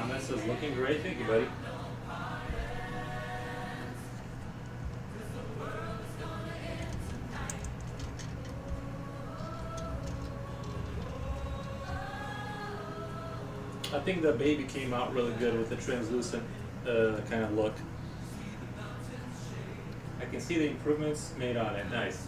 Comment says looking great. Thank you, buddy. I think the baby came out really good with the translucent kind of look. I can see the improvements made on it. Nice.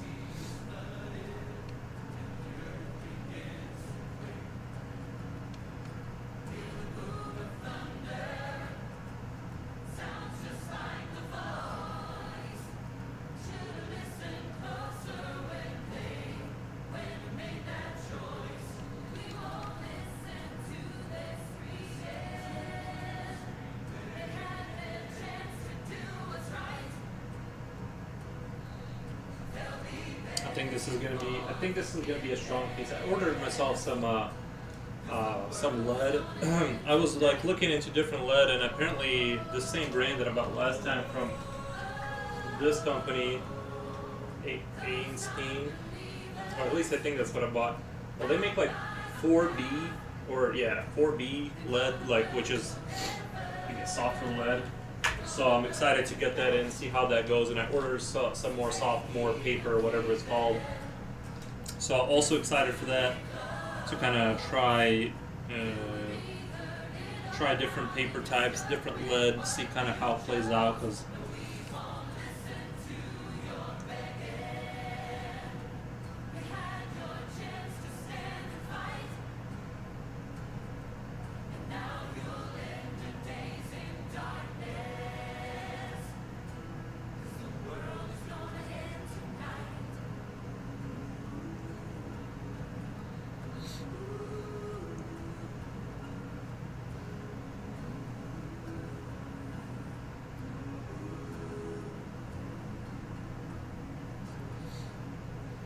I think this is gonna be a strong piece. I ordered myself some lead. I was like looking into different lead, and apparently the same brand that I bought last time from this company, Einstein, or at least I think that's what I bought. Well, they make like 4B 4B lead, like which is softer lead. So I'm excited to get that in, see how that goes, and I ordered some more more paper or whatever it's called. So I'm also excited for that, to kind of try different paper types, different lead, see kind of how it plays out. Because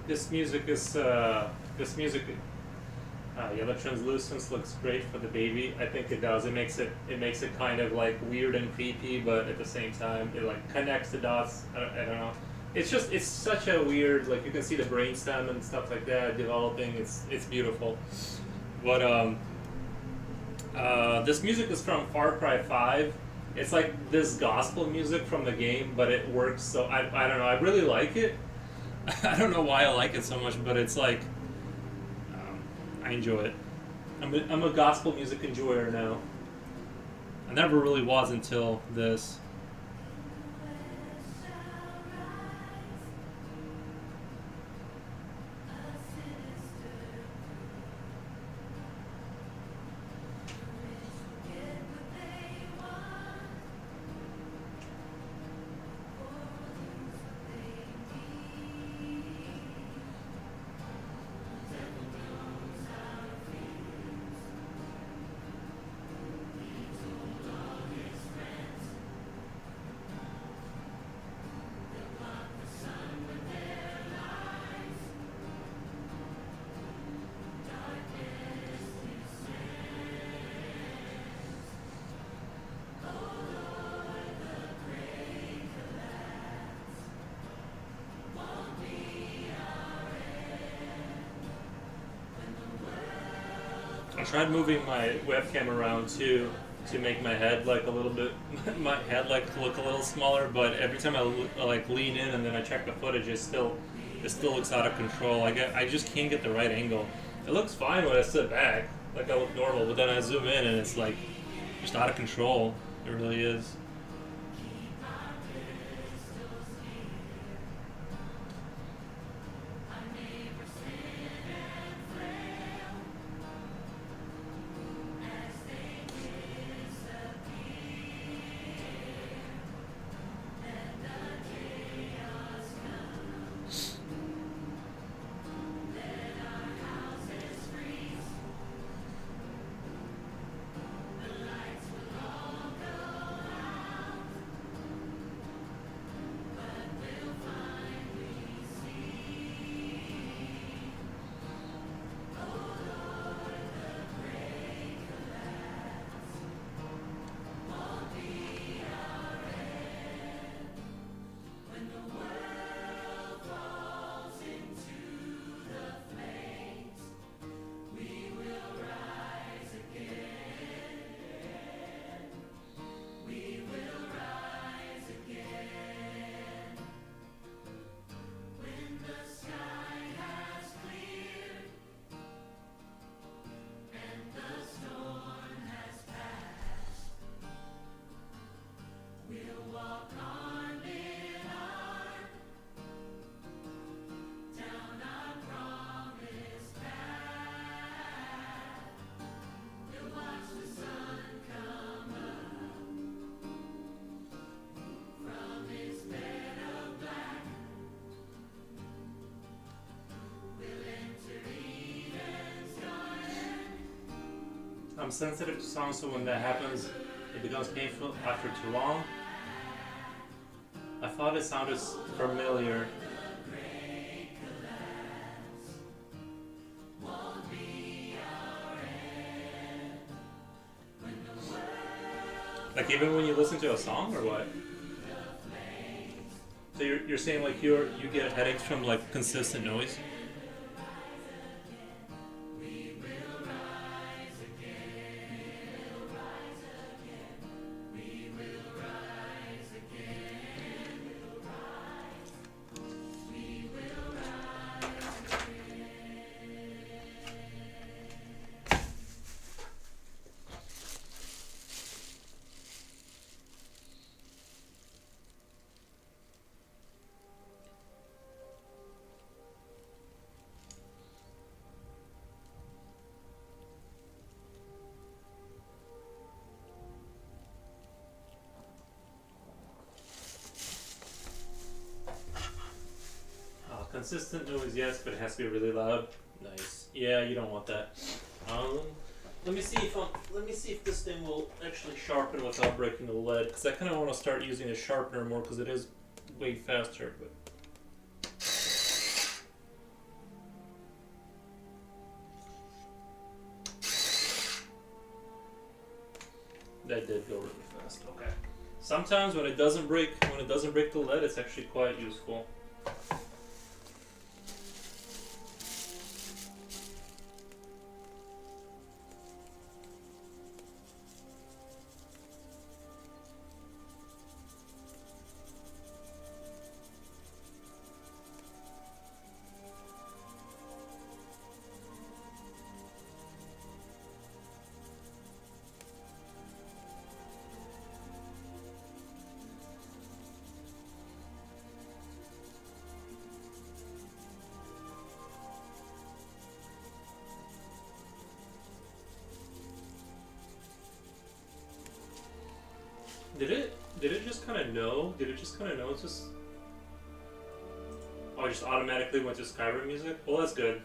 this music, the translucence looks great for the baby. I think it does. It makes it kind of like weird and creepy, but at the same time, it like connects the dots. I don't know. It's such a weird, like you can see the brainstem and stuff like that developing. It's beautiful. But this music is from Far Cry 5. It's like this gospel music from the game, but it works. So I don't know. I really like it. I don't know why I like it so much, but it's like I enjoy it. I'm a gospel music enjoyer now. I never really was until this. I tried moving my webcam around too to make my head like a little bit, my head like look a little smaller. But every time I like lean in and then I check the footage, it still looks out of control. I just can't get the right angle. It looks fine when I sit back, like I look normal, but then I zoom in and it's like just out of control. It really is. I'm sensitive to sound, so when that happens, it becomes painful after too long. I thought it sounded familiar. Like even when you listen to a song, or what? So you're saying like you get headaches from like consistent noise? Consistent noise, yes, but it has to be really loud. Nice. Yeah, you don't want that. Um, let me see if this thing will actually sharpen without breaking the lead, because I kind of want to start using a sharpener more because it is way faster. But that did go really fast. Okay. Sometimes when it doesn't break the lead, it's actually quite useful. Did it just kind of know? Did it just kind of know it's just... Oh, it just automatically went to Skyrim music? Well, that's good.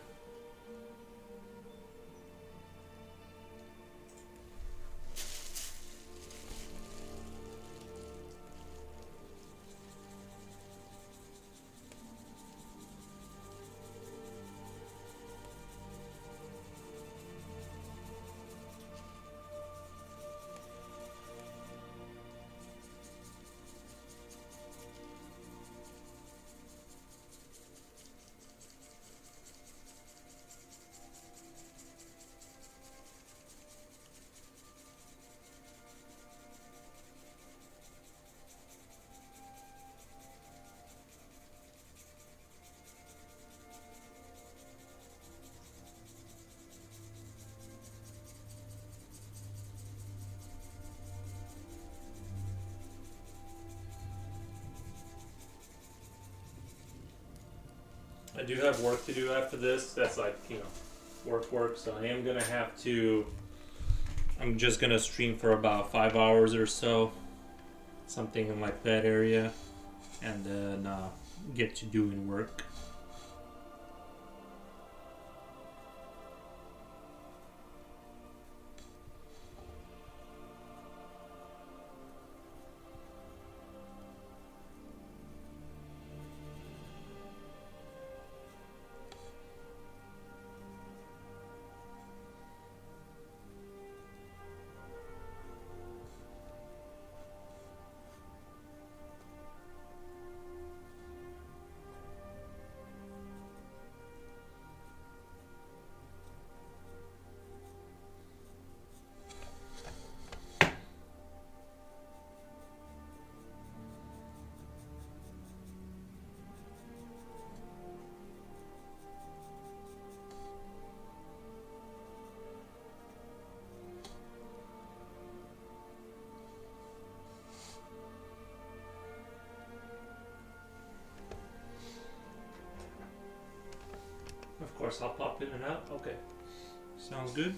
I do have work to do after this. That's like, work. So I am going to have to... I'm just going to stream for about 5 hours or so. Something in like that area. And then get to doing work. Of course, I'll pop in and out. Okay. Sounds good.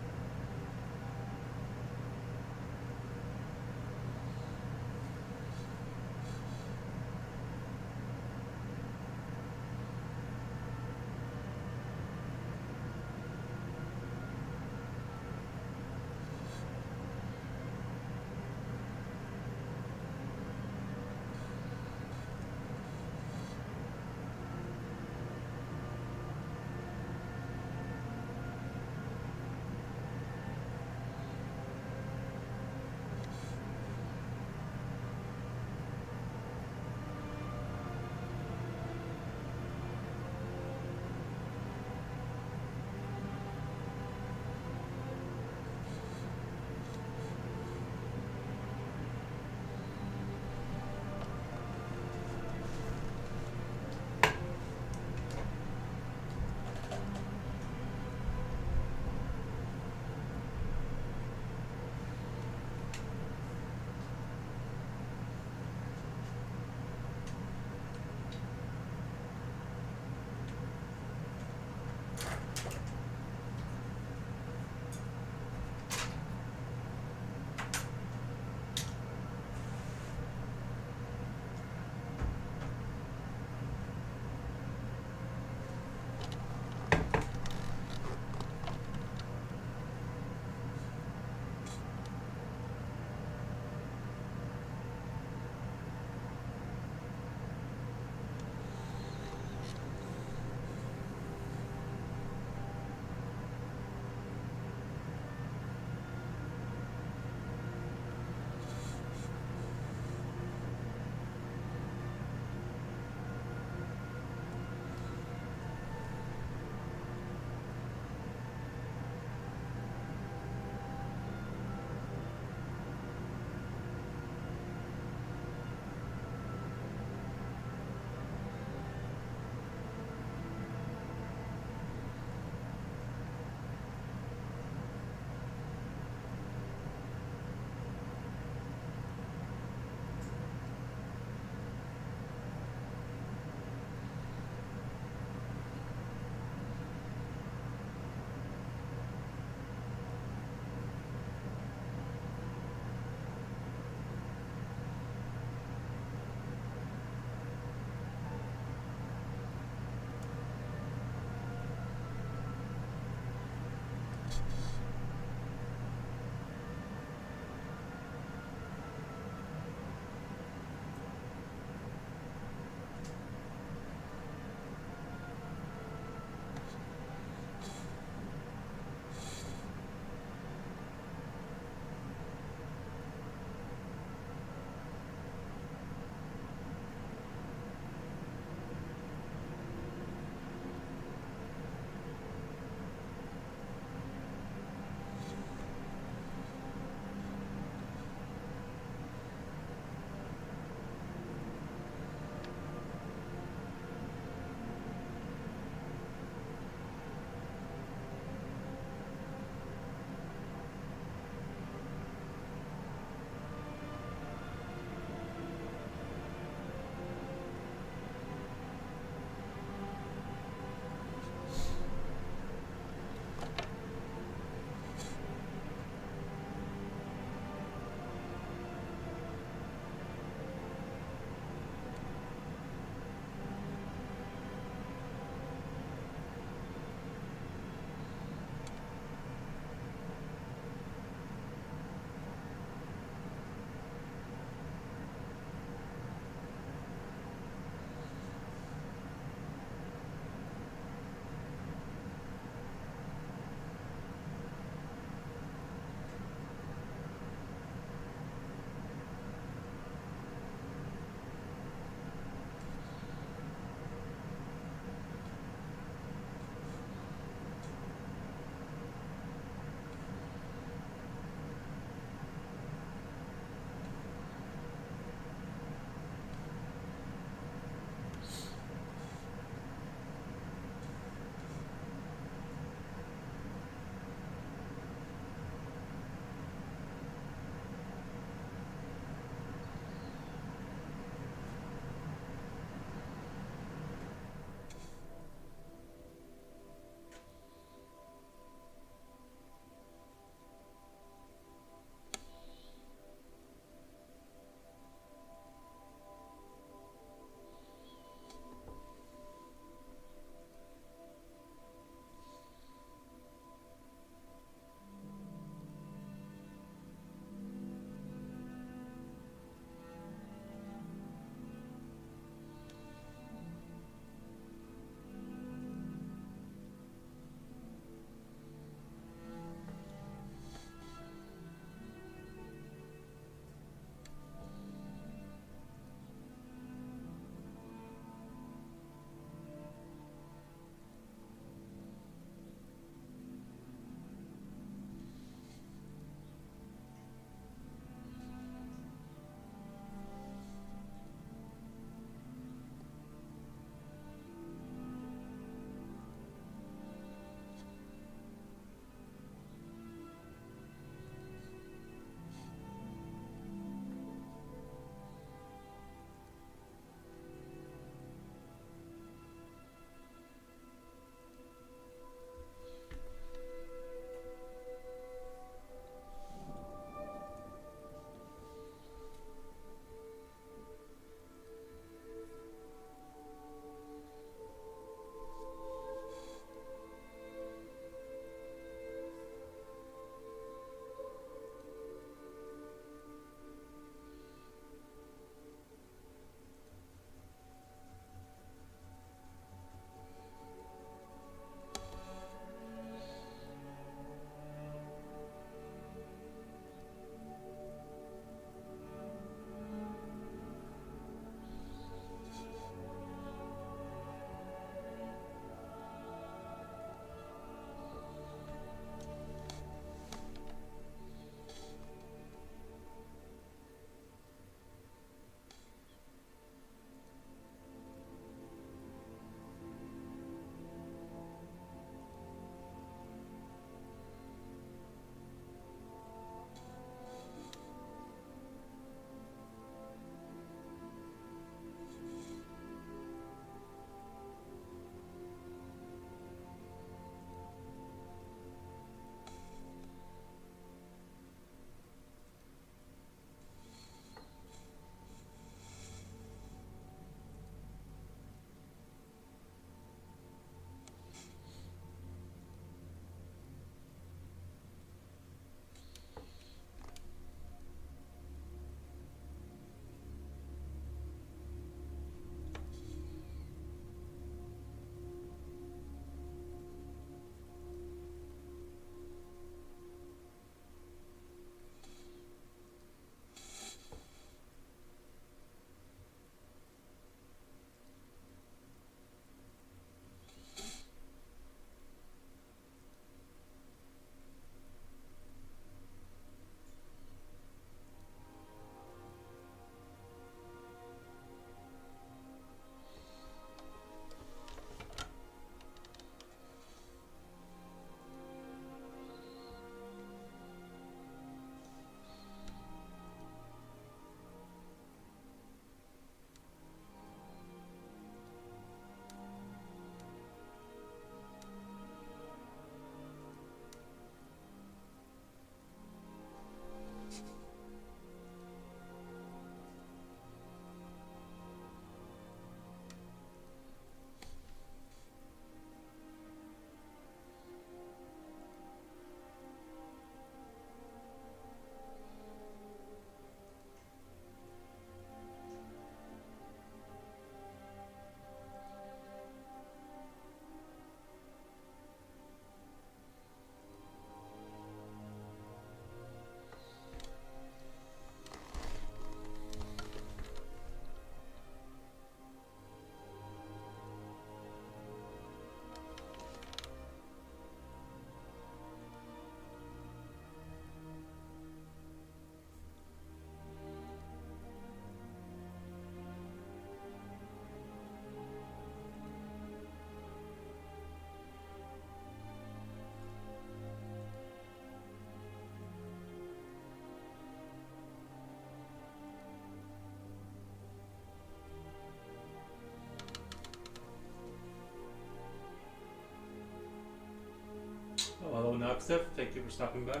Naxif, thank you for stopping by.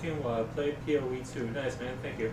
working while I play PoE 2. Nice, man. Thank you.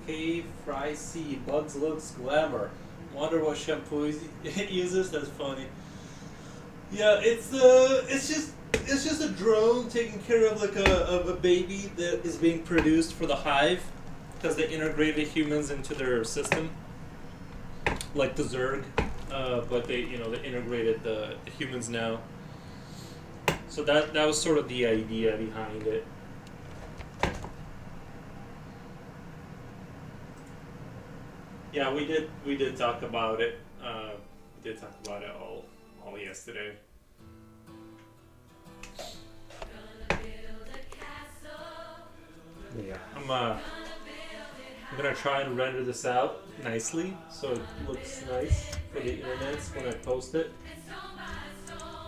K Fry C. Bugs looks glamour. Wonder what shampoo it uses. That's funny. Yeah, it's just a drone taking care of like a baby that is being produced for the Hive because they integrated humans into their system, like the Zerg, but they they integrated the humans now. So that was sort of the idea behind it. Yeah, we did talk about it. We did talk about it all yesterday. Yeah, I'm gonna try and render this out nicely so it looks nice for the internet when I post it.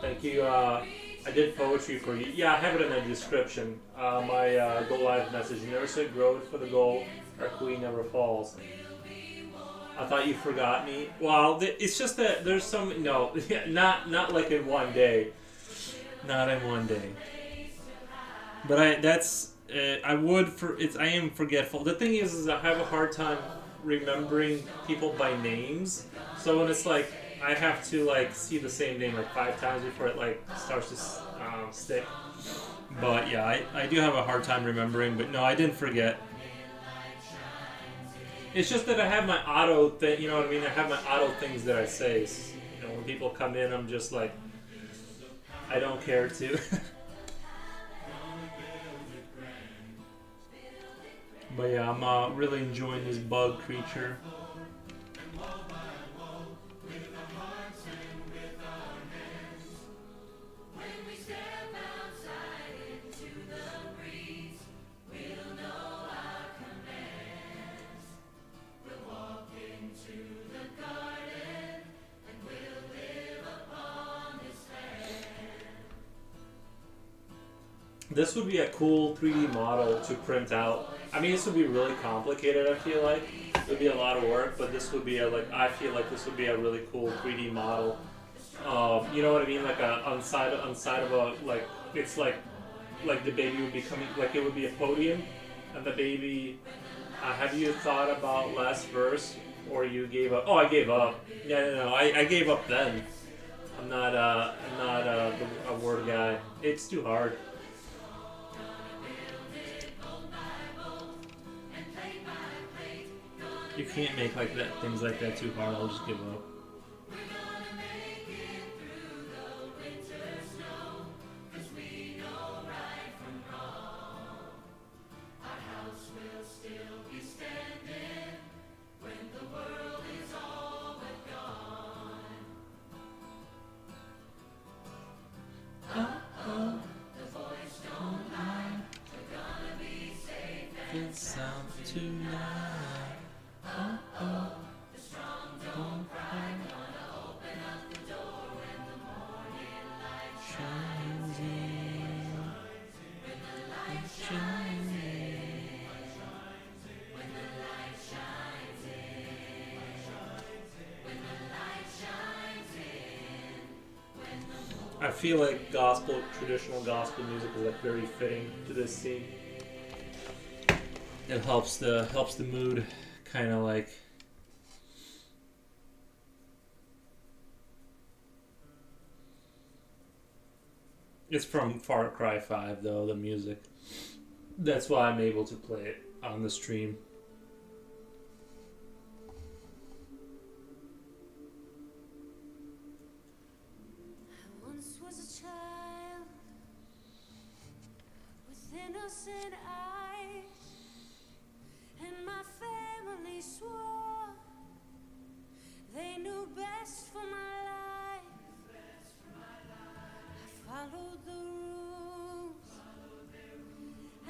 Thank you. I did poetry for you. Yeah, I have it in the description. My Go Live message. You never said grow it for the goal. Our queen never falls. I thought you forgot me. Well, it's just that there's some no, not like in one day, not in one day. But I would for it's I am forgetful. The thing is I have a hard time remembering people by names. So when it's like I have to like see the same name like 5 times before it like starts to stick. But yeah, I do have a hard time remembering. But no, I didn't forget. It's just that I have my auto thing, you know what I mean? I have my auto things that I say. You know, when people come in, I'm just like, I don't care to. But yeah, I'm really enjoying this bug creature. This would be a cool 3D model to print out. I mean, this would be really complicated, I feel like. It would be a lot of work, but this would be I feel like this would be a really cool 3D model. You know what I mean? Like on side of a, like, it's like the baby would be coming, like it would be a podium, and the baby, have you thought about last verse, or you gave up? Oh, I gave up. Yeah, no, I gave up then. I'm not a word guy. It's too hard. You can't make like that things like that too hard. I'll just give up. I feel like traditional gospel music is like very fitting to this scene. It helps the mood, kind of like. It's from Far Cry 5 though, the music. That's why I'm able to play it on the stream. Innocent eyes, and my family swore they knew best for my life. I followed the rules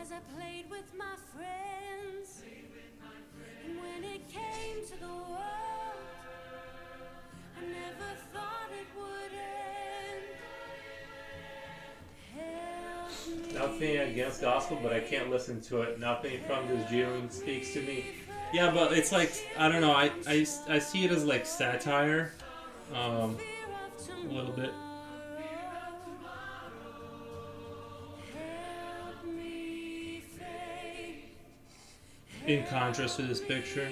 as I played with my friends, and when it came to the world, I never thought it would end. Nothing against gospel, but I can't listen to it. Nothing from this June speaks to me. Yeah, but it's like, I don't know, I see it as like satire, a little bit. In contrast to this picture.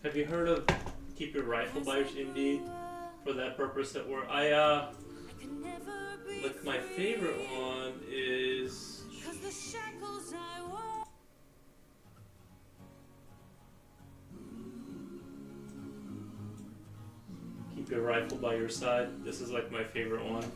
Have you heard of Keep Your Rifle by Indeed? For that purpose that we're like my favorite one is Keep Your Rifle by Your Side. This is like my favorite one.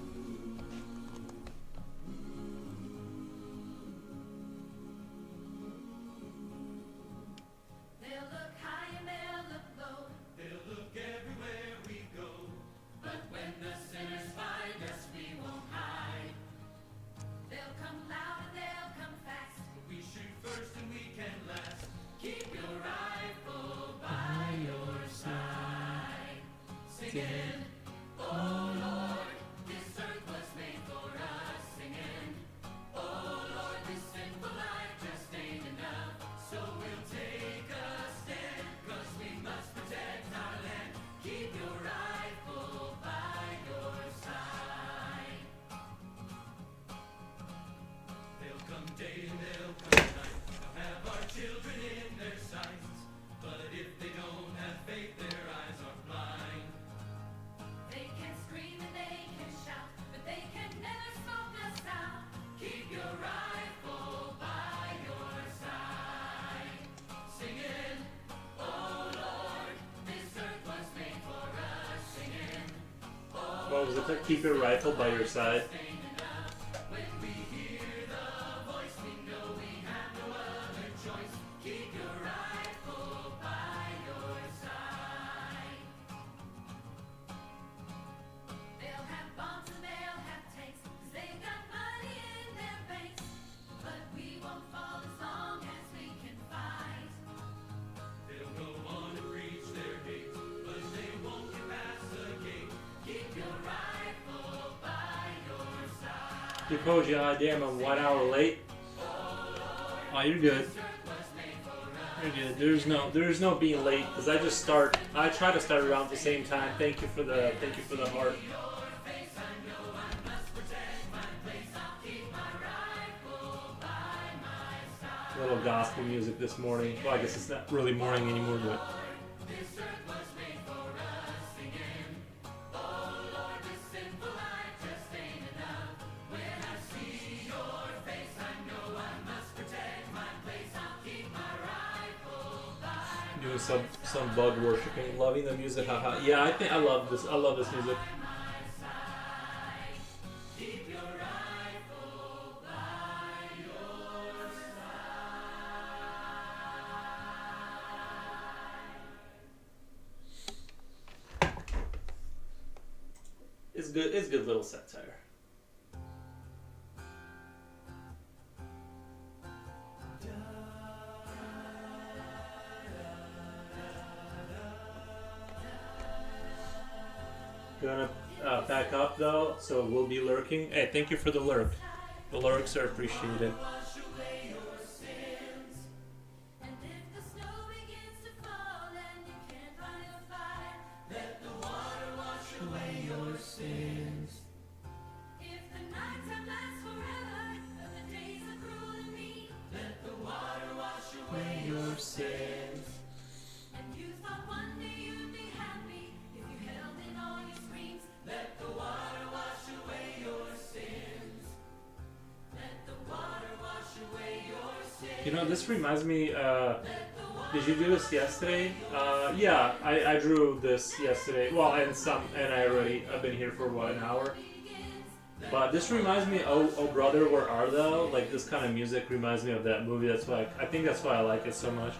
They can scream and they can shout, but they can never smoke us out. Keep your rifle by your side. Singing, oh Lord, this earth was made for us. Singing, What was it? Keep your rifle by your side. when we hear the voice, we know we have no other choice. Keep your rifle by your side. They'll have bombs and they'll have tanks, 'cause they've got money in their banks. But we won't fall as long as we can fight. They'll go on to reach their hate, but they won't get past the gate. Keep your rifle by your side. Depoge, damn, I'm 1 hour late. Oh, you're good. You're good. There's no being late because I try to start around the same time. Thank you for the heart. A little gospel music this morning. Well, I guess it's not really morning anymore, but doing some bug worshiping, loving the music. Haha. Yeah, I think I love this. I love this music. It's good. It's good little satire. Gonna back up though, so we'll be lurking. Hey, thank you for the lurk. The lurks are appreciated. And if the snow begins to fall and you can't find a fire, let the water wash away your sins. If the nights have last forever, but the days are cruel and mean, let the water wash away your sins. And you thought one day you'd be happy if you held in all your screams. Let the water wash away your sins. Let the water wash away your sins. You know, this reminds me. Did you do this yesterday? Yeah, I drew this yesterday. Well, and I've been here for what, an hour? But this reminds me, oh brother, where are thou? Like this kind of music reminds me of that movie. That's why I think that's why I like it so much.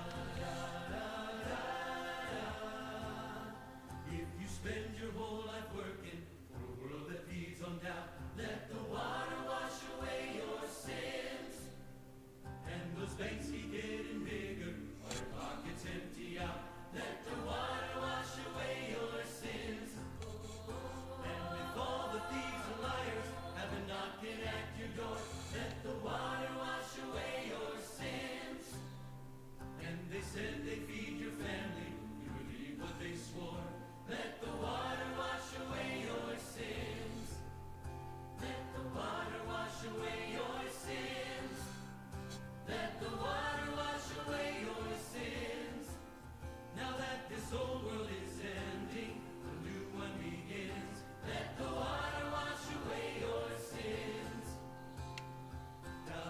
If you spend your whole life working for a world that feeds on doubt, let the water wash away your sins. And those banks keep getting bigger, while your pockets empty out. Let the water wash away your sins. And if all the thieves and liars have been knocking at your door, let the water wash away your sins. And they said they feed your family, you believe what they swore. Let the water wash away your sins. Let the water wash away your sins. Let the water wash away your sins. Now that this old world is ending, a new one begins. Let the water wash away your sins. Da,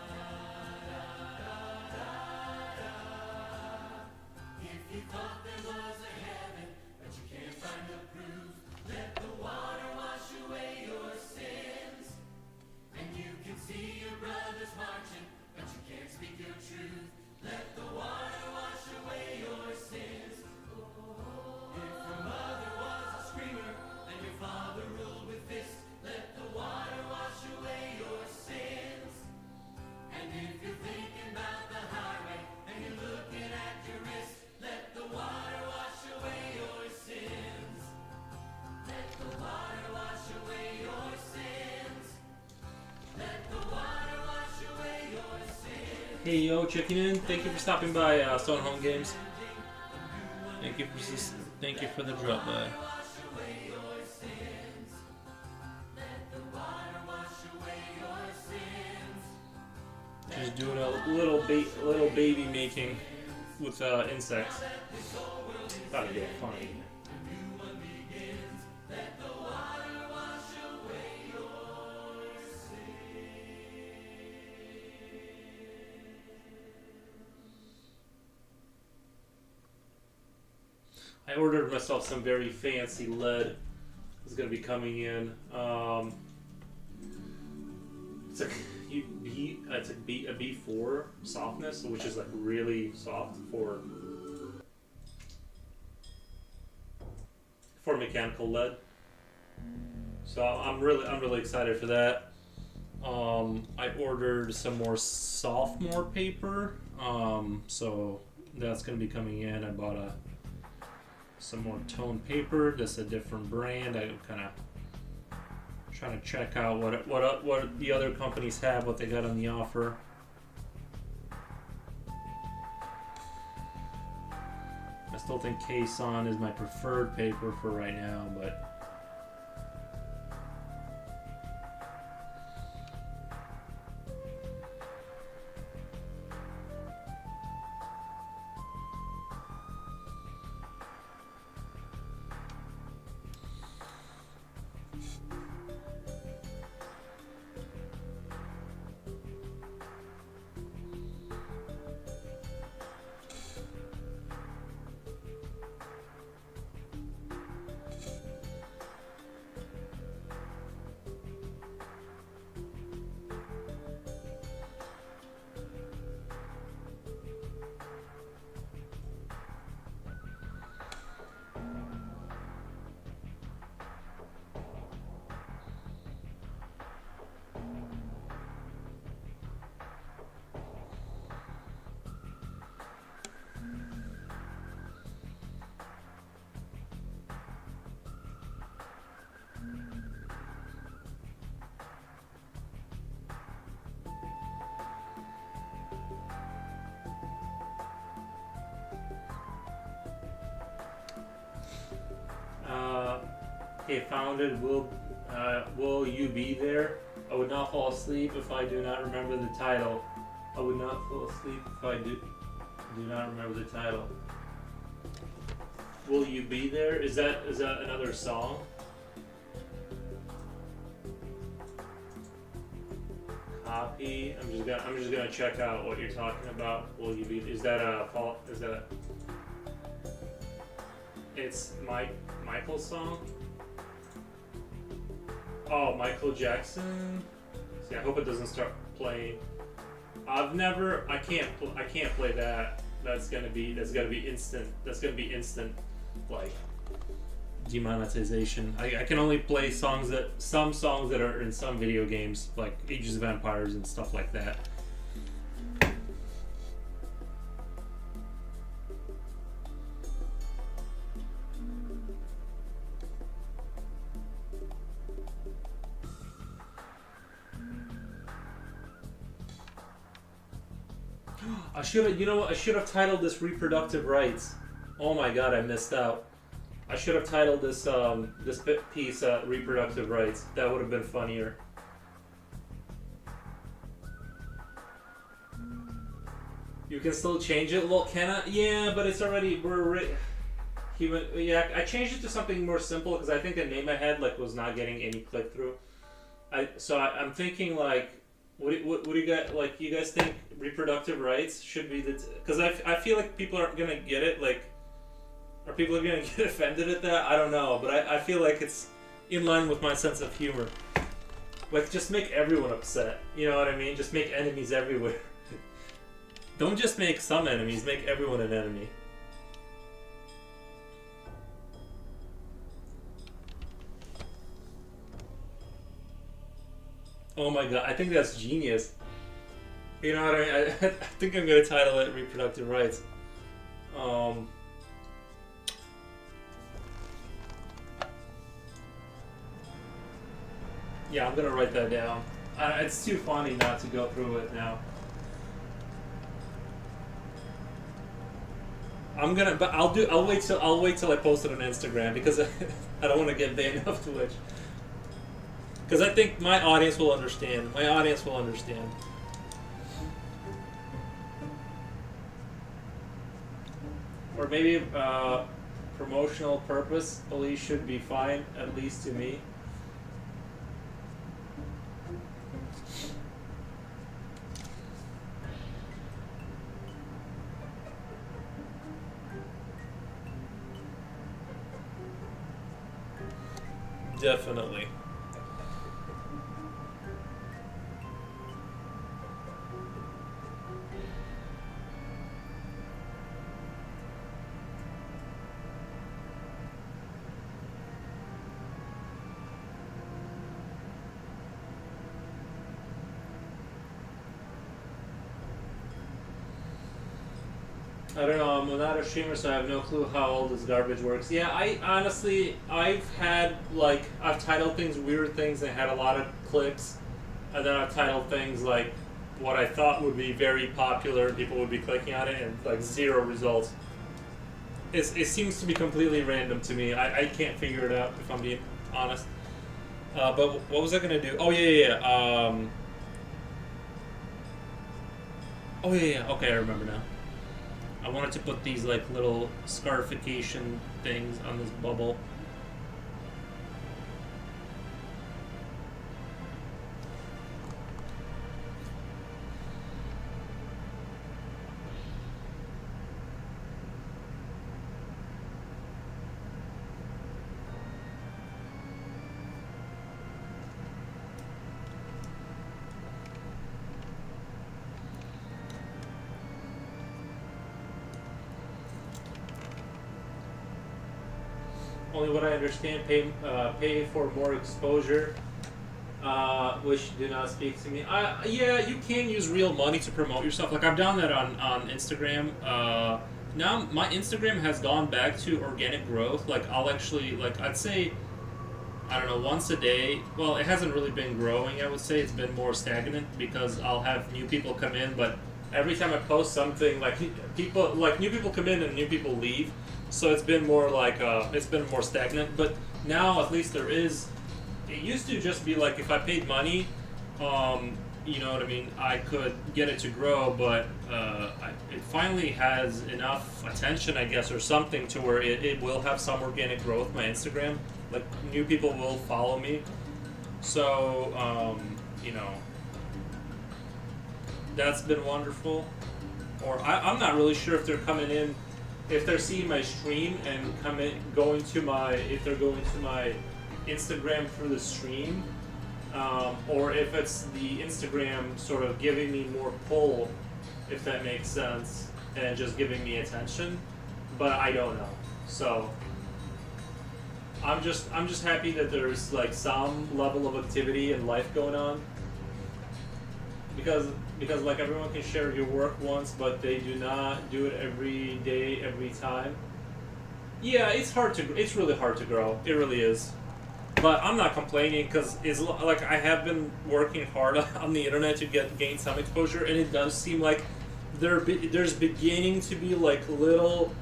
da, da, da, da. If you thought there was a heaven, but you can't find the proof, let the water wash away your sins. And you can see your brothers marching, but you can't speak your truth. Let the water wash away your sins. If your mother was a screamer and your father ruled with fists, let the water wash away your sins. And if you're thinking about the highway and you're looking at your wrist, let the water wash away your sins. Let the water wash away your sins. Let the water wash away your sins. Hey yo, checking in. Thank you for stopping by Stone Home Games. Thank you for the drop by. Wash away your sins. Let the water wash away your sins. Just doing a little baby making with insects. Thought it'd be funny. I ordered myself some very fancy lead. It's gonna be coming in. It's like a B4 softness, which is like really soft for mechanical lead. So I'm really excited for that. I ordered some more sophomore paper. So that's gonna be coming in. I bought some more toned paper. That's a different brand. I'm kind of trying to check out what the other companies have, what they got on the offer. I still think Kson is my preferred paper for right now, but okay, founded. Will you be there? I would not fall asleep if I do not remember the title. I would not fall asleep if I do not remember the title. Will you be there? Is that another song? Copy. I'm just gonna check out what you're talking about. Will you be? Is that a fault? Is that? It's Michael's song. Oh, Michael Jackson. See, I hope it doesn't start playing. I can't play that. That's gonna be instant. That's gonna be instant, like, demonetization. I can only play some songs that are in some video games, like Ages of Empires and stuff like that. I should have titled this "Reproductive Rights." Oh my god, I missed out. I should have titled this piece "Reproductive Rights." That would have been funnier. You can still change it. Well, can I? Yeah, but it's already I changed it to something more simple because I think the name I had was not getting any click through. I'm thinking like. What do you guys like? You guys think reproductive rights should be because I feel like people aren't gonna get it. Like, are people gonna get offended at that? I don't know, but I feel like it's in line with my sense of humor. Like, just make everyone upset. You know what I mean? Just make enemies everywhere. Don't just make some enemies. Make everyone an enemy. Oh my god, I think that's genius. You know what I mean? I think I'm gonna title it "Reproductive Rights." Yeah, I'm gonna write that down. It's too funny not to go through it now. I'll wait till I post it on Instagram because I don't want to get banned off Twitch. Because I think my audience will understand. My audience will understand. or maybe promotional purpose police should be fine, at least to me. Definitely. I don't know. I'm not a streamer, so I have no clue how all this garbage works. Yeah, I honestly, I've titled things weird things and had a lot of clicks, and then I've titled things like what I thought would be very popular and people would be clicking on it, and like zero results. It seems to be completely random to me. I can't figure it out if I'm being honest. But what was I gonna do? Oh yeah. Oh yeah. Okay, I remember now. I wanted to put these like little scarification things on this bubble. Only what I understand, pay for more exposure, which do not speak to me. Yeah, you can use real money to promote yourself. Like I've done that on Instagram. Now my Instagram has gone back to organic growth. Like I'll actually, like I'd say, I don't know, once a day. Well, it hasn't really been growing. I would say it's been more stagnant because I'll have new people come in, but every time I post something, like new people come in and new people leave. So it's been more like it's been more stagnant. But now at least there is. It used to just be like if I paid money, you know what I mean. I could get it to grow, but it finally has enough attention, I guess, or something to where it will have some organic growth. My Instagram, like new people will follow me. So you know, that's been wonderful. Or I'm not really sure if they're coming in. If they're seeing my stream and if they're going to my Instagram through the stream, or if it's the Instagram sort of giving me more pull, if that makes sense, and just giving me attention, but I don't know. So I'm just happy that there's like some level of activity and life going on, because like everyone can share your work once, but they do not do it every day, every time. Yeah, it's really hard to grow. It really is. But I'm not complaining because it's like I have been working hard on the internet to gain some exposure, and it does seem like there's beginning to be like little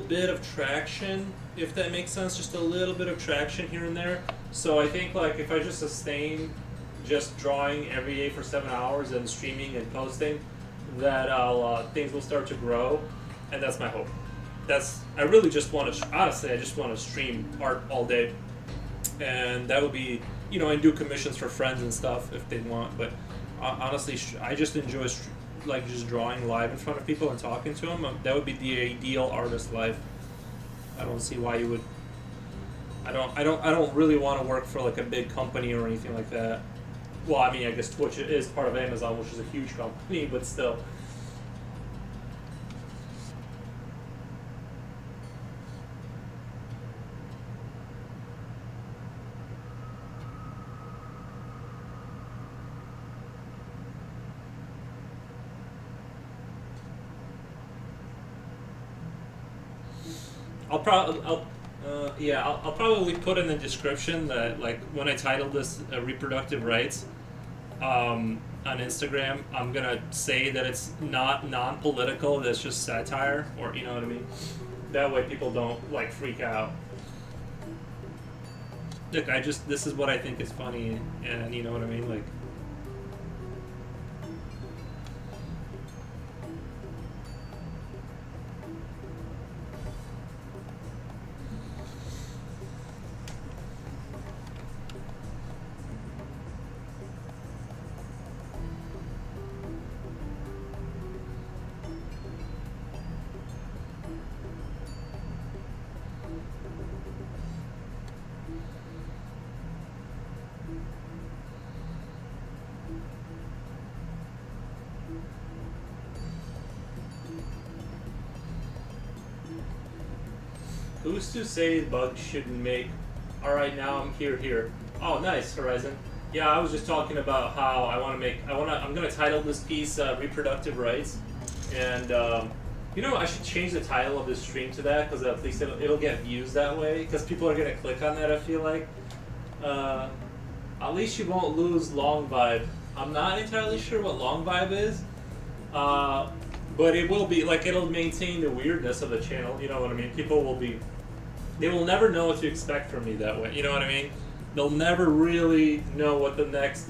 bit of traction, if that makes sense, just a little bit of traction here and there. So I think like if I just sustain just drawing every day for 7 hours and streaming and posting, that things will start to grow, and that's my hope. I really just want to honestly I just want to stream art all day, and that would be, you know, and do commissions for friends and stuff if they want. But honestly, I just enjoy like just drawing live in front of people and talking to them. That would be the ideal artist life. I don't see why you would. I don't really want to work for like a big company or anything like that. Well, I mean, I guess Twitch is part of Amazon, which is a huge company, but still. I'll probably put in the description that like when I titled this reproductive rights on Instagram, I'm gonna say that it's not non-political. That's just satire, or you know what I mean. That way people don't like freak out. Look, this is what I think is funny, and you know what I mean, like. Who's to say bugs shouldn't make? All right, now I'm here. Oh, nice, Horizon. Yeah, I was just talking about how I want to make. I'm gonna title this piece "Reproductive Rights," and you know, I should change the title of this stream to that because at least it'll get views that way. Because people are gonna click on that. I feel like. At least you won't lose long vibe. I'm not entirely sure what long vibe is, but it will be like it'll maintain the weirdness of the channel. You know what I mean? People will be. They will never know what to expect from me that way. You know what I mean? They'll never really know what the next.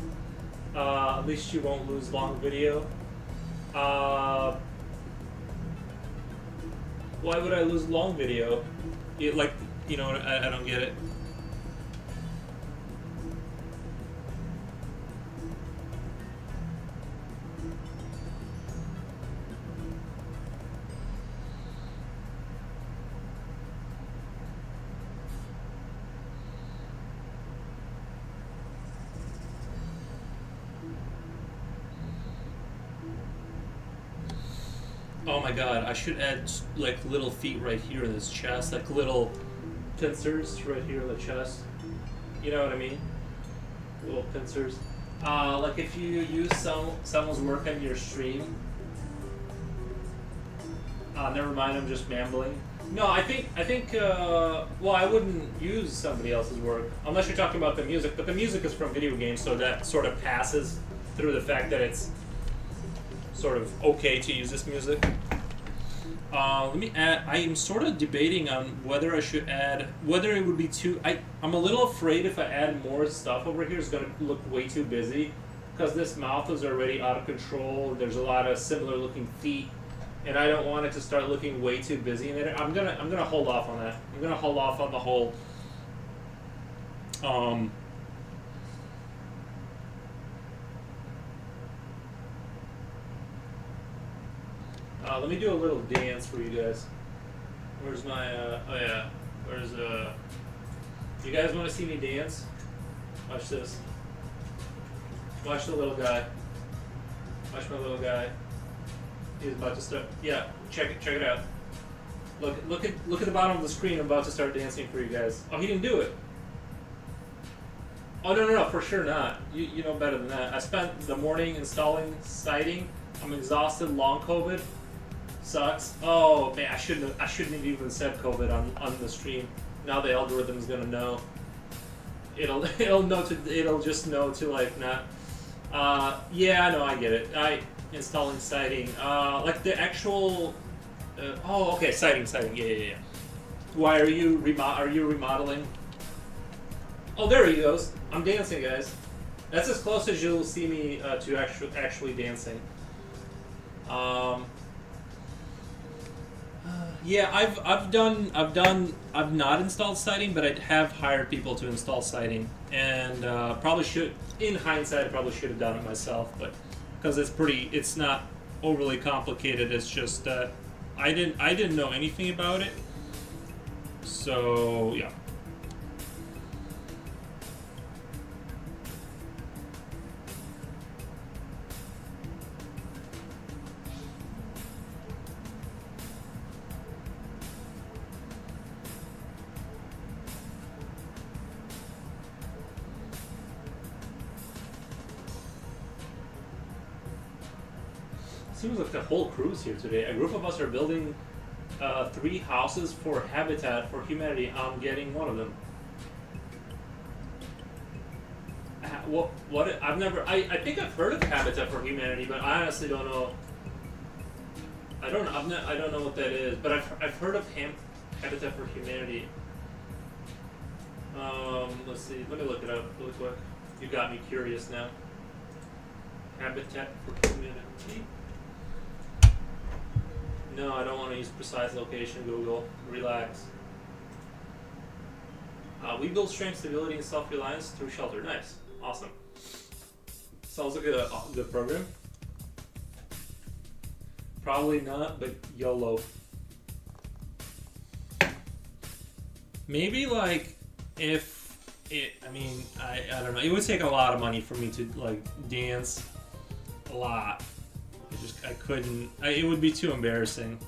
At least you won't lose long video. Why would I lose long video? Like, you know, I don't get it. Oh my god, I should add like little feet right here in this chest, like little pincers right here in the chest. You know what I mean? Little pincers. Like if you use someone's work on your stream. Never mind, I'm just rambling. No, I think well, I wouldn't use somebody else's work unless you're talking about the music. But the music is from video games, so that sort of passes through the fact that it's sort of okay to use this music. Let me add. I am sort of debating on whether I should add, whether it would be too. I'm a little afraid if I add more stuff over here, it's going to look way too busy, because this mouth is already out of control. There's a lot of similar looking feet, and I don't want it to start looking way too busy in it. I'm gonna hold off on that. I'm gonna hold off on the whole. Let me do a little dance for you guys. Where's my, oh yeah, where's, you guys want to see me dance? Watch this. Watch the little guy. Watch my little guy. He's about to start, yeah, check it out. Look at the bottom of the screen. I'm about to start dancing for you guys. Oh, he didn't do it. Oh, no, for sure not. You know better than that. I spent the morning installing siding. I'm exhausted, long COVID. Sucks. Oh man, I shouldn't have even said COVID on the stream. Now the algorithm's gonna know. It'll just know to like not. Yeah, I know, I get it. Installing siding. Like the actual. Oh, okay, siding. Yeah. Why are you remodeling? Oh, there he goes. I'm dancing, guys. That's as close as you'll see me to actually dancing. Yeah, I've not installed siding, but I have hired people to install siding, and probably should, in hindsight, I probably should have done it myself, but because it's not overly complicated. It's just that I didn't know anything about it, so yeah. Seems like the whole crew's here today. A group of us are building 3 houses for Habitat for Humanity. I'm getting one of them. What? I've never. I think I've heard of Habitat for Humanity, but I honestly don't know. I don't know what that is, but I've heard of Habitat for Humanity. Let's see. Let me look it up really quick. You got me curious now. Habitat for Humanity. No, I don't want to use precise location, Google. Relax. We build strength, stability, and self-reliance through shelter. Nice. Awesome. Sounds like a good program. Probably not, but YOLO. I don't know. It would take a lot of money for me to like dance a lot. I couldn't. It would be too embarrassing.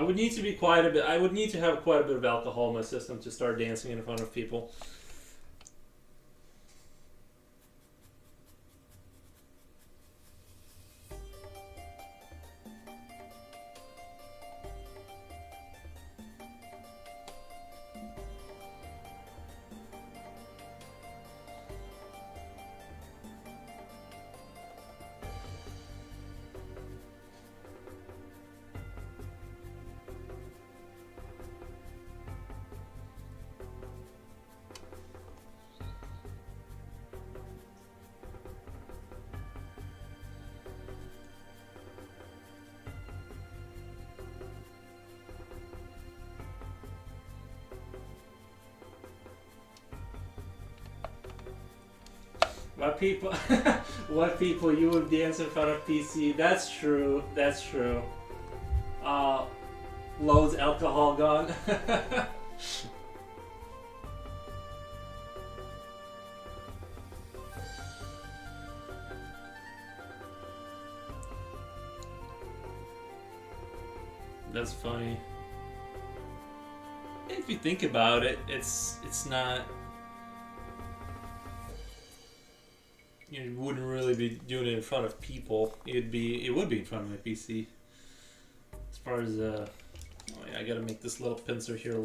I would need to be quite a bit. I would need to have quite a bit of alcohol in my system to start dancing in front of people. What people, what people you would dance in front of PC? That's true. That's true. Lowe's alcohol gone. That's funny. If you think about it, it's not. You wouldn't really be doing it in front of people. It would be in front of my PC. As far as oh yeah, I gotta make this little pincer here a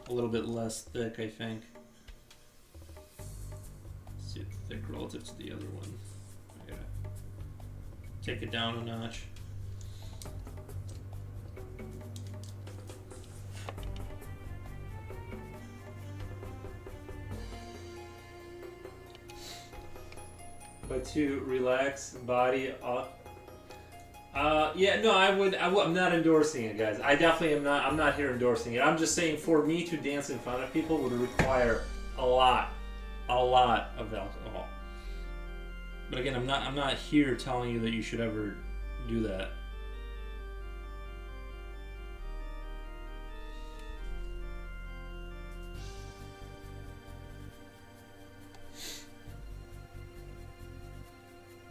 little bit less thick, I think. Let's see it's thick relative to the other one. I gotta take it down a notch. But to relax body. Yeah, no, I'm not endorsing it, guys. I definitely am not. I'm not here endorsing it. I'm just saying, for me to dance in front of people would require a lot of alcohol. But again, I'm not here telling you that you should ever do that.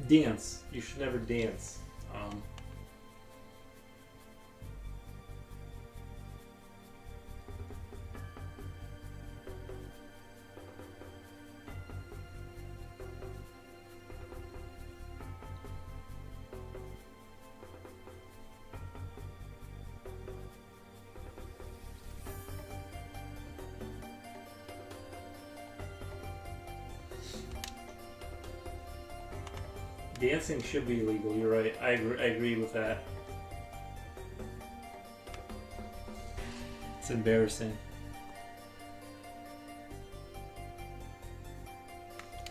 Dance. You should never dance. Dancing should be illegal. You're right. I agree with that. It's embarrassing.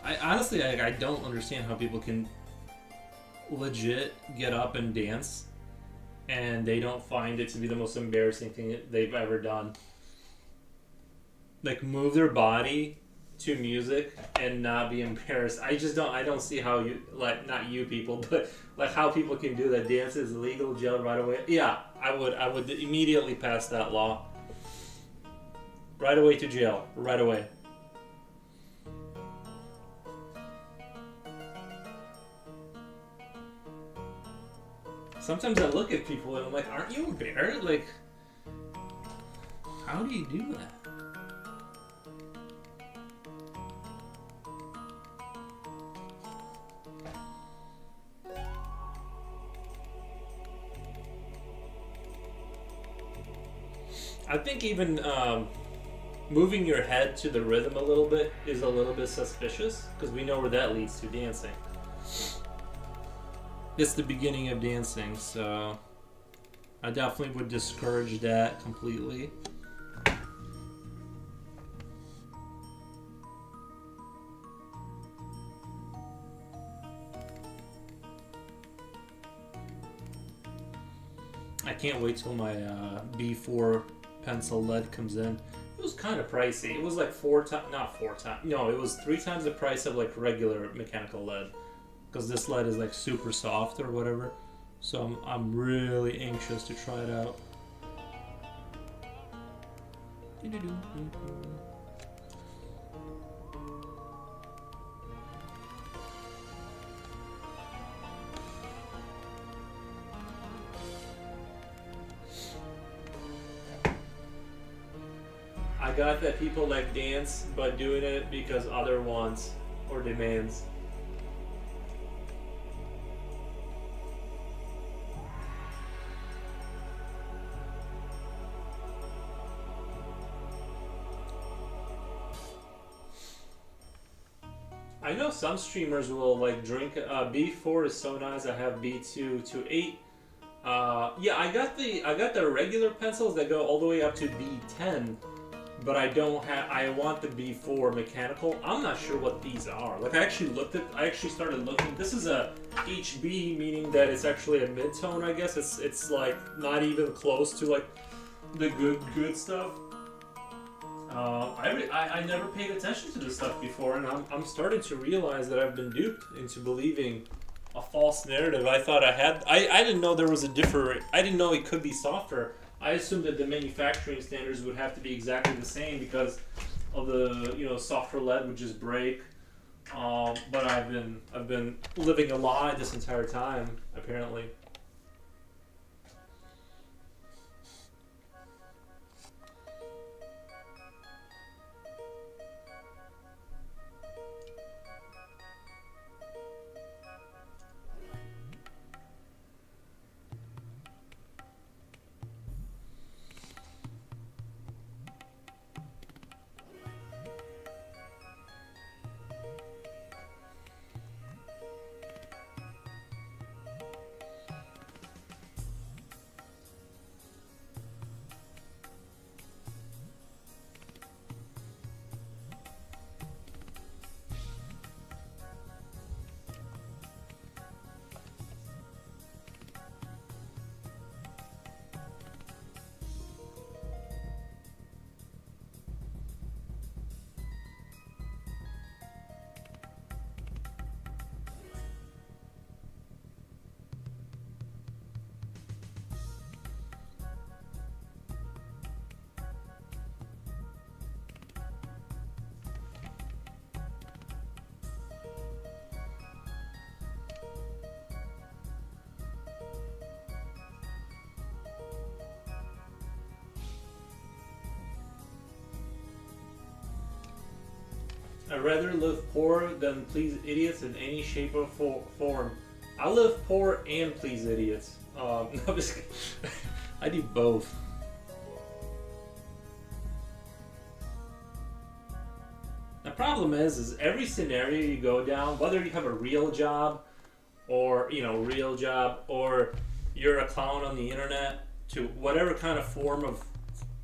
I honestly, I don't understand how people can legit get up and dance and they don't find it to be the most embarrassing thing they've ever done. Like, move their body to music and not be embarrassed. I don't see how you, like, not you people, but like how people can do that. Dance is illegal, jail right away. Yeah, I would immediately pass that law. Right away to jail. Right away. Sometimes I look at people and I'm like, aren't you embarrassed? Like, how do you do that? I think even moving your head to the rhythm a little bit is a little bit suspicious, because we know where that leads to dancing. It's the beginning of dancing, so I definitely would discourage that completely. I can't wait till my B4 pencil lead comes in. It was kind of pricey. It was like it was 3 times the price of like regular mechanical lead, because this lead is like super soft or whatever. So I'm really anxious to try it out. I got that people like dance, but doing it because other wants or demands. I know some streamers will like drink. B4 is so nice. I have B2 to 8. Yeah, I got the regular pencils that go all the way up to B10, but I don't have. I want the B4 mechanical. I'm not sure what these are. Like I actually started looking. This is a HB, meaning that it's actually a mid-tone. I guess it's like not even close to like the good stuff. I never paid attention to this stuff before, and I'm starting to realize that I've been duped into believing a false narrative. I thought I didn't know there was a different. I didn't know it could be softer. I assumed that the manufacturing standards would have to be exactly the same because of the softer lead would just break. But I've been living a lie this entire time, apparently. I'd rather live poor than please idiots in any shape or form. I live poor and please idiots. No, I'm just kidding. I do both. The problem is every scenario you go down, whether you have a real job or or you're a clown on the internet, to whatever kind of form of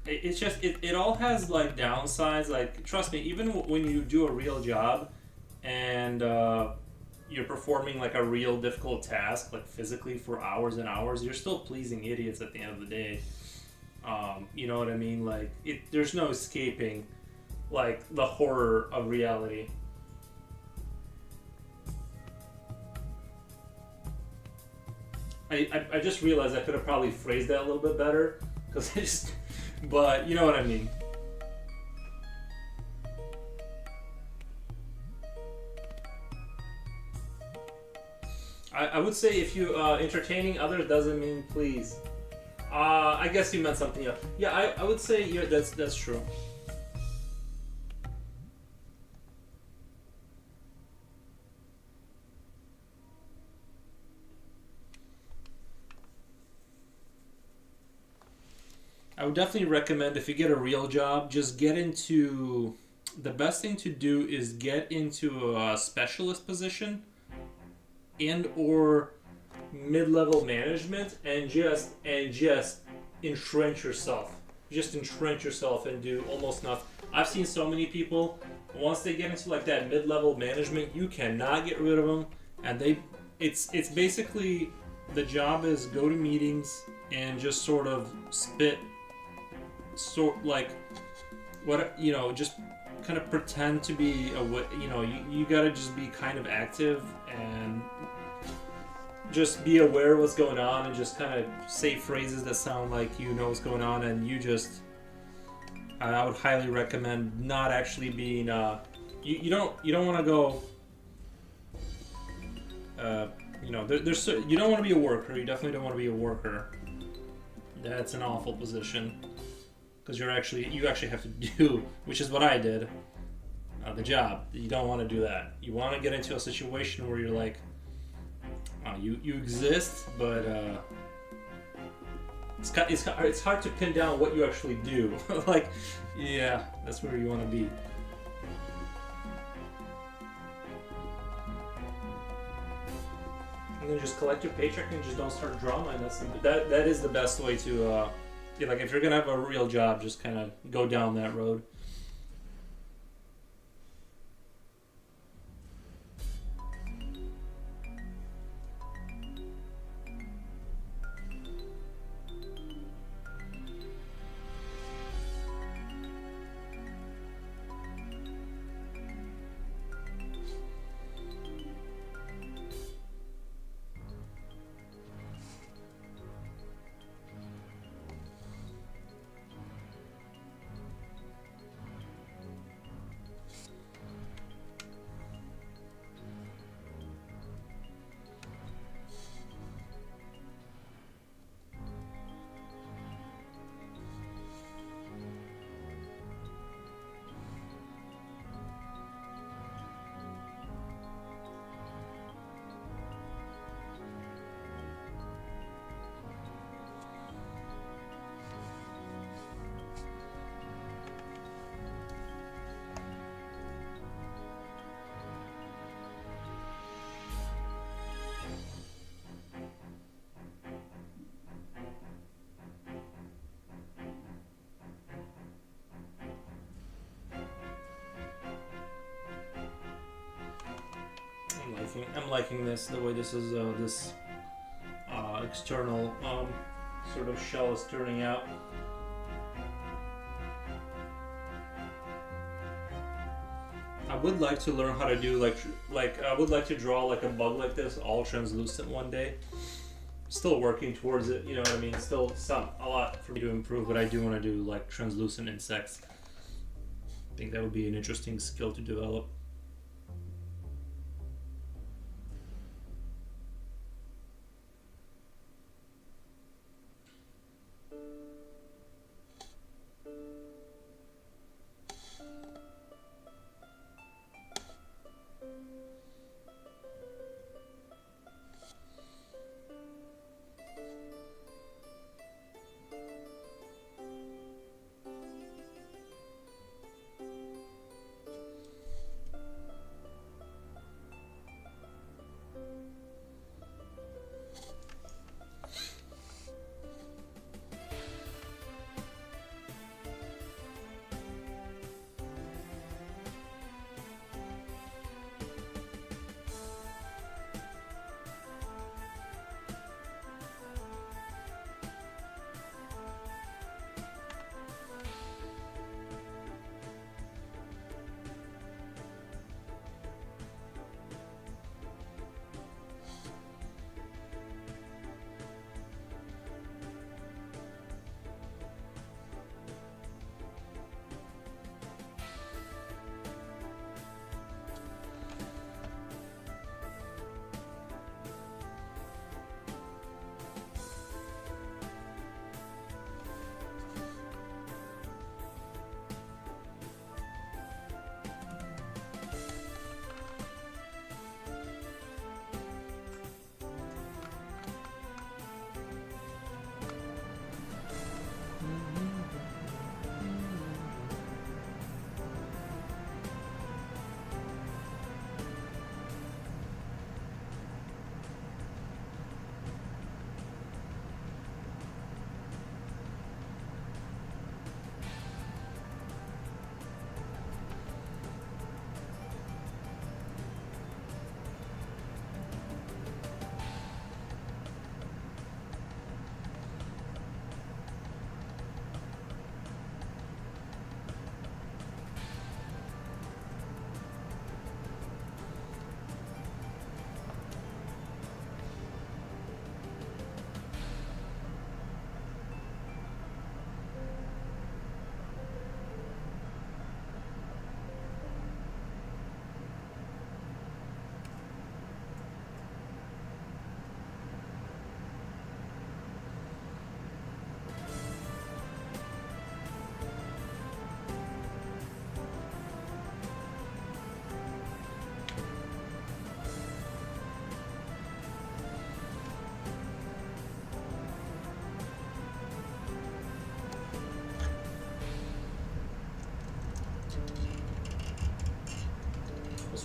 it's just it all has like downsides. Like trust me, even when you do a real job and you're performing like a real difficult task, like physically for hours and hours, you're still pleasing idiots at the end of the day. You know what I mean? Like there's no escaping like the horror of reality. I just realized I could have probably phrased that a little bit better because I just. But you know what I mean. I would say if you entertaining others doesn't mean please. I guess you meant something else. Yeah, I would say that's true. I would definitely recommend if you get a real job, just get into. The best thing to do is get into a specialist position and or mid-level management and just entrench yourself. Just entrench yourself and do almost nothing. I've seen so many people once they get into like that mid-level management, you cannot get rid of them, and it's basically the job is go to meetings and just sort of spit like what just kind of pretend to be you gotta just be kind of active and just be aware of what's going on and just kind of say phrases that sound like you know what's going on, and I would highly recommend not actually being you don't want to go there's you don't want to be a worker. You definitely don't want to be a worker. That's an awful position. because you actually have to do, which is what I did, the job. You don't want to do that. You want to get into a situation where you're like, you exist, but it's hard to pin down what you actually do. Like, yeah, that's where you want to be. And then just collect your paycheck and just don't start drama. And that is the best way to, like, if you're gonna have a real job, just kind of go down that road. I'm liking this, the way this is this external sort of shell is turning out. I would like to learn how to do like I would like to draw like a bug like this all translucent one day. Still working towards it, you know what I mean? Still a lot for me to improve, but I do want to do like translucent insects. I think that would be an interesting skill to develop.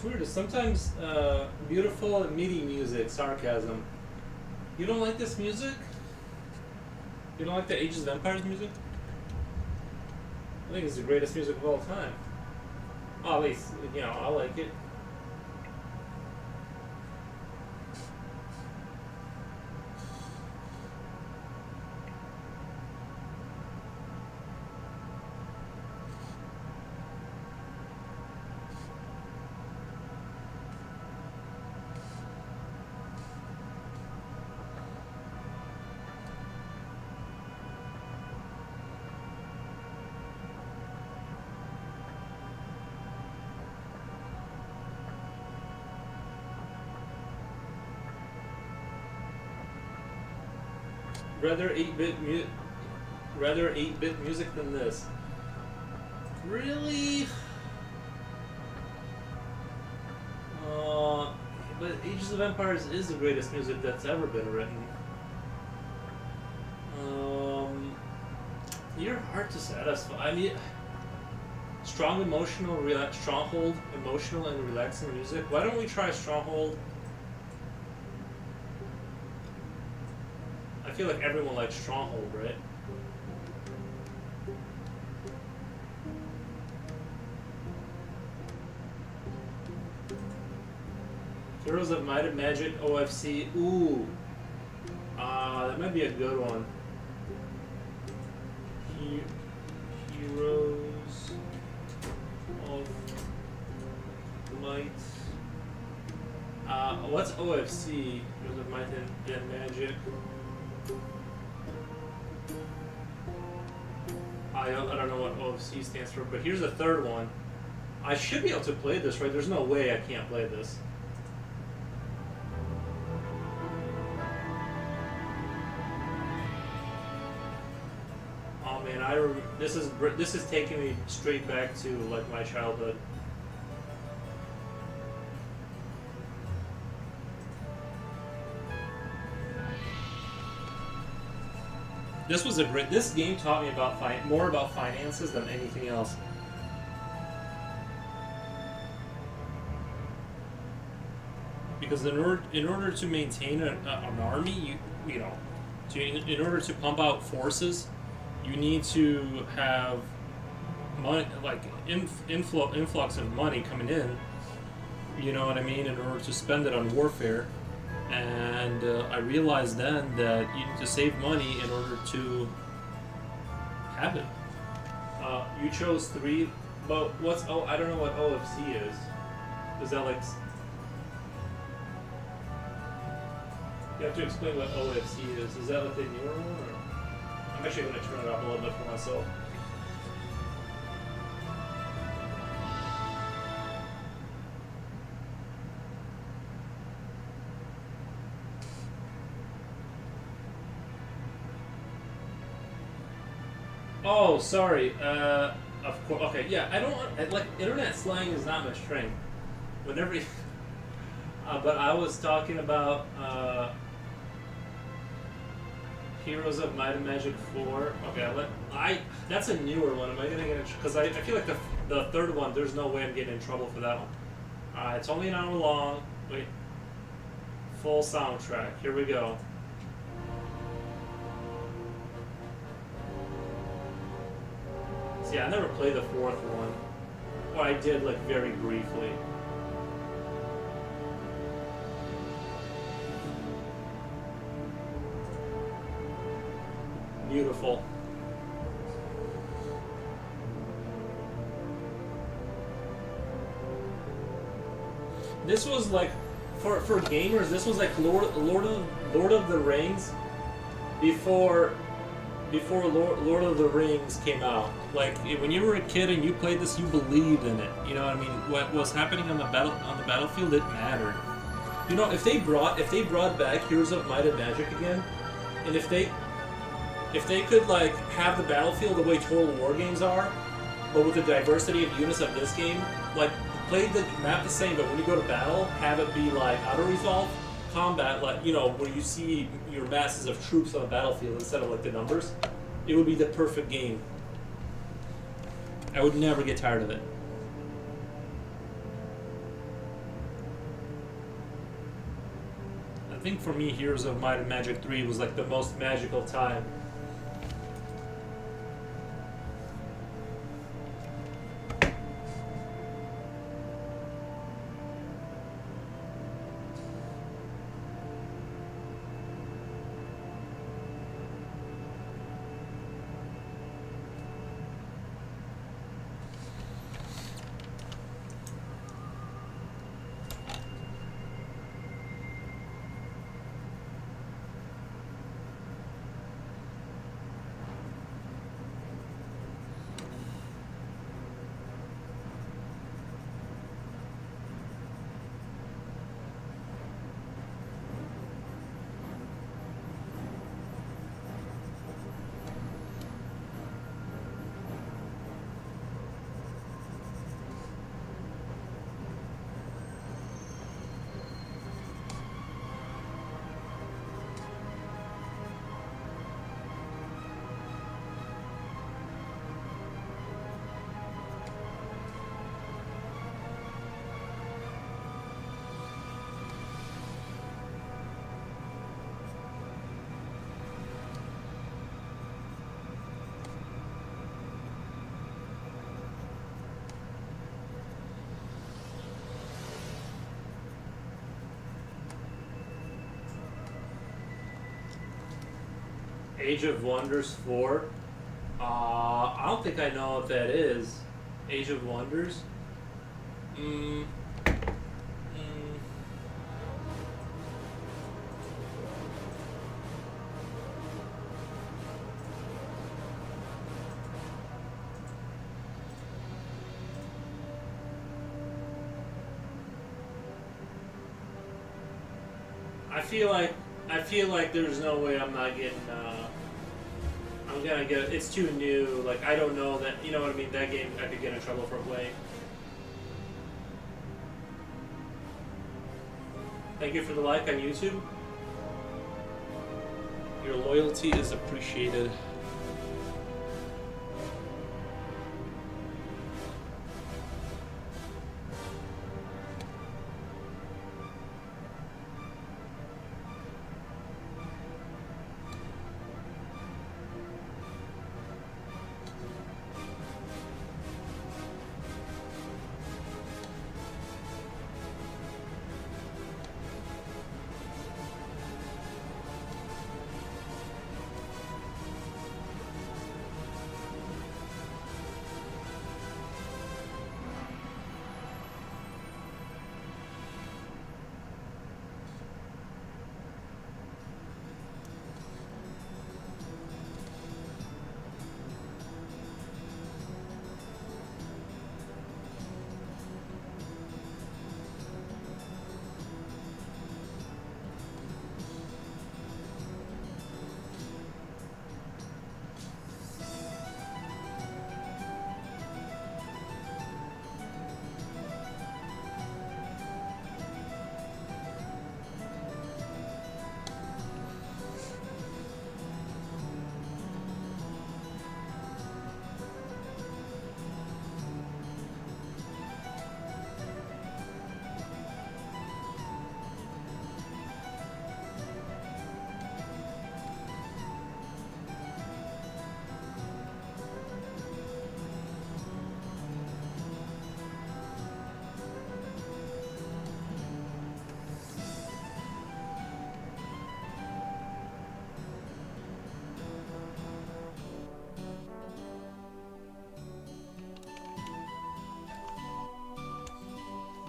what's weird is sometimes beautiful and meaty music, sarcasm. You don't like this music? You don't like the Ages of Empires music? I think it's the greatest music of all time. Oh, at least, you know, I like it. Rather 8-bit music than this. Really? But Ages of Empires is the greatest music that's ever been written. You're hard to satisfy. I mean, Stronghold, emotional and relaxing music. Why don't we try Stronghold? I feel like everyone likes Stronghold, right? Heroes of Might and Magic OFC. Ooh. That might be a good one. Heroes of Might. What's OFC? Heroes of Might and Magic. I don't know what OFC stands for, but here's the third one. I should be able to play this, right? There's no way I can't play this. Oh man, this is taking me straight back to like my childhood. This game taught me about more about finances than anything else. Because in order to maintain an army, in order to pump out forces, you need to have money, like influx of money coming in. You know what I mean? In order to spend it on warfare. And I realized then that you need to save money in order to have it. You chose 3, but I don't know what OFC is. Is that like... You have to explain what OFC is. Is that like the newer one? Or... I'm actually going to turn it up a little bit for myself. Oh, sorry. Of course. Okay, yeah. I don't like internet slang is not my strength. Whenever, but I was talking about Heroes of Might and Magic 4. Okay, that's a newer one. Am I gonna get in? Because I feel like the third one. There's no way I'm getting in trouble for that one. It's only an hour long. Wait. Full soundtrack. Here we go. Yeah, I never played the 4th one. Well, I did, like, very briefly. Beautiful. This was like, for gamers, this was like Lord of the Rings before Lord of the Rings came out. Like, when you were a kid and you played this, you believed in it. You know what I mean? What was happening on the battlefield, it mattered. You know, if they brought back Heroes of Might and Magic again, and if they could like have the battlefield the way Total War games are, but with the diversity of units of this game, like play the map the same, but when you go to battle, have it be like auto-resolve combat, like, you know, where you see your masses of troops on the battlefield instead of like the numbers. It would be the perfect game. I would never get tired of it. think for me, Heroes of Might and Magic 3 was like the most magical time. Age of Wonders 4. I don't think I know what that is. Age of Wonders? Mm. I feel like there's no way I'm not getting. I'm gonna get. It's too new. Like I don't know that. You know what I mean? That game I could get in trouble for playing. Thank you for the like on YouTube. Your loyalty is appreciated.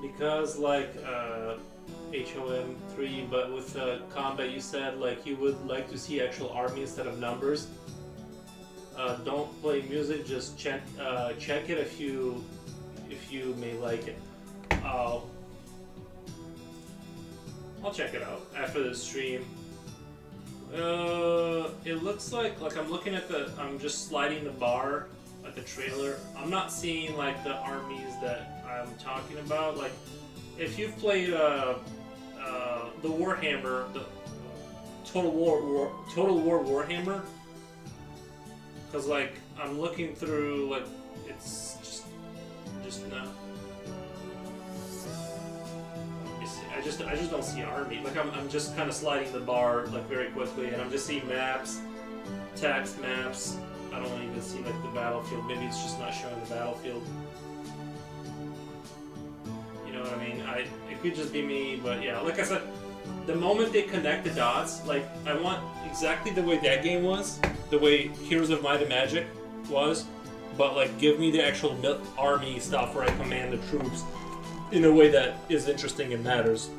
Because like HOM 3, but with combat, you said like you would like to see actual army instead of numbers. Don't play music. Just check it if you may like it. I'll check it out after the stream. It looks like I'm looking at I'm just sliding the bar at the trailer. I'm not seeing like the armies that I'm talking about. Like if you've played the Warhammer, the Total War Warhammer, because like I'm looking through, like it's just not. I I just don't see army. Like I'm just kind of sliding the bar like very quickly, and I'm just seeing maps, text maps. I don't even see like the battlefield. Maybe it's just not showing the battlefield. You know what I mean? It could just be me, but yeah, like I said, the moment they connect the dots, like I want exactly the way that game was, the way Heroes of Might and Magic was, but like give me the actual army stuff where I command the troops in a way that is interesting and matters.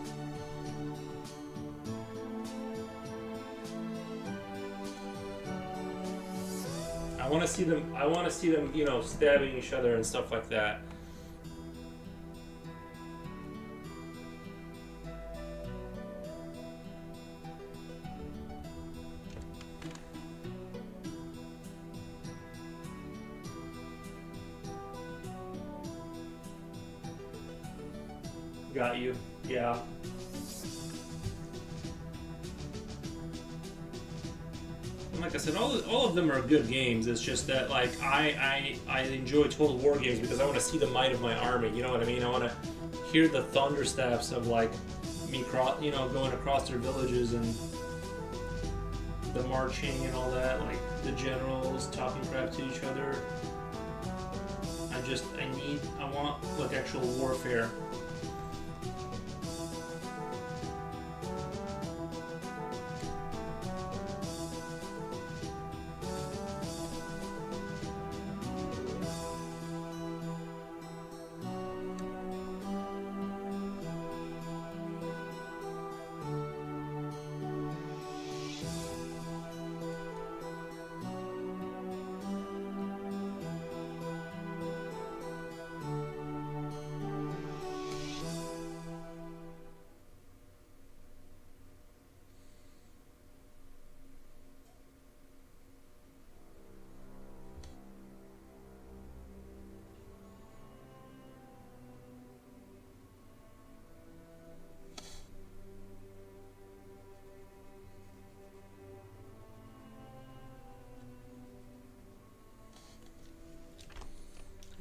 I want to see them, you know, stabbing each other and stuff like that. Got you. Yeah. And like I said, all of them are good games. It's just that like I enjoy Total War games because I want to see the might of my army. You know what I mean? I want to hear the thundersteps of like me going across their villages and the marching and all that. Like the generals talking crap to each other. I want like actual warfare.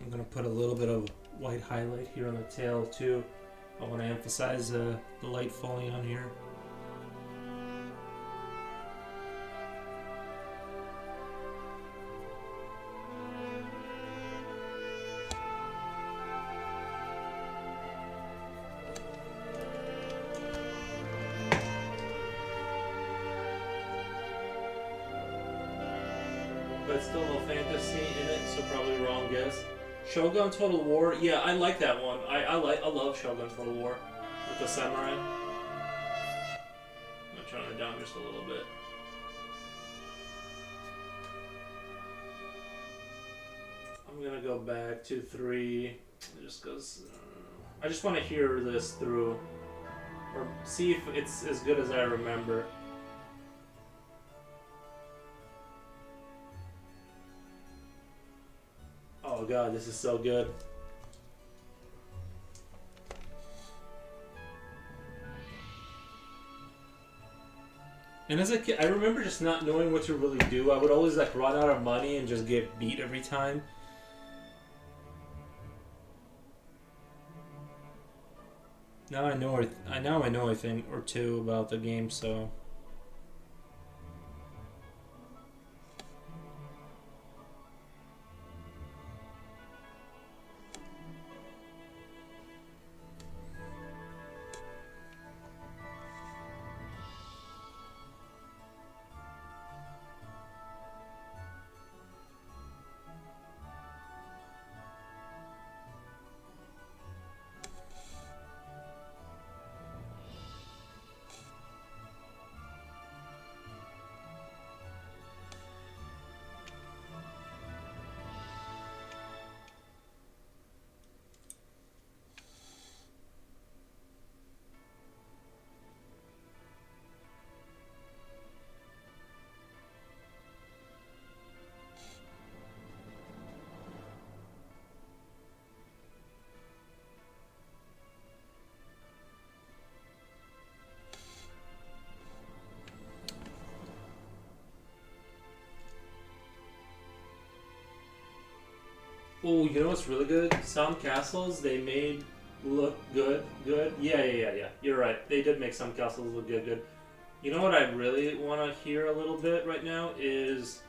I'm going to put a little bit of white highlight here on the tail too. I want to emphasize the light falling on here. But still no fantasy in it, so probably wrong guess. Shogun Total War, yeah, I like that one. I love Shogun Total War with the samurai. I'm turning it down just a little bit. I'm gonna go back to 3. Just because I just want to hear this through, or see if it's as good as I remember. Oh god, this is so good. And as a kid, I remember just not knowing what to really do. I would always like run out of money and just get beat every time. Now I know a thing or two about the game, so oh, you know what's really good? Sound Castles, they made look good. Good. Yeah. You're right. They did make some castles look good. You know what I really want to hear a little bit right now is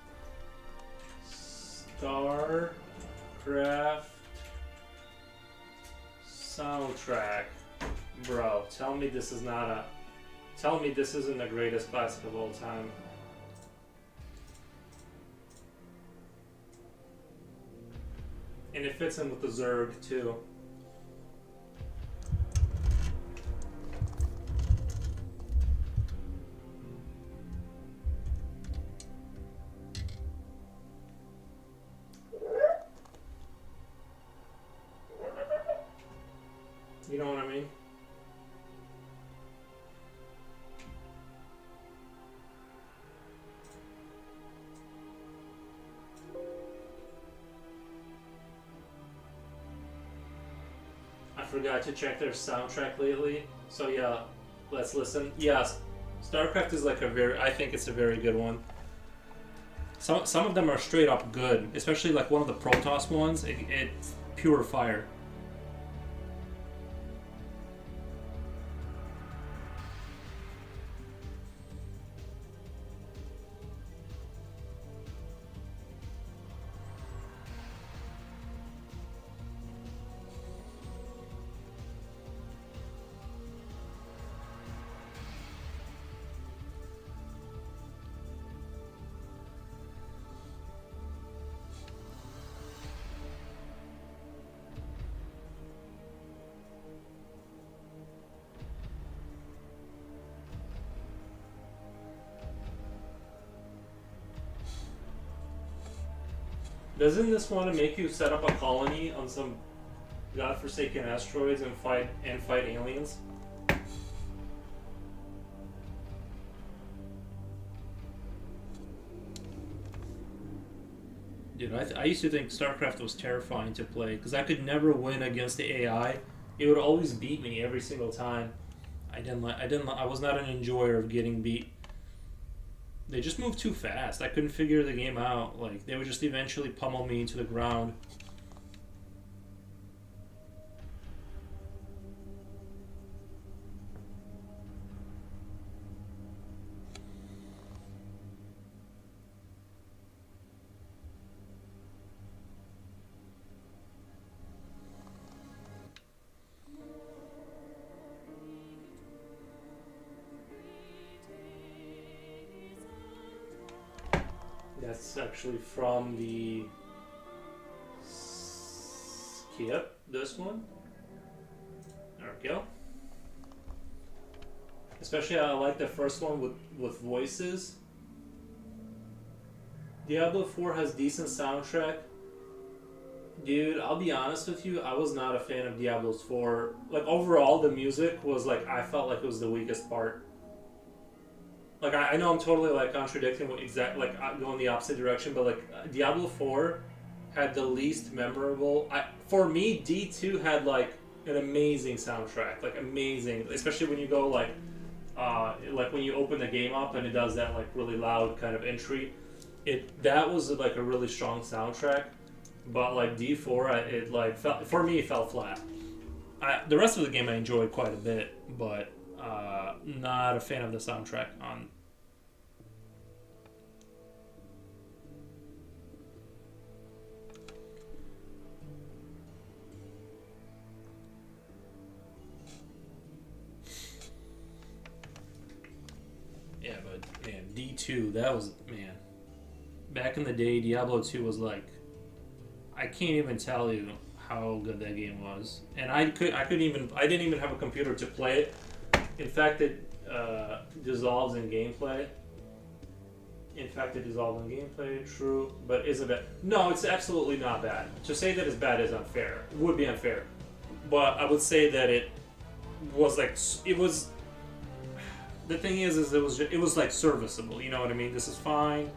StarCraft soundtrack. Bro, tell me this is not a. Tell me this isn't the greatest classic of all time. And it fits in with the Zerg too. You know what I mean? I forgot to check their soundtrack lately. So yeah, let's listen. Yes, StarCraft is like a very. I think it's a very good one. Some of them are straight up good, especially like one of the Protoss ones. It's pure fire. Doesn't this want to make you set up a colony on some godforsaken asteroids and fight aliens? Dude, I used to think StarCraft was terrifying to play because I could never win against the AI. It would always beat me every single time. I was not an enjoyer of getting beat. They just moved too fast. I couldn't figure the game out. Like, they would just eventually pummel me into the ground. That's actually from the skip, this one. There we go. Especially I like the first one with voices. Diablo 4 has decent soundtrack. Dude, I'll be honest with you, I was not a fan of Diablo 4. Like, overall, the music was like, I felt like it was the weakest part. Like, I know I'm totally like contradicting what going the opposite direction, but like Diablo 4 had the least memorable. For me, D2 had like an amazing soundtrack, like amazing, especially when you go like when you open the game up and it does that like really loud kind of entry. That was like a really strong soundtrack, but like D4, it like felt, for me, it fell flat. The rest of the game I enjoyed quite a bit, but. Not a fan of the soundtrack on. Yeah, but man, D2, that was, man. Back in the day, Diablo 2 was like, I can't even tell you how good that game was. And I didn't even have a computer to play it. In fact, it dissolves in gameplay. True, but is it bad? No, it's absolutely not bad. To say that it's bad is unfair. It would be unfair. But I would say that it was like, it was, the thing is it was like serviceable, you know what I mean? This is fine,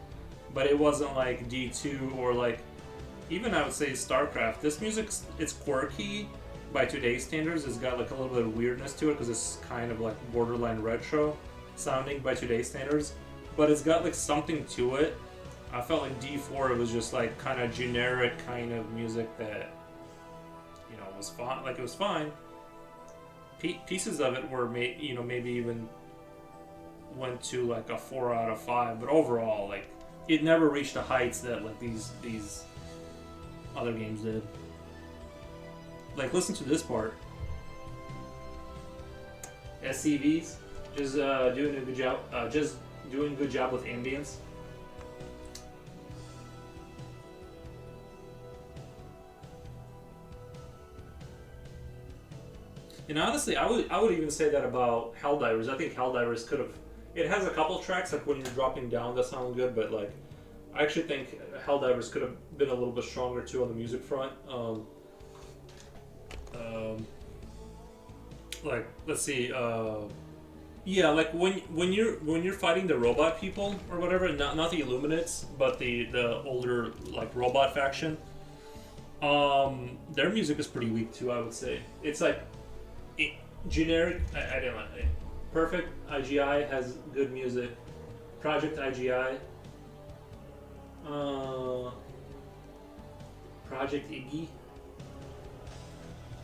but it wasn't like D2 or like, even I would say StarCraft. This music, it's quirky, by today's standards. It's got like a little bit of weirdness to it because it's kind of like borderline retro sounding by today's standards, but it's got like something to it. I felt like D4, it was just like kind of generic kind of music that, you know, was fine. Like, it was fine, pieces of it were maybe even went to like a 4 out of 5, but overall, like it never reached the heights that like these other games did. Like, listen to this part. SCVs just doing a good job. Just doing a good job with ambience. And honestly, I would even say that about Helldivers. I think Helldivers could have. It has a couple tracks like when you're dropping down that sound good, but like I actually think Helldivers could have been a little bit stronger too on the music front. Like let's see. Yeah, like when you're fighting the robot people or whatever, not the Illuminates, but the older like robot faction. Their music is pretty weak too. I would say it's like it, generic. I didn't like it. Perfect IGI has good music. Project IGI. Project Iggy.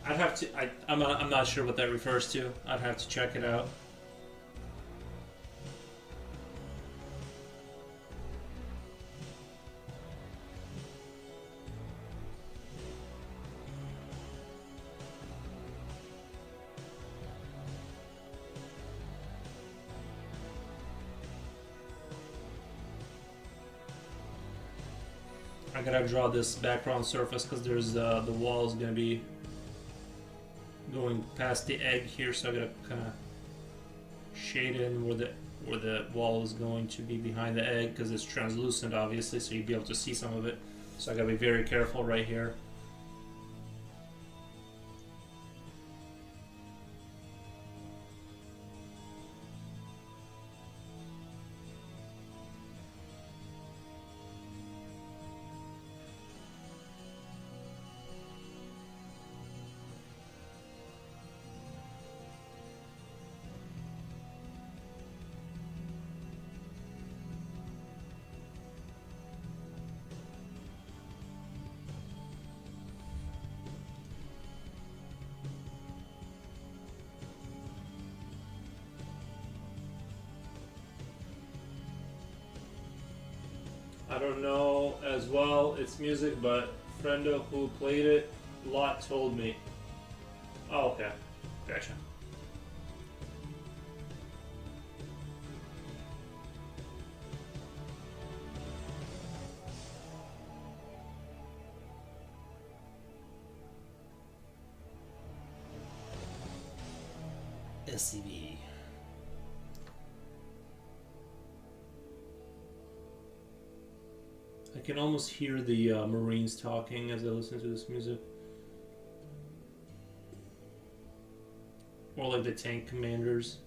I'd have to. I'm not sure what that refers to. I'd have to check it out. I gotta draw this background surface because there's the wall is gonna be going past the egg here, so I gotta kind of shade in where the wall is going to be behind the egg because it's translucent, obviously, so you'd be able to see some of it. So I gotta be very careful right here. I don't know as well its music, but friendo who played it a lot told me. Oh, okay. Gotcha. SCV. I can almost hear the Marines talking as I listen to this music. Or like the tank commanders.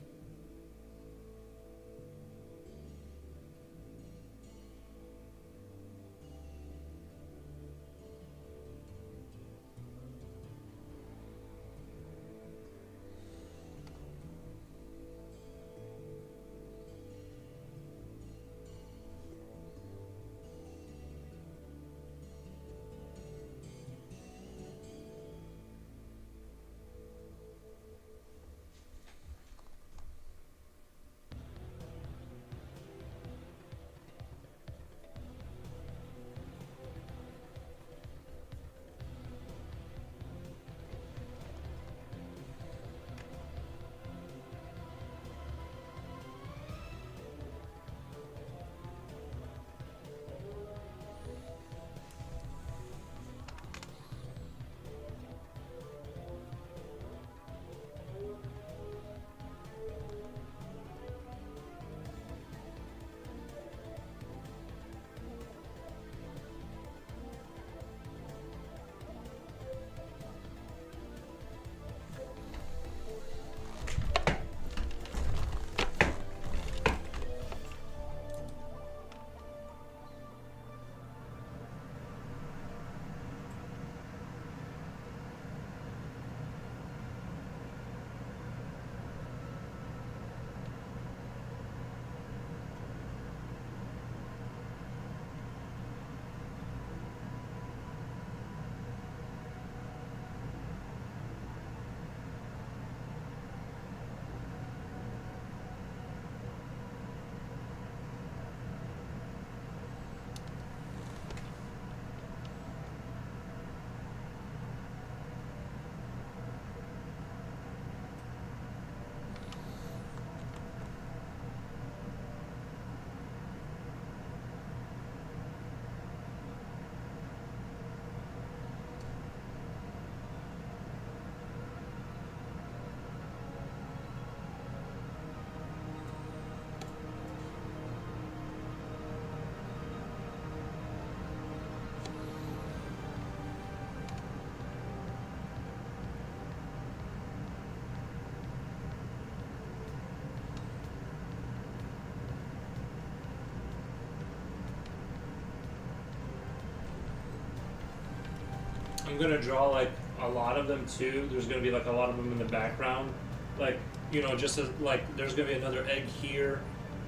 I'm gonna draw like a lot of them too. There's gonna be like a lot of them in the background, like just as, like there's gonna be another egg here,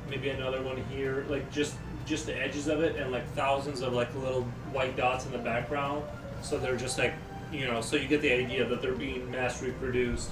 maybe another one here, like just the edges of it, and like thousands of like little white dots in the background. So they're just like so you get the idea that they're being mass reproduced.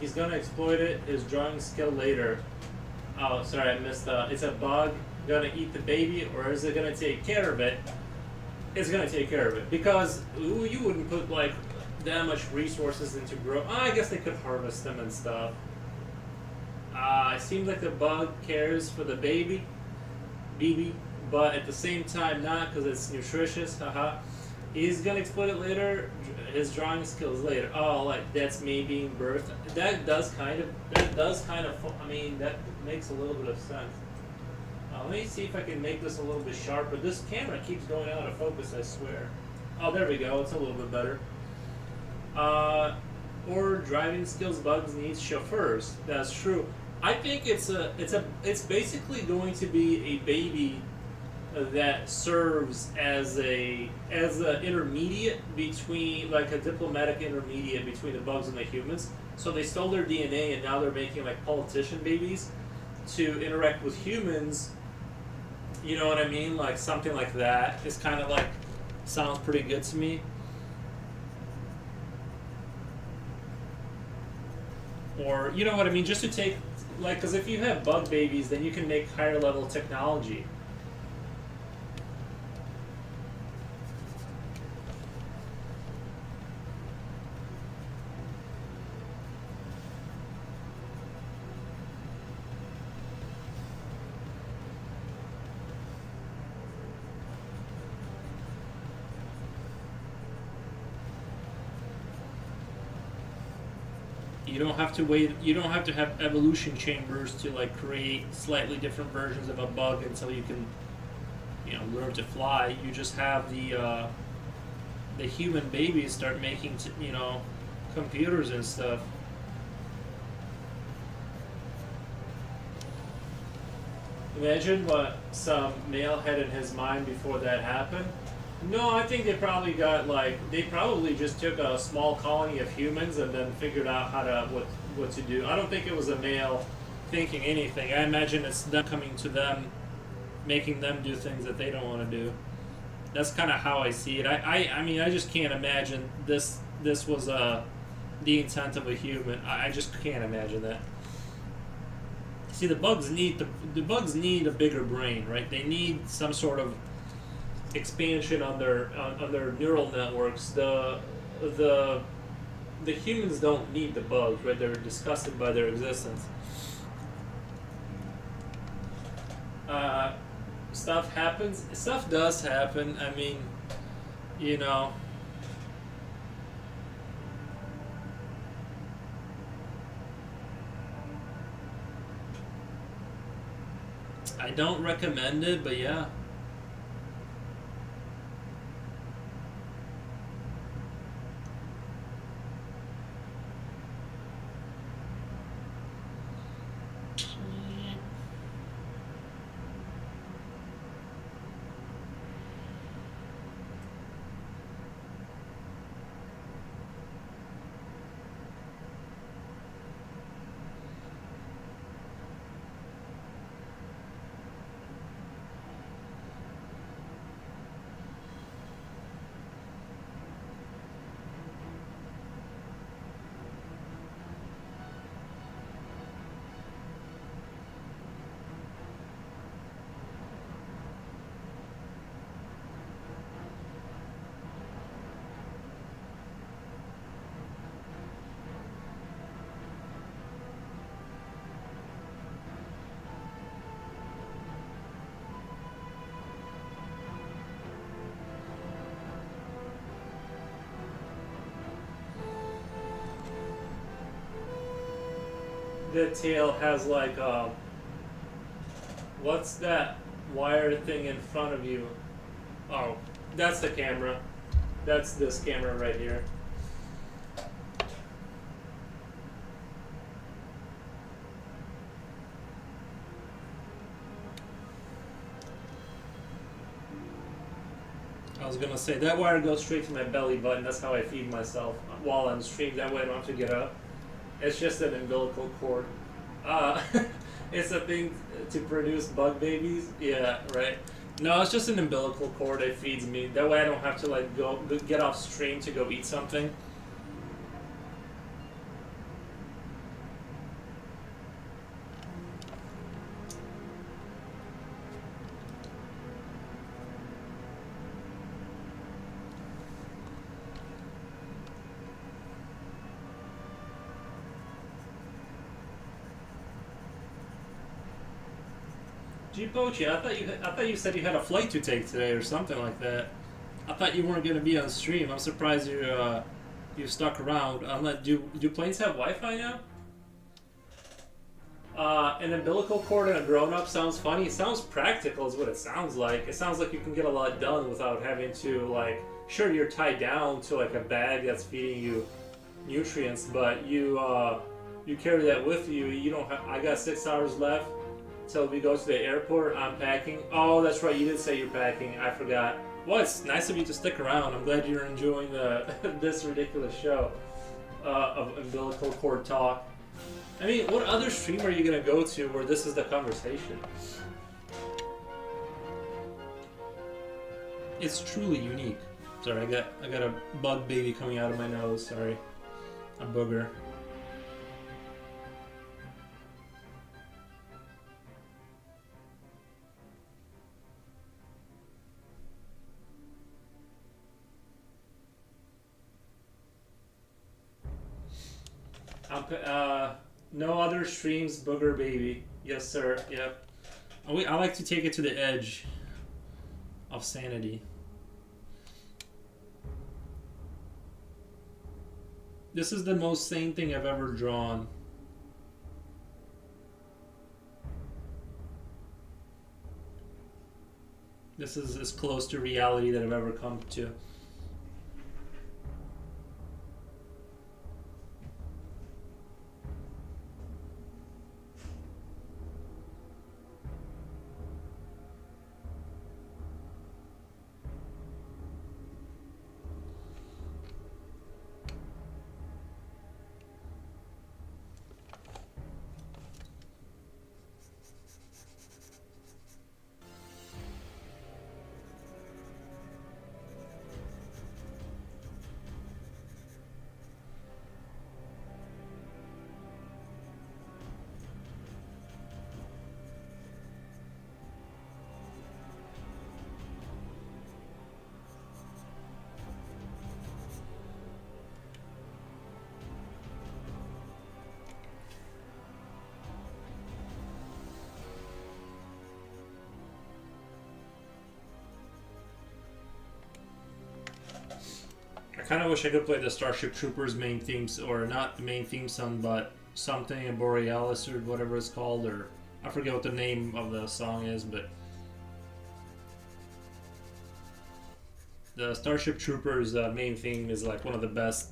He's gonna exploit it, his drawing skill later. Oh, sorry, I missed. It's a bug gonna eat the baby, or is it gonna take care of it? It's gonna take care of it because you wouldn't put like that much resources into grow. I guess they could harvest them and stuff. It seems like the bug cares for the baby, but at the same time not because it's nutritious. Haha. He's gonna exploit it later. His drawing skills later. Oh, like that's me being birthed. That does kind of. I mean, that makes a little bit of sense. Let me see if I can make this a little bit sharper. This camera keeps going out of focus. I swear. Oh, there we go. It's a little bit better. Or driving skills bugs needs chauffeurs. That's true. I think it's basically going to be a baby that serves as a intermediate between, like a diplomatic intermediate between the bugs and the humans. So they stole their DNA and now they're making like politician babies to interact with humans. You know what I mean? Like something like that. It's kind of like sounds pretty good to me. or you know what I mean, just to take like, because if you have bug babies, then you can make higher level technology. You don't have to wait. You don't have to have evolution chambers to like create slightly different versions of a bug until you can, learn to fly. You just have the human babies start making, computers and stuff. Imagine what some male had in his mind before that happened. No, I think they probably just took a small colony of humans and then figured out what to do. I don't think it was a male thinking anything. I imagine it's them coming to them, making them do things that they don't want to do. That's kind of how I see it. I mean, I just can't imagine this was the intent of a human. I just can't imagine that. See, the bugs need a bigger brain, right? They need some sort of expansion on their neural networks. The humans don't need the bugs, right? They're disgusted by their existence. Stuff happens. Stuff does happen. I mean, I don't recommend it, but yeah. The tail has like what's that wire thing in front of you? Oh, that's the camera. That's this camera right here. I was gonna say that wire goes straight to my belly button. That's how I feed myself while I'm streaming. That way I don't have to get up. It's just an umbilical cord. Uh, it's a thing to produce bug babies. Yeah, right. No, it's just an umbilical cord that feeds me. That way I don't have to like go get off stream to go eat something. Pochi, I thought you said you had a flight to take today or something like that. I thought you weren't going to be on stream. I'm surprised you stuck around. Do planes have Wi-Fi now? An umbilical cord and a grown-up sounds funny. It sounds practical is what it sounds like. It sounds like you can get a lot done without having to like. Sure, you're tied down to like a bag that's feeding you nutrients, but you carry that with you. You don't. I got 6 hours left. So we go to the airport. I'm packing. Oh, that's right. You did say you're packing. I forgot. Well, it's nice of you to stick around. I'm glad you're enjoying this ridiculous show of umbilical cord talk. I mean, what other stream are you gonna go to where this is the conversation? It's truly unique. Sorry, I got a bug baby coming out of my nose. Sorry, a booger. No other streams, Booger Baby. Yes, sir. Yep. I like to take it to the edge of sanity. This is the most sane thing I've ever drawn. This is as close to reality that I've ever come to. I kind of wish I could play the Starship Troopers main themes, or not the main theme song, but something in Borealis or whatever it's called, or I forget what the name of the song is, but the Starship Troopers main theme is like one of the best.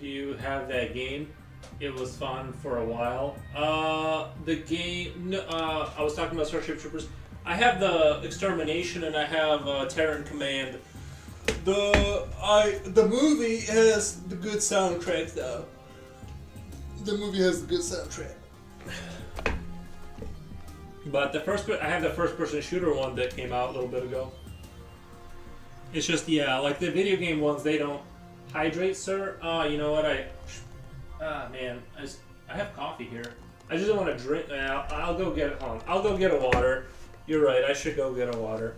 Do you have that game? It was fun for a while. The game. No, I was talking about Starship Troopers. I have the Extermination and I have Terran Command. The movie has the good soundtrack though. The movie has the good soundtrack. But I have the first person shooter one that came out a little bit ago. It's just like the video game ones, they don't hydrate, sir. You know what? Man, I have coffee here. I just don't want to drink. I'll go get it. Hold on. I'll go get a water. You're right. I should go get a water.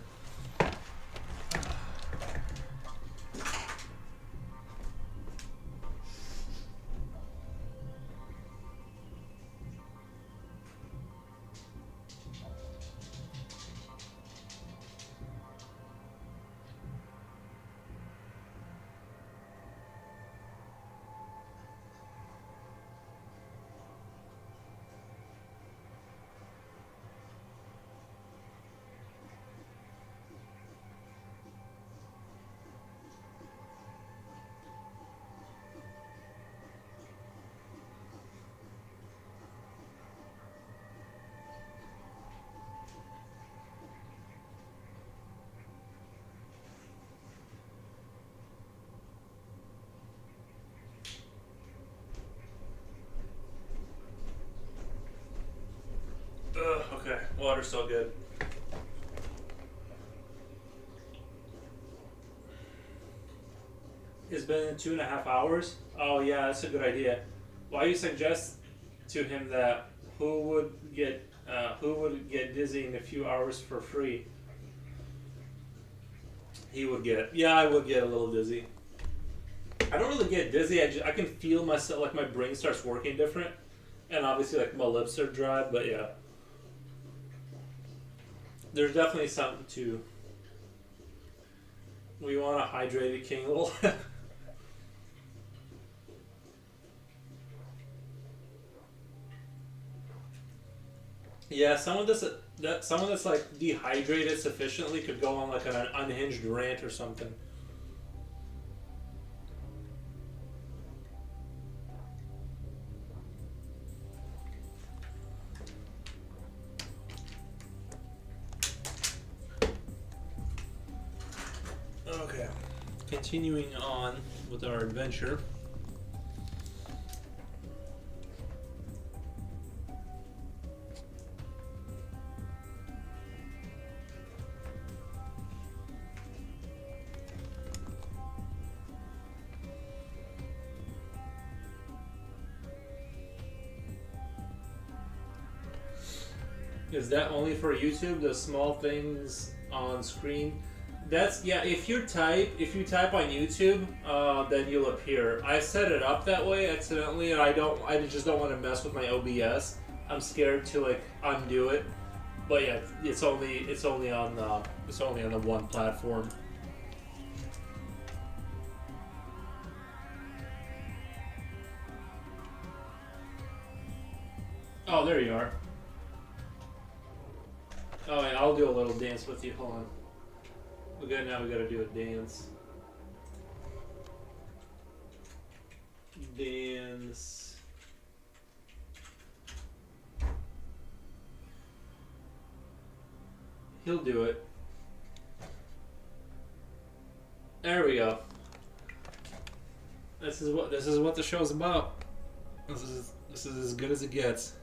Okay. Water's so good. It's been 2.5 hours. Oh yeah, that's a good idea. Why you suggest to him that who would get dizzy in a few hours for free? He would get, yeah, I would get a little dizzy. I don't really get dizzy. I can feel myself, like my brain starts working different, and obviously like my lips are dry. But yeah, there's definitely something to. We want a hydrated king little. Yeah, someone that's like dehydrated sufficiently could go on like an unhinged rant or something. Okay, continuing on with our adventure. Is that only for YouTube? The small things on screen. That's yeah. If you type on YouTube, then you'll appear. I set it up that way accidentally, and I just don't want to mess with my OBS. I'm scared to like undo it. But yeah, it's only on the one platform. Oh, there you are. Oh, yeah, I'll do a little dance with you. Hold on. Now we gotta do a dance. Dance. He'll do it. There we go. This is what the show's about. This is as good as it gets.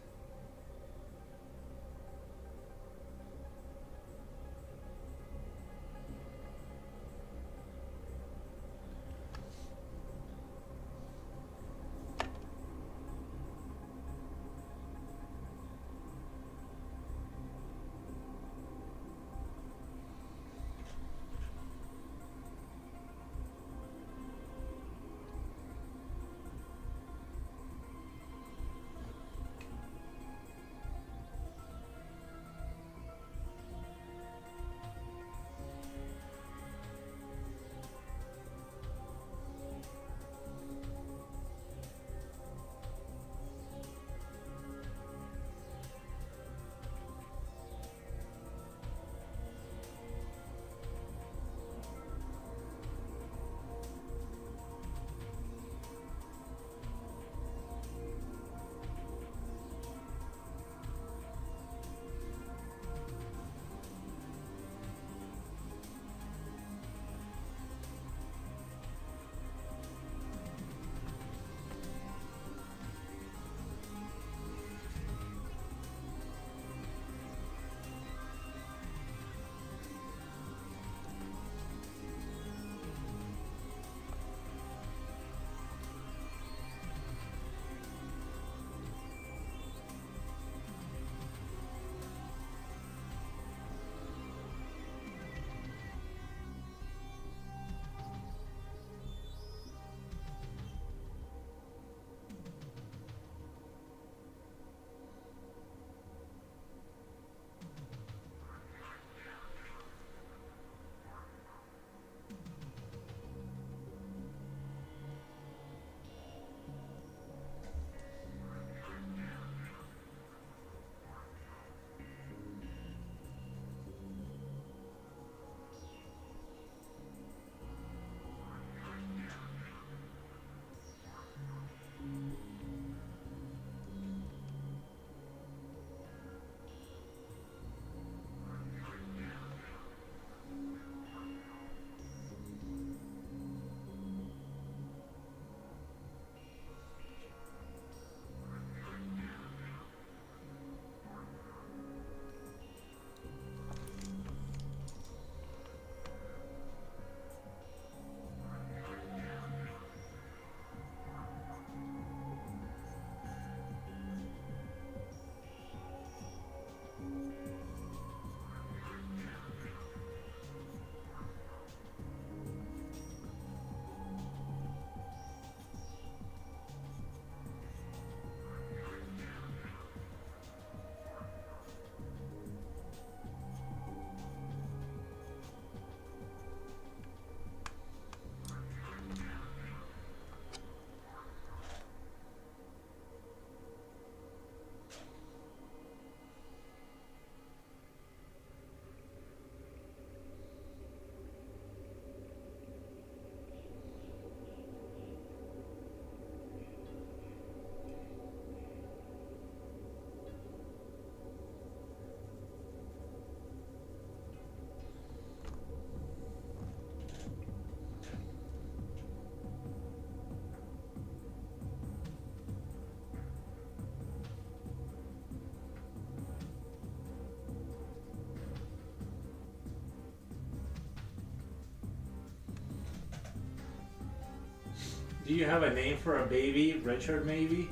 Do you have a name for a baby, Richard? Maybe.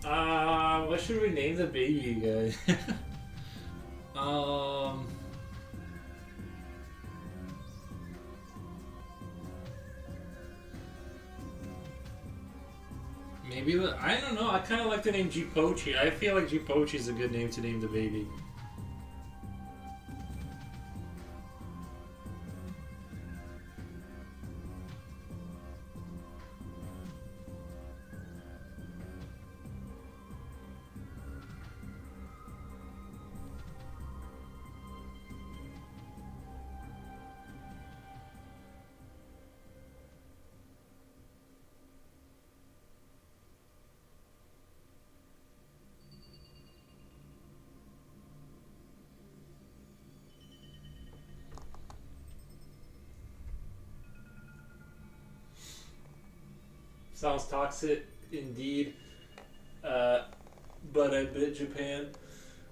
What should we name the baby, guys? um. Maybe I don't know. I kind of like the name Jipochi. I feel like Jipochi is a good name to name the baby. Sounds toxic indeed. But I bet Japan.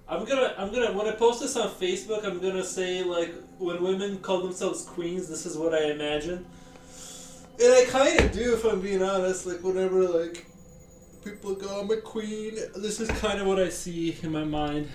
I'm gonna when I post this on Facebook, I'm gonna say like when women call themselves queens, this is what I imagine. And I kind of do, if I'm being honest. Like whenever like people go, I'm a queen. This is kind of what I see in my mind.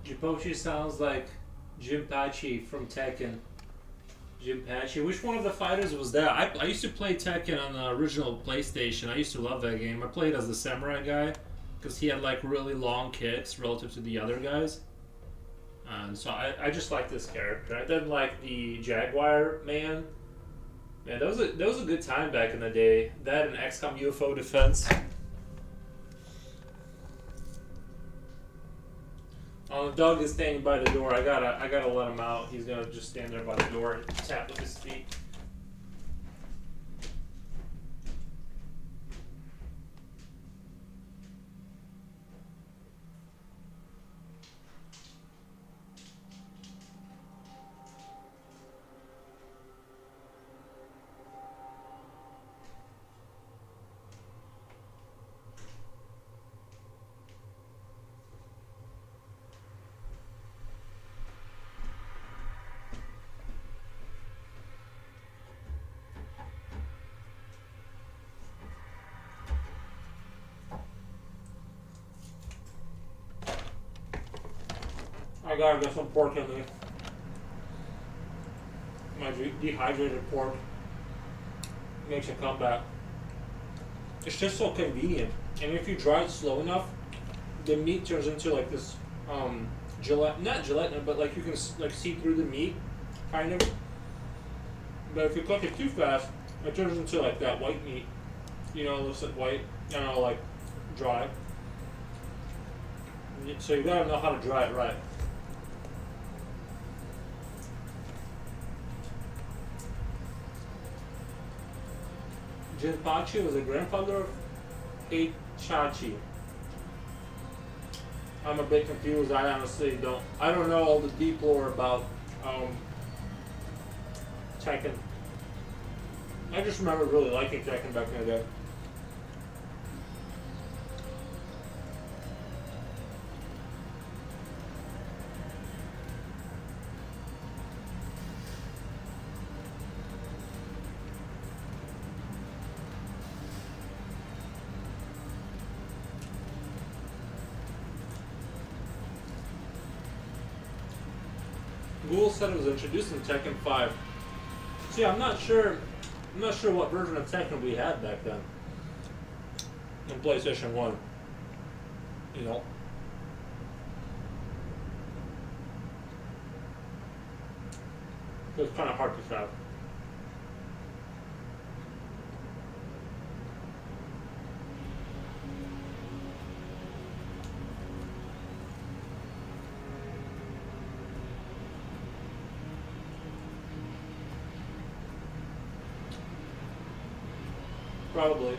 Jipochi sounds like Jinpachi from Tekken. Jinpachi. Which one of the fighters was that? I used to play Tekken on the original PlayStation. I used to love that game. I played as the samurai guy because he had like really long kicks relative to the other guys. And so I just like this character. I didn't like the Jaguar man. Man, that was a good time back in the day. That and XCOM UFO Defense. Oh, the dog is standing by the door. I gotta let him out. He's gonna just stand there by the door and tap with his feet. I gotta get some pork in there. My dehydrated pork makes a comeback. It's just so convenient. And if you dry it slow enough, the meat turns into like this not gelatinous, but like you can like see through the meat, kind of. But if you cook it too fast, it turns into like that white meat. You know, it looks like white, like dry. So you gotta know how to dry it right. Jinpachi was the grandfather of Heichachi. I'm a bit confused. I honestly don't. I don't know all the deep lore about Tekken. I just remember really liking Tekken back in the day. Ghoul said it was introduced in Tekken 5. See, I'm not sure what version of Tekken we had back then. In PlayStation 1. You know. It's kind of hard to tell. Probably.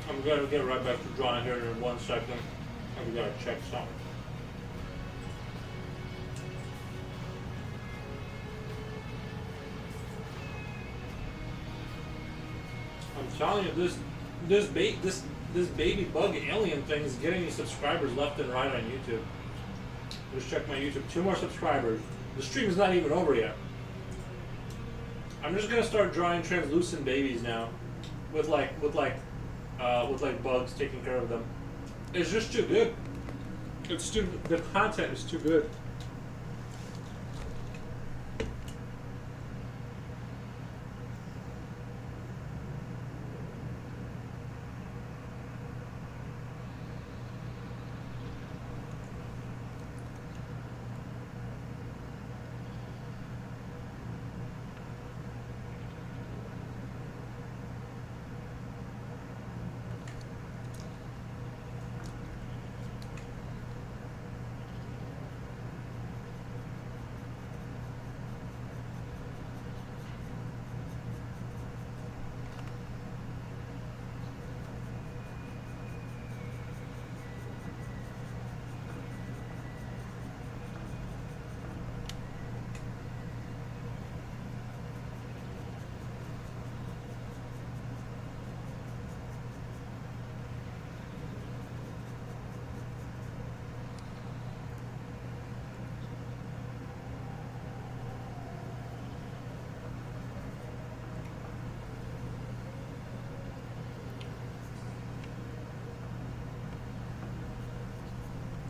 I'm gonna get right back to drawing here in 1 second. I'm gonna check something. I'm telling you, this baby bug alien thing is getting me subscribers left and right on YouTube. Just check my YouTube. 2 more subscribers. The stream is not even over yet. I'm just gonna start drawing translucent babies now, with bugs taking care of them. It's just too good. The content is too good.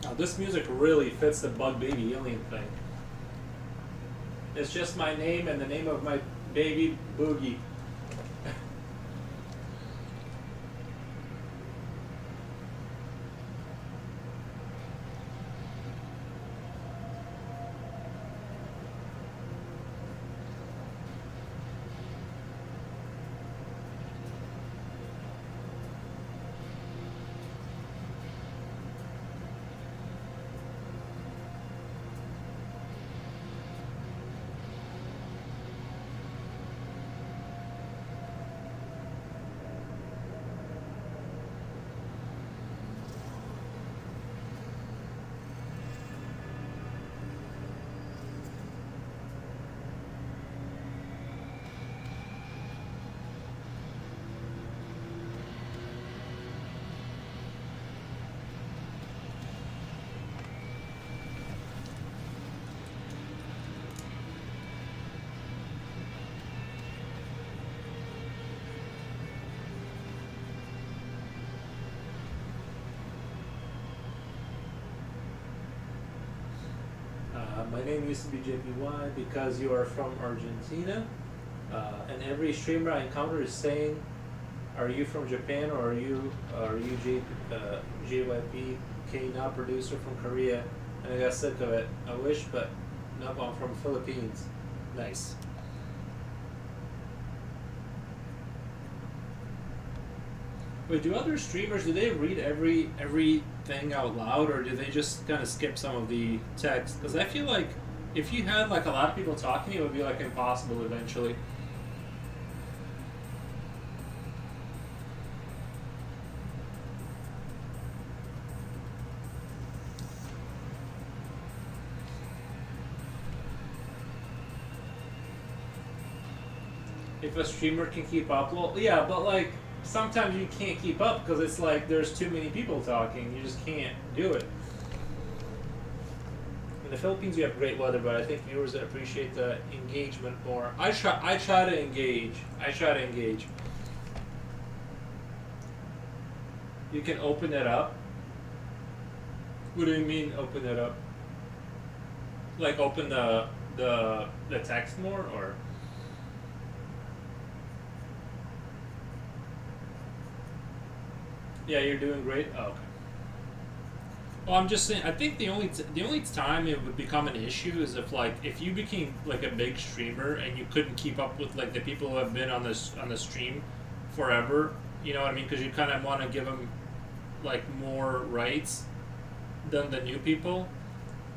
Now, this music really fits the bug baby alien thing. It's just my name and the name of my baby Boogie. My name used to be JPY because you are from Argentina. And every streamer I encounter is saying, "Are you from Japan or are you JYP K now producer from Korea?" And I got sick of it. I wish, but no, I'm from Philippines. Nice. Wait, do other streamers, do they read everything out loud, or do they just kind of skip some of the text? Because I feel like if you had like a lot of people talking, it would be like impossible eventually. If a streamer can keep up, well, yeah, but like sometimes you can't keep up because it's like there's too many people talking. You just can't do it. In the Philippines, we have great weather, but I think viewers appreciate the engagement more. I try to engage. I try to engage. You can open it up. What do you mean open it up? Like open the text more, or? Yeah, you're doing great. Oh, okay. Well, I'm just saying. I think the only time it would become an issue is if like if you became like a big streamer and you couldn't keep up with like the people who have been on the stream forever. You know what I mean? Because you kind of want to give them like more rights than the new people,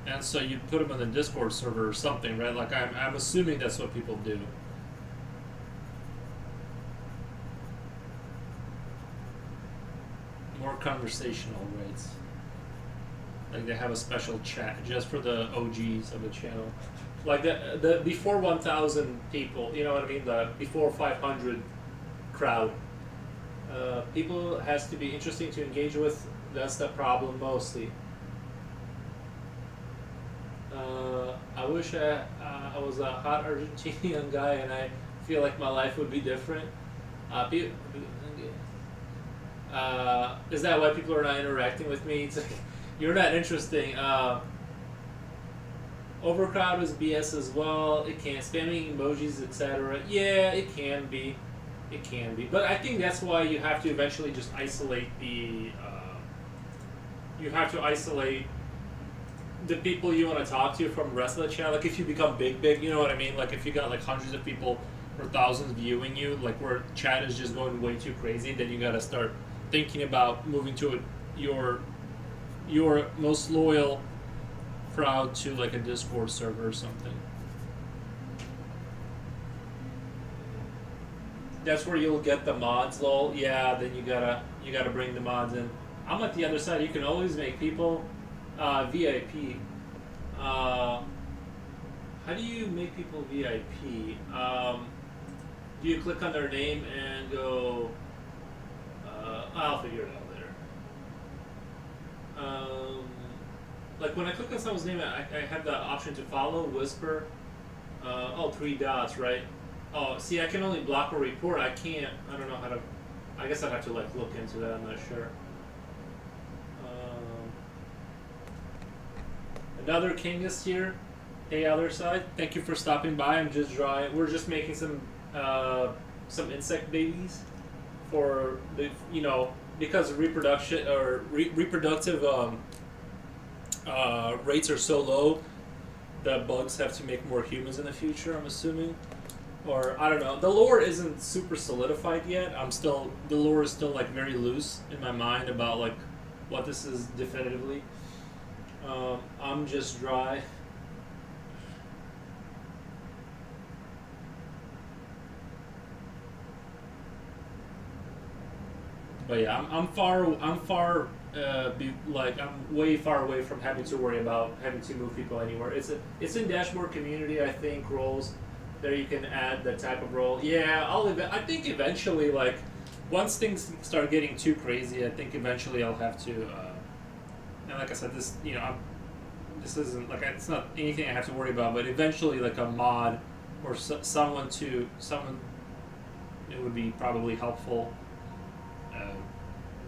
and so you put them on the Discord server or something, right? Like I'm assuming that's what people do. More conversational rights. Like they have a special chat just for the OGs of the channel. Like the before 1,000 people, you know what I mean? The before 500 crowd. People has to be interesting to engage with. That's the problem mostly. I wish I was a hot Argentinian guy and I feel like my life would be different. Pe- is that why people are not interacting with me? It's like, you're not interesting. Overcrowd is BS as well. It can spamming emojis, etc. Yeah, it can be. It can be, but I think that's why you have to eventually just isolate the. You have to isolate the people you want to talk to from the rest of the chat. Like if you become big, you know what I mean? Like if you got like hundreds of people or thousands viewing you, like where chat is just going way too crazy, then you gotta start thinking about moving to your most loyal crowd to like a Discord server or something. That's where you'll get the mods, lol. Yeah, then you gotta bring the mods in. I'm at the other side. You can always make people VIP. How do you make people VIP? Do you click on their name and go? I'll figure it out later. Like when I click on someone's name, I have the option to follow, whisper. Oh, three dots, right? Oh, see, I can only block or report. I can't. I don't know how to. I guess I'd have to like look into that. I'm not sure. Another king is here. Hey, other side. Thank you for stopping by. I'm just drawing. We're just making some insect babies for the because reproduction or reproductive rates are so low. The bugs have to make more humans in the future. I'm assuming. Or I don't know. The lore isn't super solidified yet. The lore is still like very loose in my mind about like what this is definitively. I'm just dry. But yeah, I'm way far away from having to worry about having to move people anywhere. It's in dashboard community, I think, roles. There you can add that type of role. Yeah, I think eventually, like, once things start getting too crazy, I think eventually I'll have to. And like I said, this isn't like it's not anything I have to worry about. But eventually, like a mod or someone, it would be probably helpful.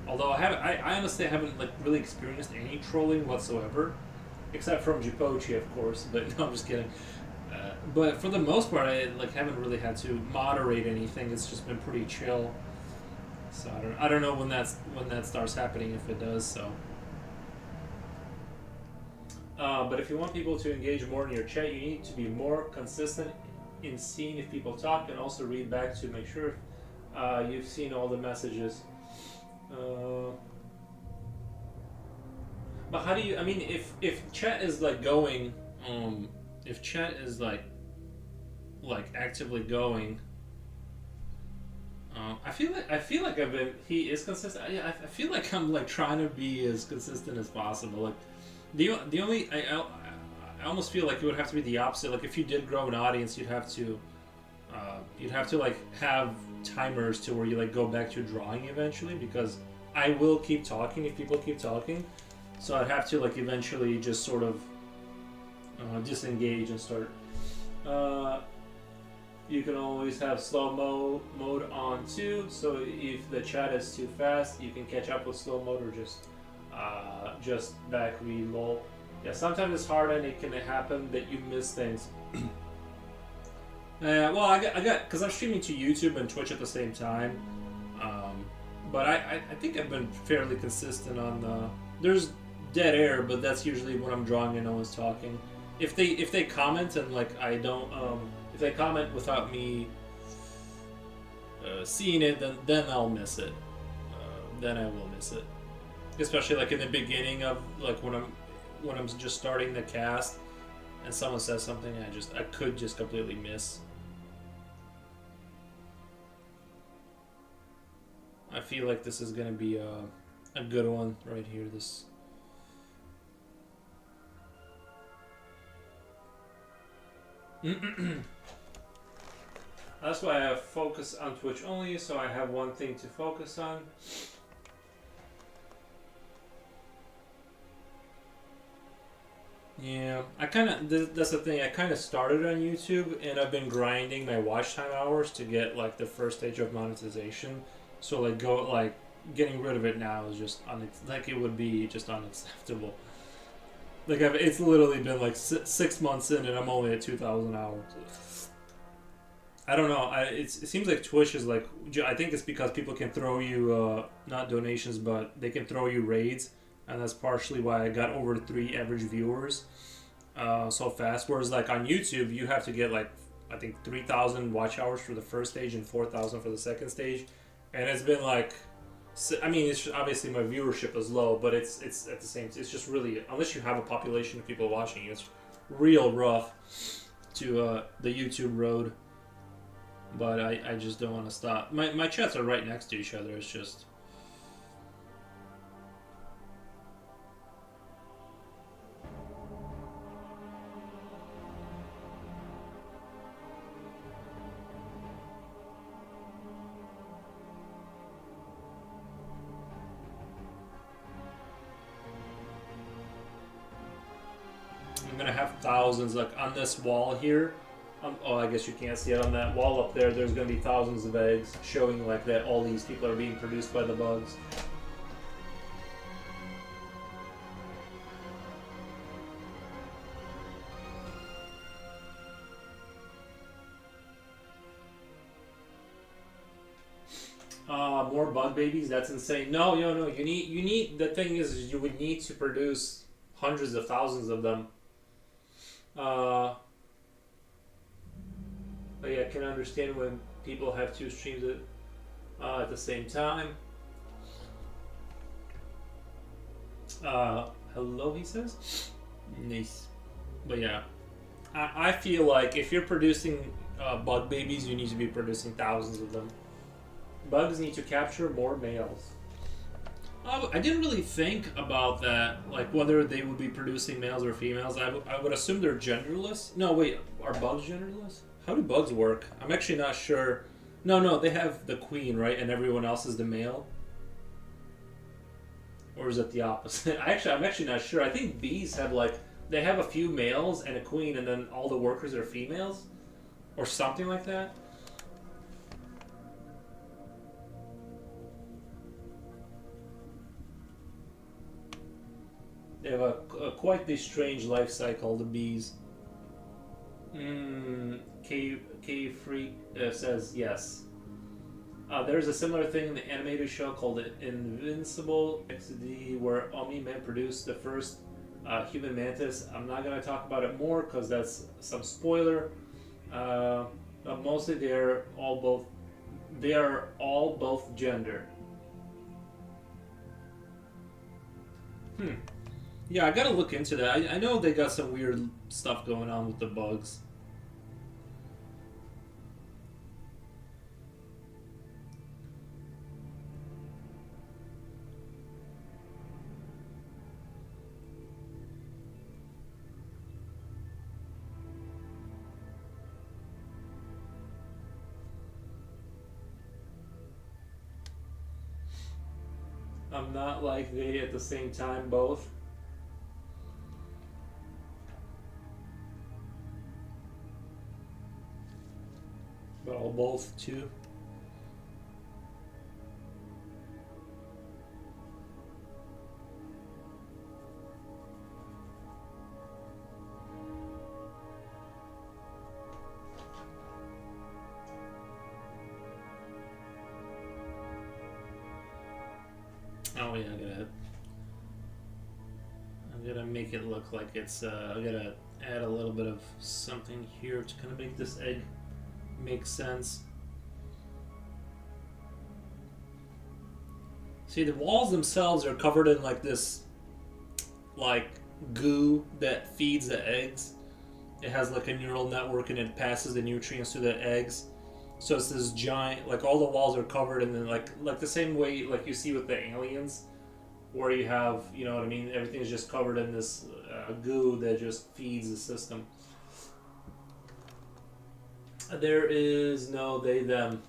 Although I honestly haven't like really experienced any trolling whatsoever, except from Jipochi, of course. But no, I'm just kidding. But for the most part, I like haven't really had to moderate anything. It's just been pretty chill. So I don't know when that starts happening, if it does. So. But if you want people to engage more in your chat, you need to be more consistent in seeing if people talk and also read back to make sure you've seen all the messages. Uh, but how do you? I mean, if chat is like going, if chat is like actively going, I feel like I've been. He is consistent. Yeah, I feel like I'm like trying to be as consistent as possible. Like the only I almost feel like it would have to be the opposite. Like if you did grow an audience, you'd have to like have timers to where you like go back to drawing eventually, because I will keep talking if people keep talking. So I'd have to like eventually just sort of disengage and start. Uh, you can always have slow mode on too. So if the chat is too fast, you can catch up with slow mode or just back re-roll. Yeah, sometimes it's hard and it can happen that you miss things. Well, I got, because I'm streaming to YouTube and Twitch at the same time. But I think I've been fairly consistent on the. There's dead air, but that's usually when I'm drawing and no one's talking. If they comment and like I don't if they comment without me seeing it, then I'll miss it. Then I will miss it, especially like in the beginning of like when I'm just starting the cast and someone says something I could just completely miss. I feel like this is gonna be a good one right here. This. That's why I focus on Twitch only, so I have one thing to focus on. Yeah, that's the thing, I kind of started on YouTube, and I've been grinding my watch time hours to get, like, the first stage of monetization. So, like, getting rid of it now is just, it would be just unacceptable. Like, it's literally been, like, 6 months in, and I'm only at 2,000 hours. I don't know. It seems like Twitch is like. I think it's because people can throw you not donations, but they can throw you raids, and that's partially why I got over 3 average viewers so fast. Whereas like on YouTube, you have to get like I think 3,000 watch hours for the first stage and 4,000 for the second stage, and it's been like. I mean, it's obviously my viewership is low, but it's at the same. It's just really, unless you have a population of people watching, it's real rough to the YouTube road. But I just don't want to stop. My chats are right next to each other. It's just. I'm gonna have thousands like on this wall here. Oh, I guess you can't see it on that wall up there. There's going to be thousands of eggs showing like that all these people are being produced by the bugs. More bug babies? That's insane. No. You need. The thing is, you would need to produce hundreds of thousands of them. But yeah, I can understand when people have 2 streams at the same time. Hello, he says. Nice. But yeah, I feel like if you're producing bug babies, you need to be producing thousands of them. Bugs need to capture more males. I didn't really think about that, like whether they would be producing males or females. I would assume they're genderless. No, wait, are bugs genderless? How do bugs work? I'm actually not sure. No, they have the queen, right? And everyone else is the male? Or is it the opposite? I'm actually not sure. I think bees have they have a few males and a queen, and then all the workers are females? Or something like that? They have a quite the strange life cycle, the bees. K Freak says yes. There's a similar thing in the animated show called Invincible XD, where Omni-Man produced the first human mantis. I'm not gonna talk about it more because that's some spoiler. But mostly they are all both gender. Hmm. Yeah, I gotta look into that. I know they got some weird stuff going on with the bugs. I'm not like they at the same time both. But all both too. Oh yeah, I'm gonna make it look like it's. I'm gonna add a little bit of something here to kind of make this egg make sense. See, the walls themselves are covered in like this, like goo that feeds the eggs. It has like a neural network and it passes the nutrients to the eggs. So it's this giant, like all the walls are covered, and then like the same way like you see with the aliens, where you have, you know what I mean, everything's just covered in this goo that just feeds the system. There is no they them.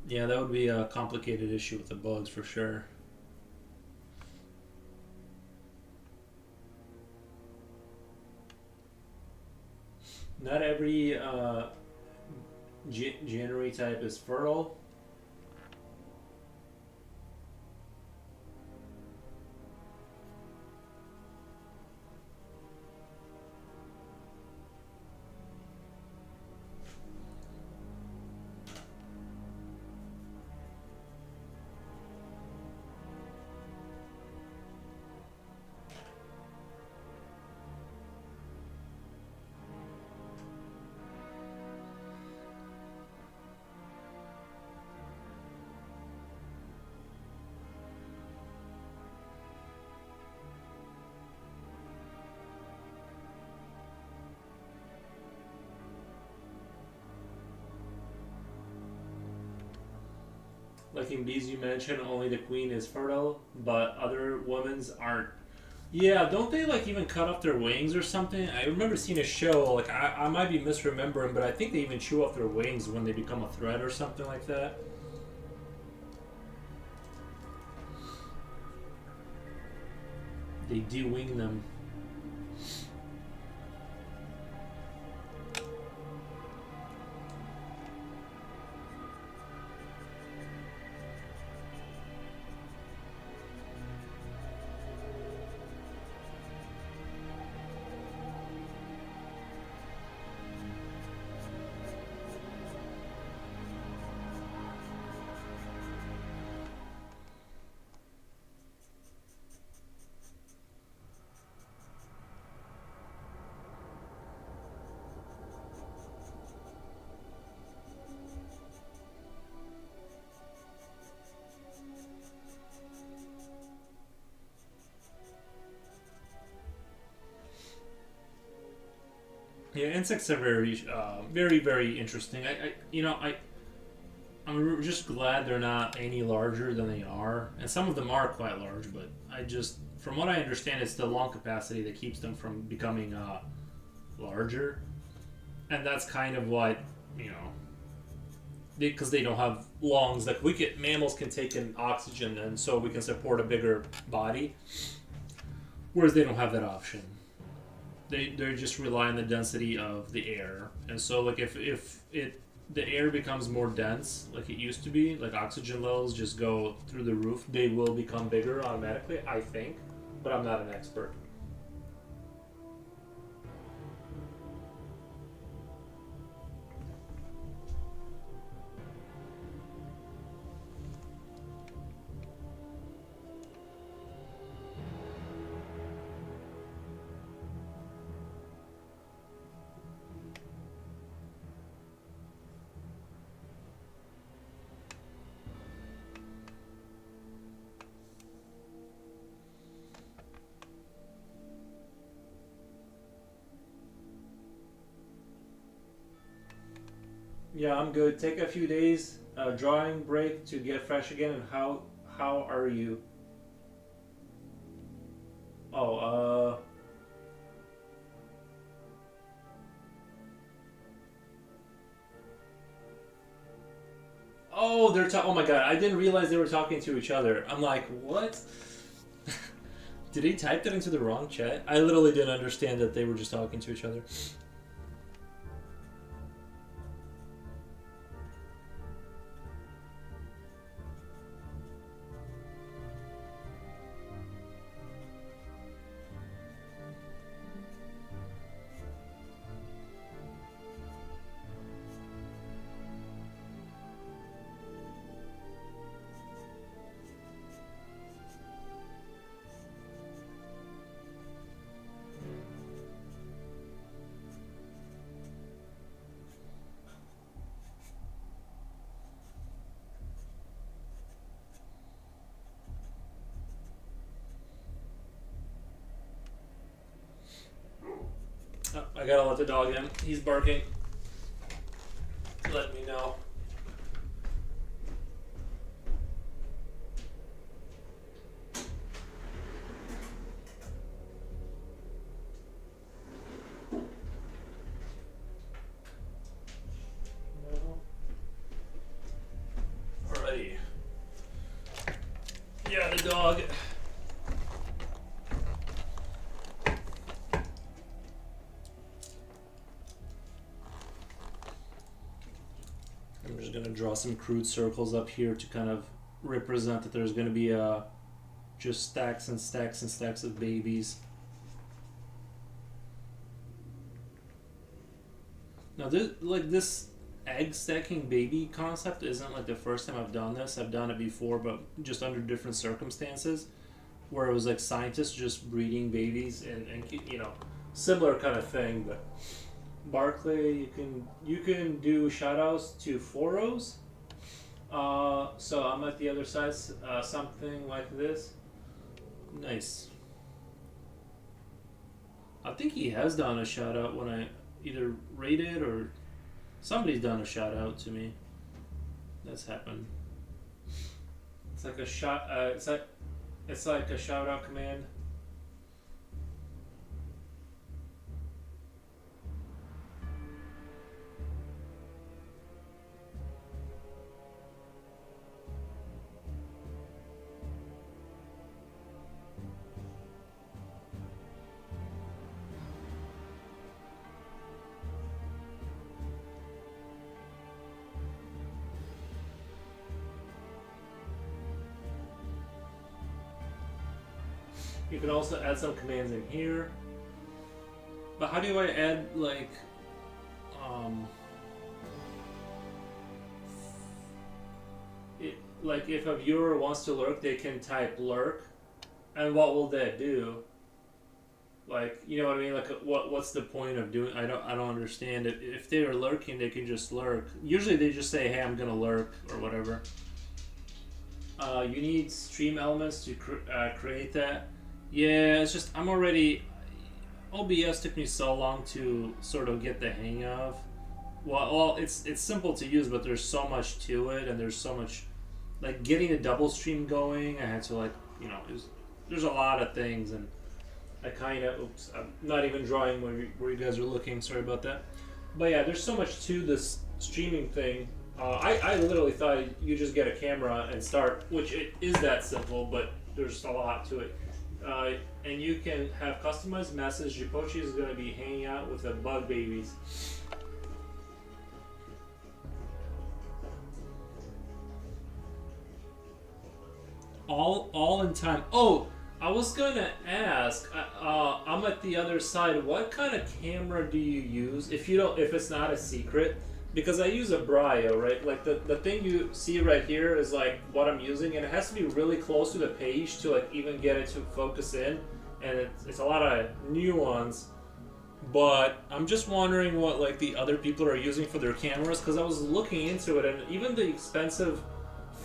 Yeah, that would be a complicated issue with the bugs for sure. Not every January type is fertile. Like in bees, you mentioned only the queen is fertile, but other women's aren't. Yeah, don't they like even cut off their wings or something? I remember seeing a show, like I might be misremembering, but I think they even chew off their wings when they become a threat or something like that. They de-wing them. Yeah, insects are very, very, very interesting. I'm just glad they're not any larger than they are, and some of them are quite large. But from what I understand, it's the lung capacity that keeps them from becoming larger, and that's kind of what you know, because they don't have lungs. Like mammals can take in oxygen, and so we can support a bigger body, whereas they don't have that option. They just rely on the density of the air, and so like if it the air becomes more dense like it used to be, like oxygen levels just go through the roof, they will become bigger automatically, I think, but I'm not an expert. Yeah, I'm good. Take a few days drawing break to get fresh again. And how are you? Oh, oh, they're talking. Oh my god, I didn't realize they were talking to each other. I'm like, what? Did he type that into the wrong chat? I literally didn't understand that they were just talking to each other. Oh, I gotta let the dog in. He's barking. Let me know. No. Alrighty. Yeah, the dog. I'm just gonna draw some crude circles up here to kind of represent that there's gonna be just stacks and stacks and stacks of babies. Now, this egg stacking baby concept isn't like the first time I've done this. I've done it before, but just under different circumstances, where it was like scientists just breeding babies and similar kind of thing. But Barclay, you can do shout outs to Foros. So I'm at the other side, something like this. Nice. I think he has done a shout out when I either rated or somebody's done a shout out to me. That's happened. It's like a shot. It's like a shout out command. You can also add some commands in here. But how do I add like if a viewer wants to lurk, they can type lurk, and what will that do? Like, you know what I mean? Like, what's the point of doing? I don't understand it. If they are lurking, they can just lurk. Usually, they just say, "Hey, I'm gonna lurk" or whatever. You need stream elements to create that. Yeah, it's just I'm already. OBS took me so long to sort of get the hang of. Well, it's simple to use, but there's so much to it, and there's so much, like getting a double stream going. I had to there's a lot of things, and I kind of I'm not even drawing where you guys are looking. Sorry about that. But yeah, there's so much to this streaming thing. I literally thought you just get a camera and start, which it is that simple, but there's a lot to it. And you can have customized message. Jipochi is going to be hanging out with the bug babies. All in time. Oh, I was going to ask. I'm at the other side. What kind of camera do you use? If it's not a secret. Because I use a Brio, right? Like the thing you see right here is like what I'm using, and it has to be really close to the page to like even get it to focus in, and it's a lot of nuance. But I'm just wondering what like the other people are using for their cameras, because I was looking into it, and even the expensive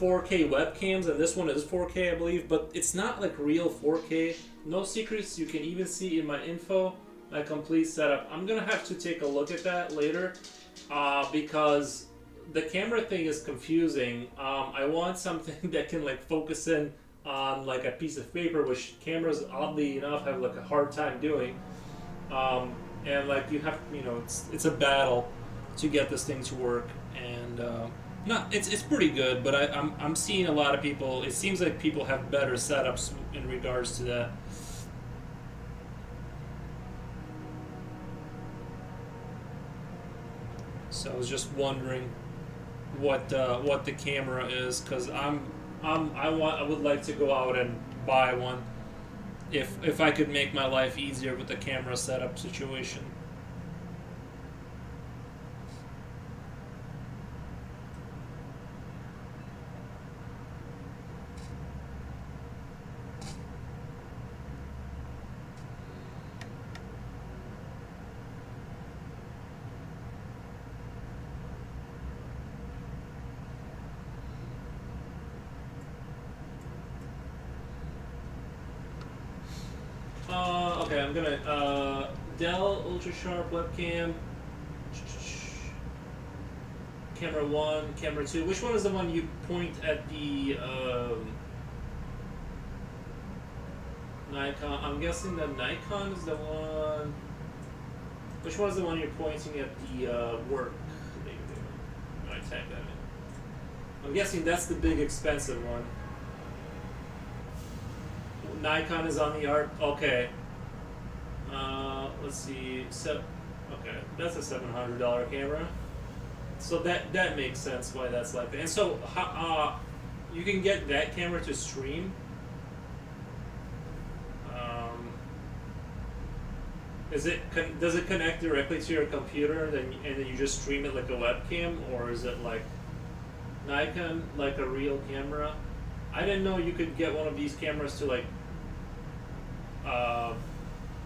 4K webcams, and this one is 4K I believe, but it's not like real 4K. No secrets. You can even see in my info my complete setup. I'm gonna have to take a look at that later. Because the camera thing is confusing. I want something that can like focus in on like a piece of paper, which cameras oddly enough have like a hard time doing. And like you have, it's a battle to get this thing to work. And not, it's pretty good, but I'm seeing a lot of people. It seems like people have better setups in regards to that. So I was just wondering what the camera is, because I would like to go out and buy one if I could make my life easier with the camera setup situation. Okay, I'm gonna Dell Ultra Sharp webcam, camera 1, camera 2. Which one is the one you point at the Nikon? I'm guessing the Nikon is the one. Which one is the one you're pointing at the work that you're doing? When I type that in, I'm guessing that's the big expensive one. Nikon is on the art. Okay. Let's see. Okay, that's a $700 camera. So that makes sense why that's like that. And so, you can get that camera to stream. Does it connect directly to your computer, and then you just stream it like a webcam, or is it like Nikon, like a real camera? I didn't know you could get one of these cameras to like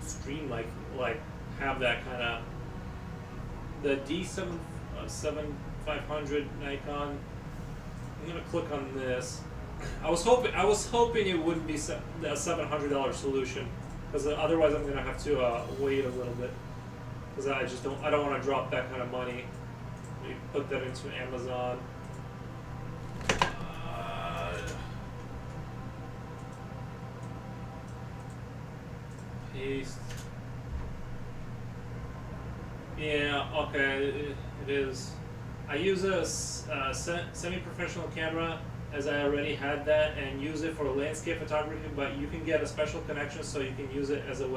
stream, like have that kind of the D7500 Nikon. I'm gonna click on this. I was hoping it wouldn't be a $700 solution, because otherwise I'm gonna have to wait a little bit, because I don't want to drop that kind of money. Let me put that into Amazon. Paste. Yeah, okay, it is. I use a semi-professional camera, as I already had that, and use it for landscape photography, but you can get a special connection so you can use it as a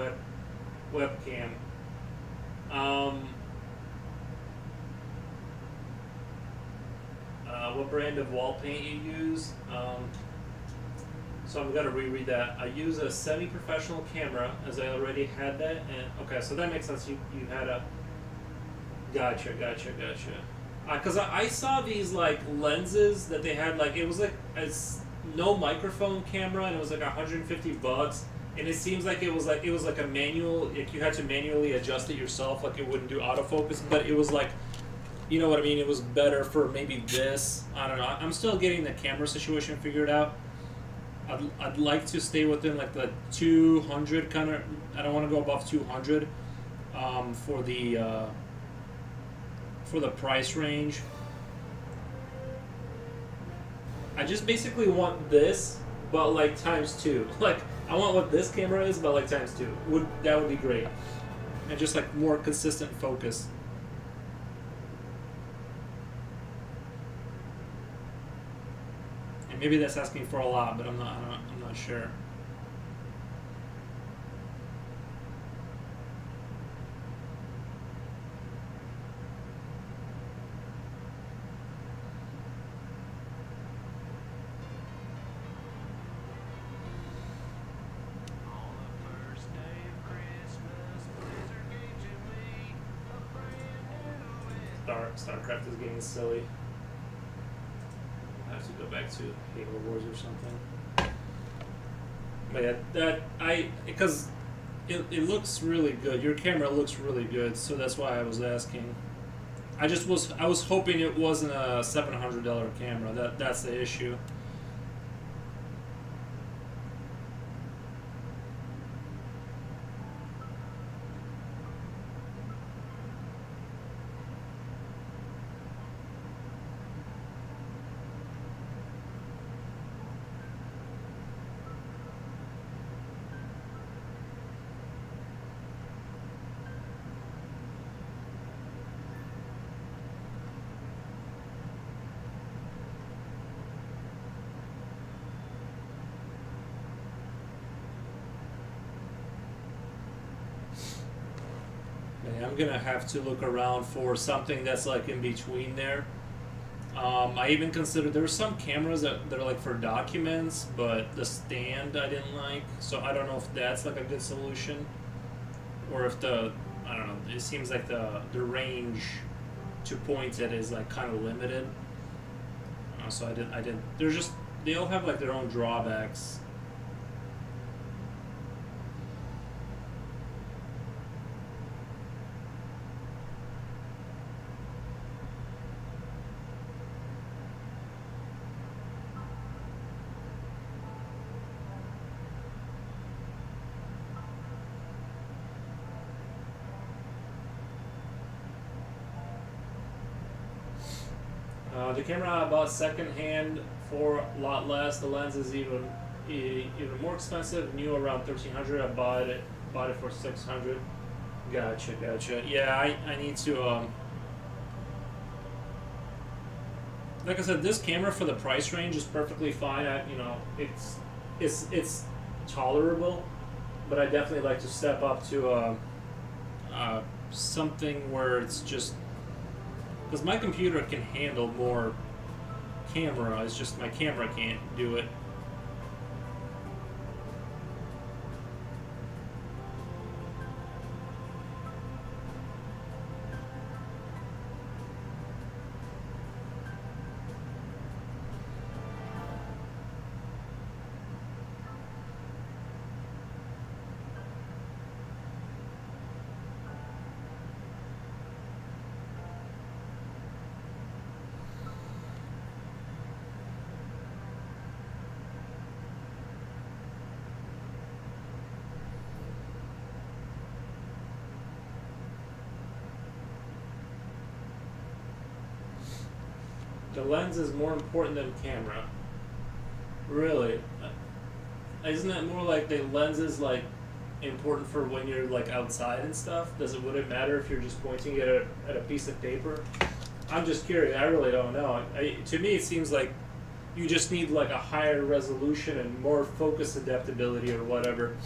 webcam. What brand of wall paint you use? So I'm gonna reread that. I use a semi-professional camera, as I already had that, and okay, so that makes sense. You had a gotcha. Because I saw these like lenses that they had, like it was like a no microphone camera, and it was like $150, and it seems like it was like a manual, like you had to manually adjust it yourself, like it wouldn't do autofocus, but it was like, you know what I mean, it was better for maybe this. I don't know. I'm still getting the camera situation figured out. I'd like to stay within like the 200 kind of. I don't want to go above 200 for the price range. I just basically want this, but like times 2. Like I want what this camera is, but like times 2. That would be great, and just like more consistent focus. And maybe that's asking for a lot, but I'm not sure. StarCraft is getting silly. I have to go back to Halo Wars or something. But yeah, because it looks really good. Your camera looks really good, so that's why I was asking. I was hoping it wasn't a $700 camera. That's the issue. I'm gonna have to look around for something that's like in between there. I even considered there were some cameras that are like for documents, but the stand I didn't like. So I don't know if that's like a good solution, or if the I don't know. It seems like the range to point it is like kind of limited. So I didn't. They're just they all have like their own drawbacks. The camera I bought secondhand for a lot less. The lens is even more expensive. New around 1,300. I bought it for 600. Gotcha. Yeah, I need to like I said, this camera for the price range is perfectly fine. It's tolerable, but I definitely like to step up to something where it's just because my computer can handle more camera. It's just my camera can't do it. The lens is more important than camera. Really? Isn't that more like the lens is like important for when you're like outside and stuff? Would it matter if you're just pointing it at a piece of paper? I'm just curious. I really don't know. To me, it seems like you just need like a higher resolution and more focus adaptability or whatever.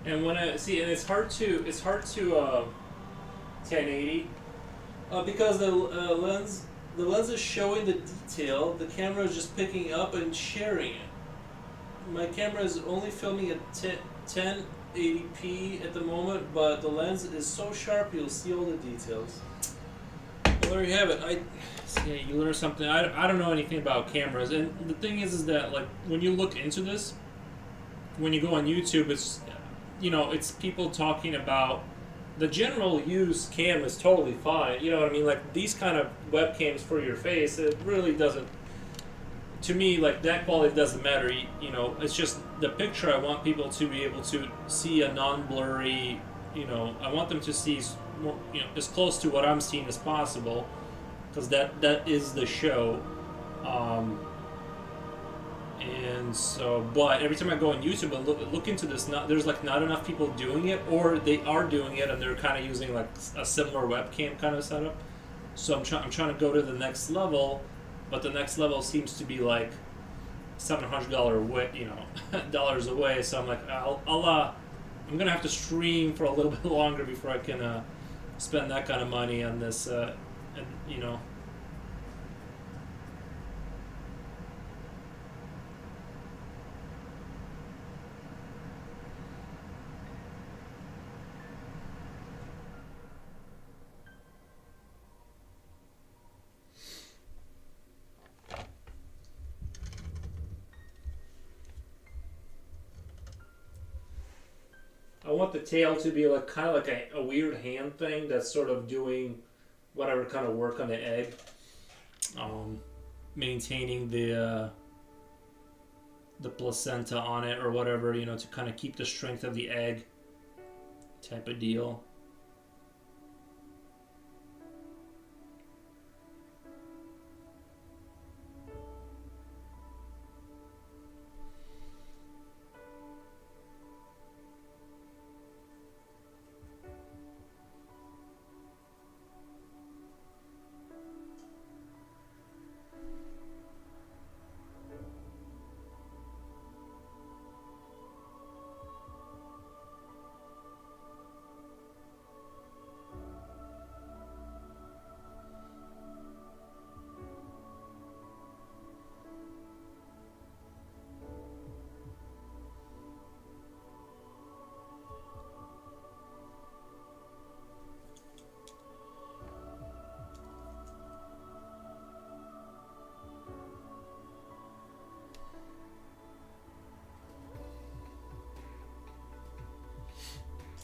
And when I see, and it's hard to 1080 because the lens is showing the detail. The camera is just picking up and sharing it. My camera is only filming at 1080p at the moment, but the lens is so sharp you'll see all the details. Well, there you have it. You learn something. I don't know anything about cameras, and the thing is that like when you look into this, when you go on YouTube, it's people talking about the general use cam is totally fine. You know what I mean? Like these kind of webcams for your face, it really doesn't. To me, like that quality doesn't matter. It's just the picture. I want people to be able to see a non-blurry. I want them to see more, as close to what I'm seeing as possible, because that is the show. And so, but every time I go on YouTube and look into this, there's like not enough people doing it, or they are doing it and they're kind of using like a similar webcam kind of setup. So I'm trying to go to the next level, but the next level seems to be like $700 away, dollars away. So I'm like, I'm gonna have to stream for a little bit longer before I can spend that kind of money on this, and you know. I want the tail to be like kind of like a weird hand thing that's sort of doing whatever kind of work on the egg, um, maintaining the placenta on it or whatever, you know, to kind of keep the strength of the egg, type of deal.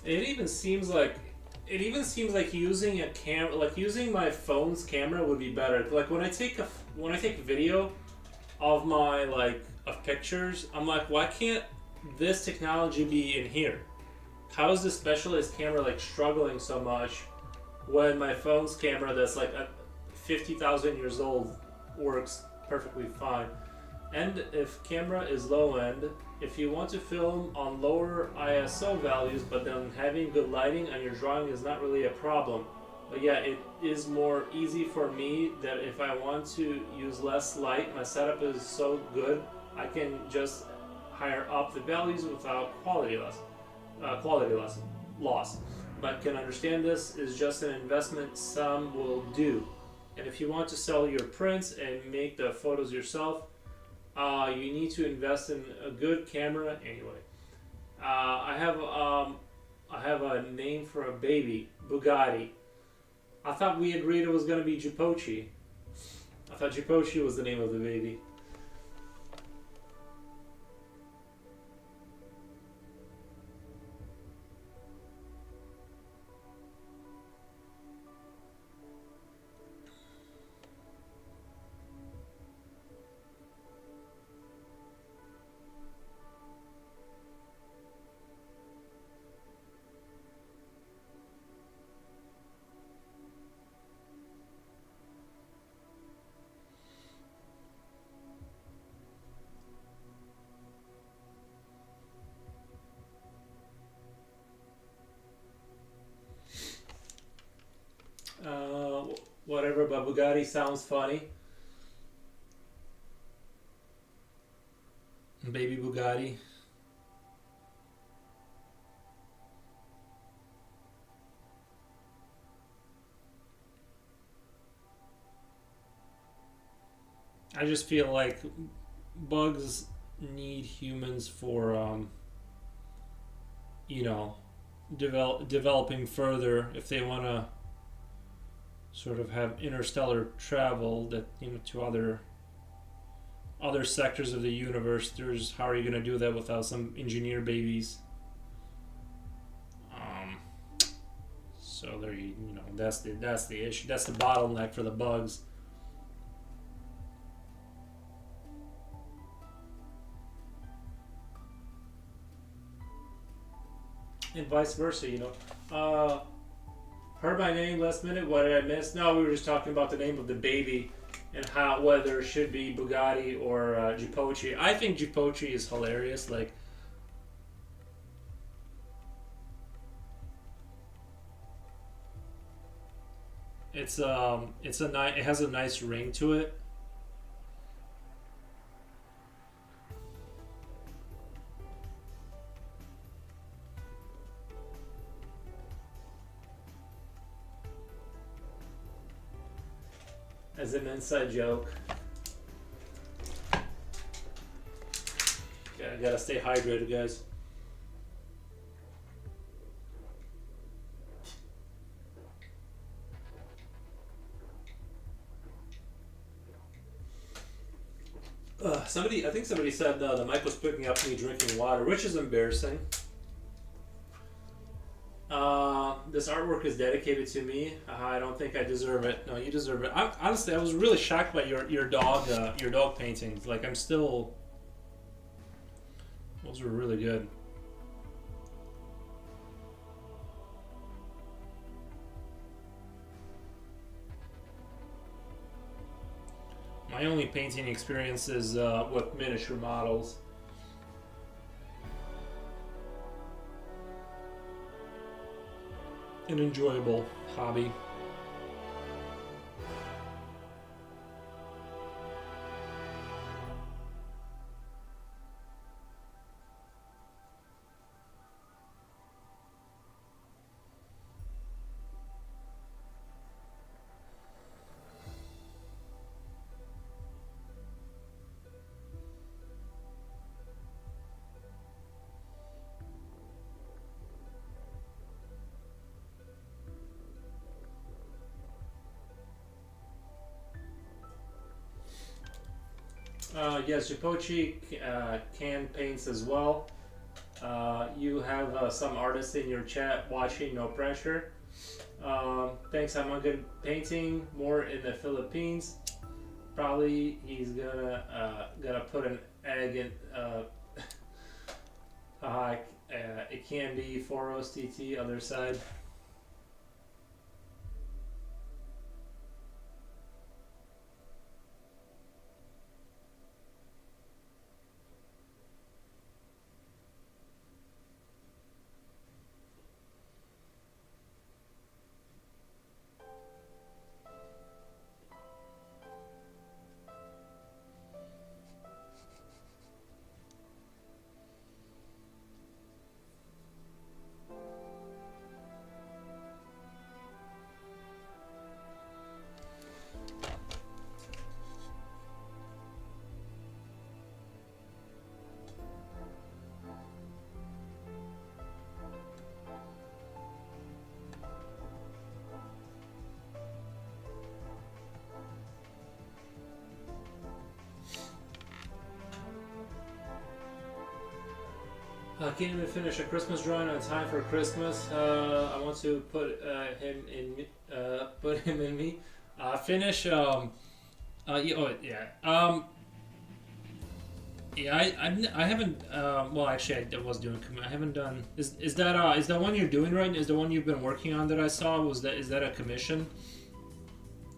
It even seems like using a camera, like using my phone's camera, would be better. Like when I take video of my like of pictures, I'm like, why can't this technology be in here? How is this specialized camera like struggling so much when my phone's camera that's like 50,000 years old works perfectly fine? And if camera is low end, if you want to film on lower ISO values but then having good lighting on your drawing is not really a problem. But yeah, it is more easy for me that if I want to use less light, my setup is so good, I can just higher up the values without quality loss. But can understand this is just an investment some will do. And if you want to sell your prints and make the photos yourself, you need to invest in a good camera anyway. I have a name for a baby, Bugatti. I thought we agreed it was gonna be Jipochi. I thought Jipochi was the name of the baby. Whatever, but Bugatti sounds funny. Baby Bugatti. I just feel like bugs need humans for, you know, developing further if they want to sort of have interstellar travel, that, you know, to other sectors of the universe. There's How are you going to do that without some engineer babies? Um, so there, you know, that's the issue. That's the bottleneck for the bugs. And vice versa, you know. Heard my name last minute. What did I miss? No, we were just talking about the name of the baby and how whether it should be Bugatti or Jipochi. I think Jipochi is hilarious. Like, it has a nice ring to it. as an inside joke. Yeah, I gotta stay hydrated, guys. I think somebody said the mic was picking up me drinking water, which is embarrassing. This artwork is dedicated to me. I don't think I deserve it. No, you deserve it. Honestly, I was really shocked by your dog paintings. Like, I'm still. Those were really good. My only painting experience is with miniature models. An enjoyable hobby. Yes, Jipochi can paints as well. You have some artists in your chat watching, no pressure. Thanks, I'm on good painting, more in the Philippines. Probably he's gonna put an egg in. It can be 4 TT, other side. I can't even finish a Christmas drawing on time for Christmas. I want to put him in me. Finish. Yeah, oh, yeah. Yeah. I haven't. Well, actually, I was doing. I haven't done. Is that one you're doing right? Is the one you've been working on that I saw? Is that a commission,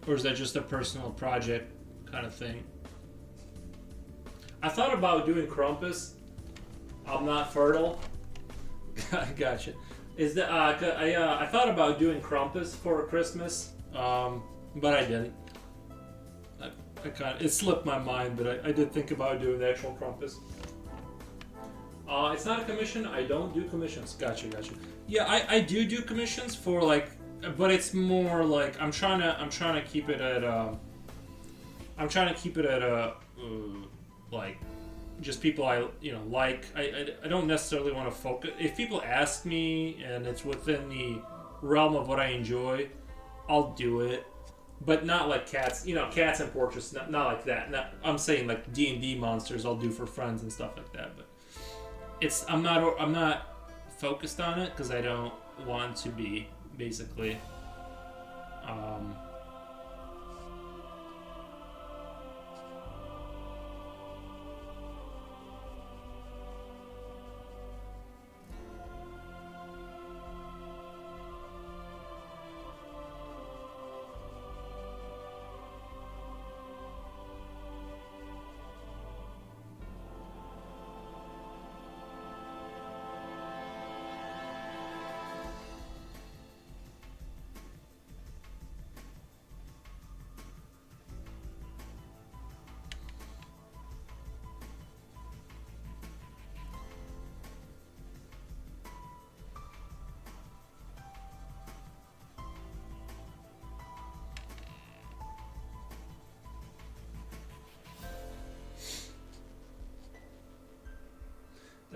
or is that just a personal project kind of thing? I thought about doing Krampus. I'm not fertile. Gotcha. Is that I thought about doing Krampus for Christmas, but I didn't. I kind of, it slipped my mind, but I did think about doing the actual Krampus. It's not a commission. I don't do commissions. Gotcha. Yeah, I do commissions for like, but it's more like I'm trying to keep it at like just people I like. I don't necessarily want to focus. If people ask me and it's within the realm of what I enjoy, I'll do it. But not like cats, cats and portraits, not like that. I'm saying like D&D monsters I'll do for friends and stuff like that. But I'm not focused on it because I don't want to be, basically.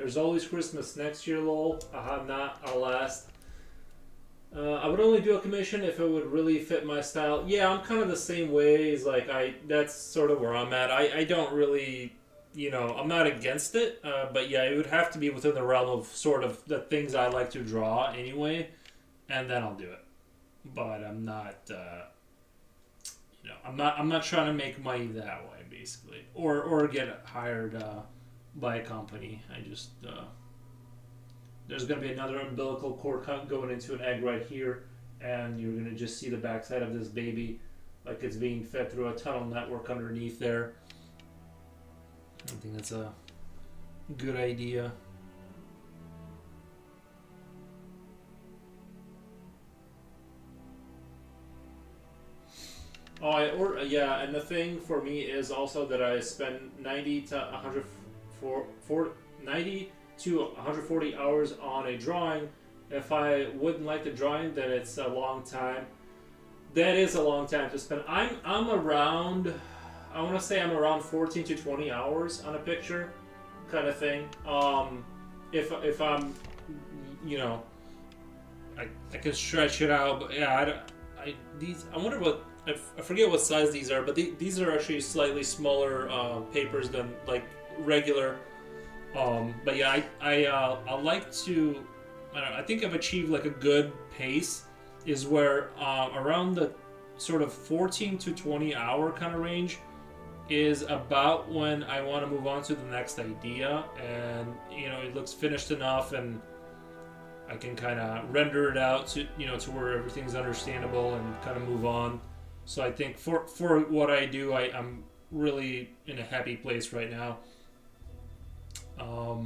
There's always Christmas next year, lol. Not alas. I would only do a commission if it would really fit my style. Yeah, I'm kind of the same way. Is like that's sort of where I'm at. I don't really, I'm not against it. But yeah, it would have to be within the realm of sort of the things I like to draw anyway, and then I'll do it. But I'm not, I'm not trying to make money that way, basically, or get hired by a company. I just there's going to be another umbilical cord going into an egg right here, and you're going to just see the backside of this baby like it's being fed through a tunnel network underneath there. I think that's a good idea. Yeah, and the thing for me is also that I spend 90 to 140 hours on a drawing. If I wouldn't like the drawing, then it's a long time. That is a long time to spend. I'm around, I want to say I'm around 14 to 20 hours on a picture, kind of thing. If I'm, I can stretch it out, but yeah, I wonder what. I forget what size these are, but these are actually slightly smaller papers than like regular. But yeah, I like to. I think I've achieved like a good pace, is where around the sort of 14 to 20 hour kind of range is about when I want to move on to the next idea, and it looks finished enough, and I can kind of render it out to to where everything's understandable and kind of move on. So I think for what I do, I'm really in a happy place right now. I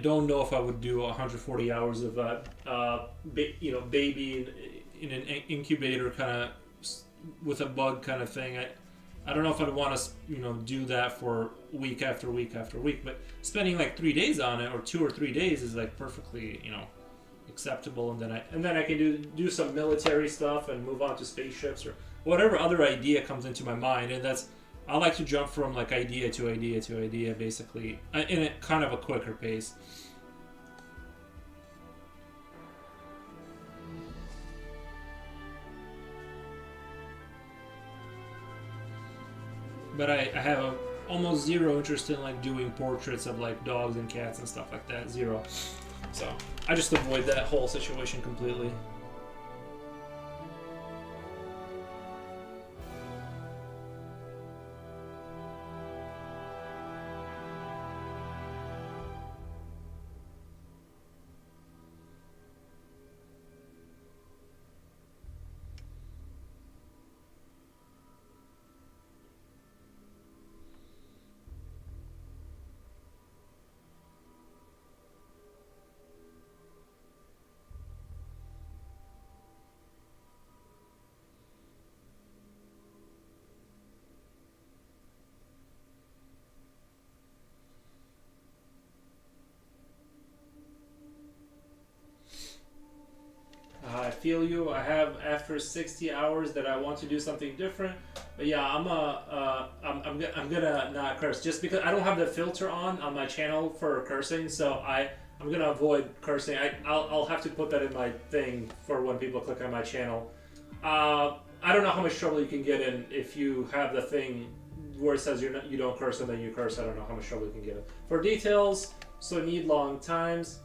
don't know if I would do 140 hours of baby in an incubator kind of with a bug kind of thing. I don't know if I'd want to do that for week after week after week, but spending like 3 days on it, or 2 or 3 days, is like perfectly acceptable, and then I can do some military stuff and move on to spaceships or whatever other idea comes into my mind. And I like to jump from like idea to idea to idea, basically, in a kind of a quicker pace. But I have almost zero interest in like doing portraits of like dogs and cats and stuff like that. Zero. So I just avoid that whole situation completely. I feel you. I have after 60 hours that I want to do something different, but yeah, I'm gonna not curse just because I don't have the filter on my channel for cursing, so I'm gonna avoid cursing. I'll have to put that in my thing for when people click on my channel. I don't know how much trouble you can get in if you have the thing where it says you don't curse and then you curse. I don't know how much trouble you can get in. For details, so need long times.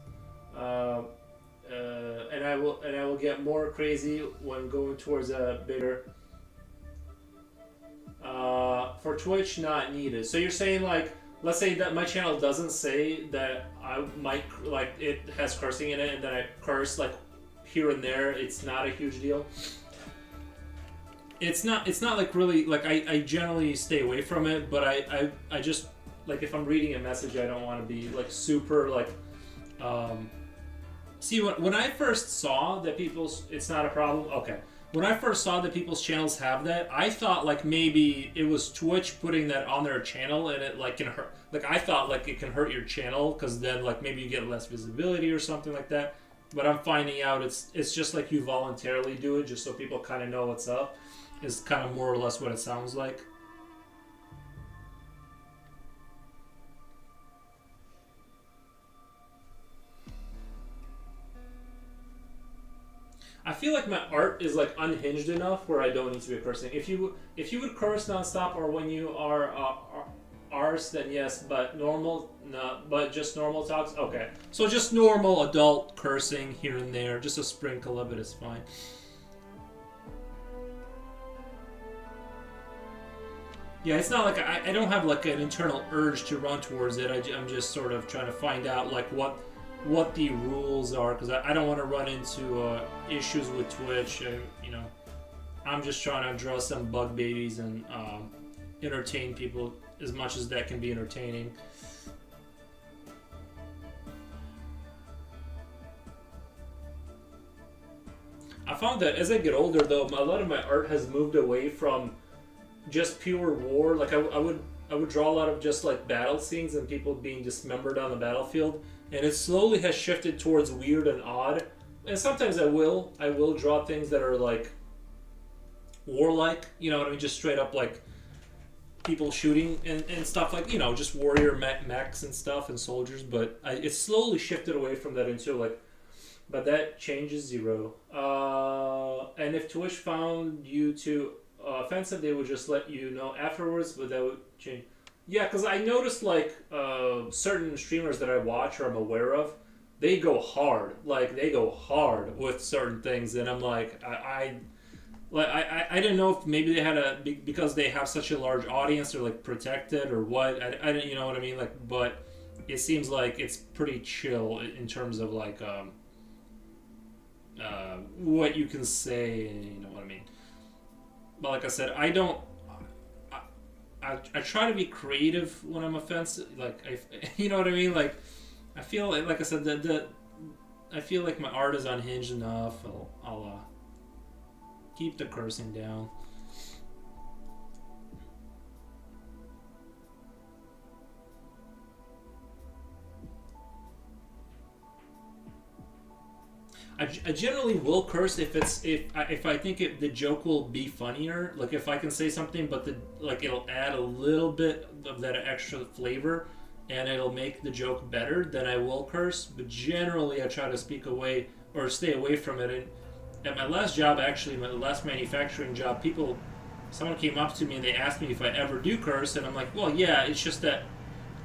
And I will get more crazy when going towards a bigger. For Twitch, not needed. So you're saying like, let's say that my channel doesn't say that I might like it has cursing in it, and then I curse like here and there. It's not a huge deal. It's not like really like I generally stay away from it, but I just like if I'm reading a message, I don't want to be like super like. See, when I first saw that it's not a problem. Okay, when I first saw that people's channels have that, I thought like maybe it was Twitch putting that on their channel, and it like can hurt. Like I thought like it can hurt your channel because then like maybe you get less visibility or something like that. But I'm finding out it's just like you voluntarily do it just so people kind of know what's up. Is kind of more or less what it sounds like. I feel like my art is like unhinged enough where I don't need to be cursing. If you would curse nonstop or when you are arse, then yes. But normal, no. But just normal talks, okay. So just normal adult cursing here and there, just a sprinkle of it is fine. Yeah, it's not like I don't have like an internal urge to run towards it. I'm just sort of trying to find out like what the rules are because I don't want to run into issues with Twitch. You know, I'm just trying to draw some bug babies and entertain people as much as that can be entertaining. I found that as I get older, though, a lot of my art has moved away from just pure war. Like I would draw a lot of just like battle scenes and people being dismembered on the battlefield, and it slowly has shifted towards weird and odd. And sometimes I will draw things that are like warlike. You know what I mean? Just straight up like people shooting and stuff like just warrior mechs and stuff and soldiers. But it's slowly shifted away from that into like. But that changes zero. And if Twitch found you too offensive, they would just let you know afterwards, but that would change. Yeah, because I noticed like certain streamers that I watch or I'm aware of, they go hard. Like they go hard with certain things, and I'm like, I didn't know if maybe they had because they have such a large audience, they're like protected or what. I didn't, you know what I mean? Like, but it seems like it's pretty chill in terms of like what you can say, you know what I mean. But like I said, I don't. I try to be creative when I'm offensive. Like you know what I mean. Like I feel like I said that I feel like my art is unhinged enough. I'll keep the cursing down. I generally will curse if I think the joke will be funnier. Like if I can say something, but it'll add a little bit of that extra flavor, and it'll make the joke better. Then I will curse. But generally, I try to speak away or stay away from it. And at my last job, actually, my last manufacturing job, someone came up to me and they asked me if I ever do curse, and I'm like, well, yeah. It's just that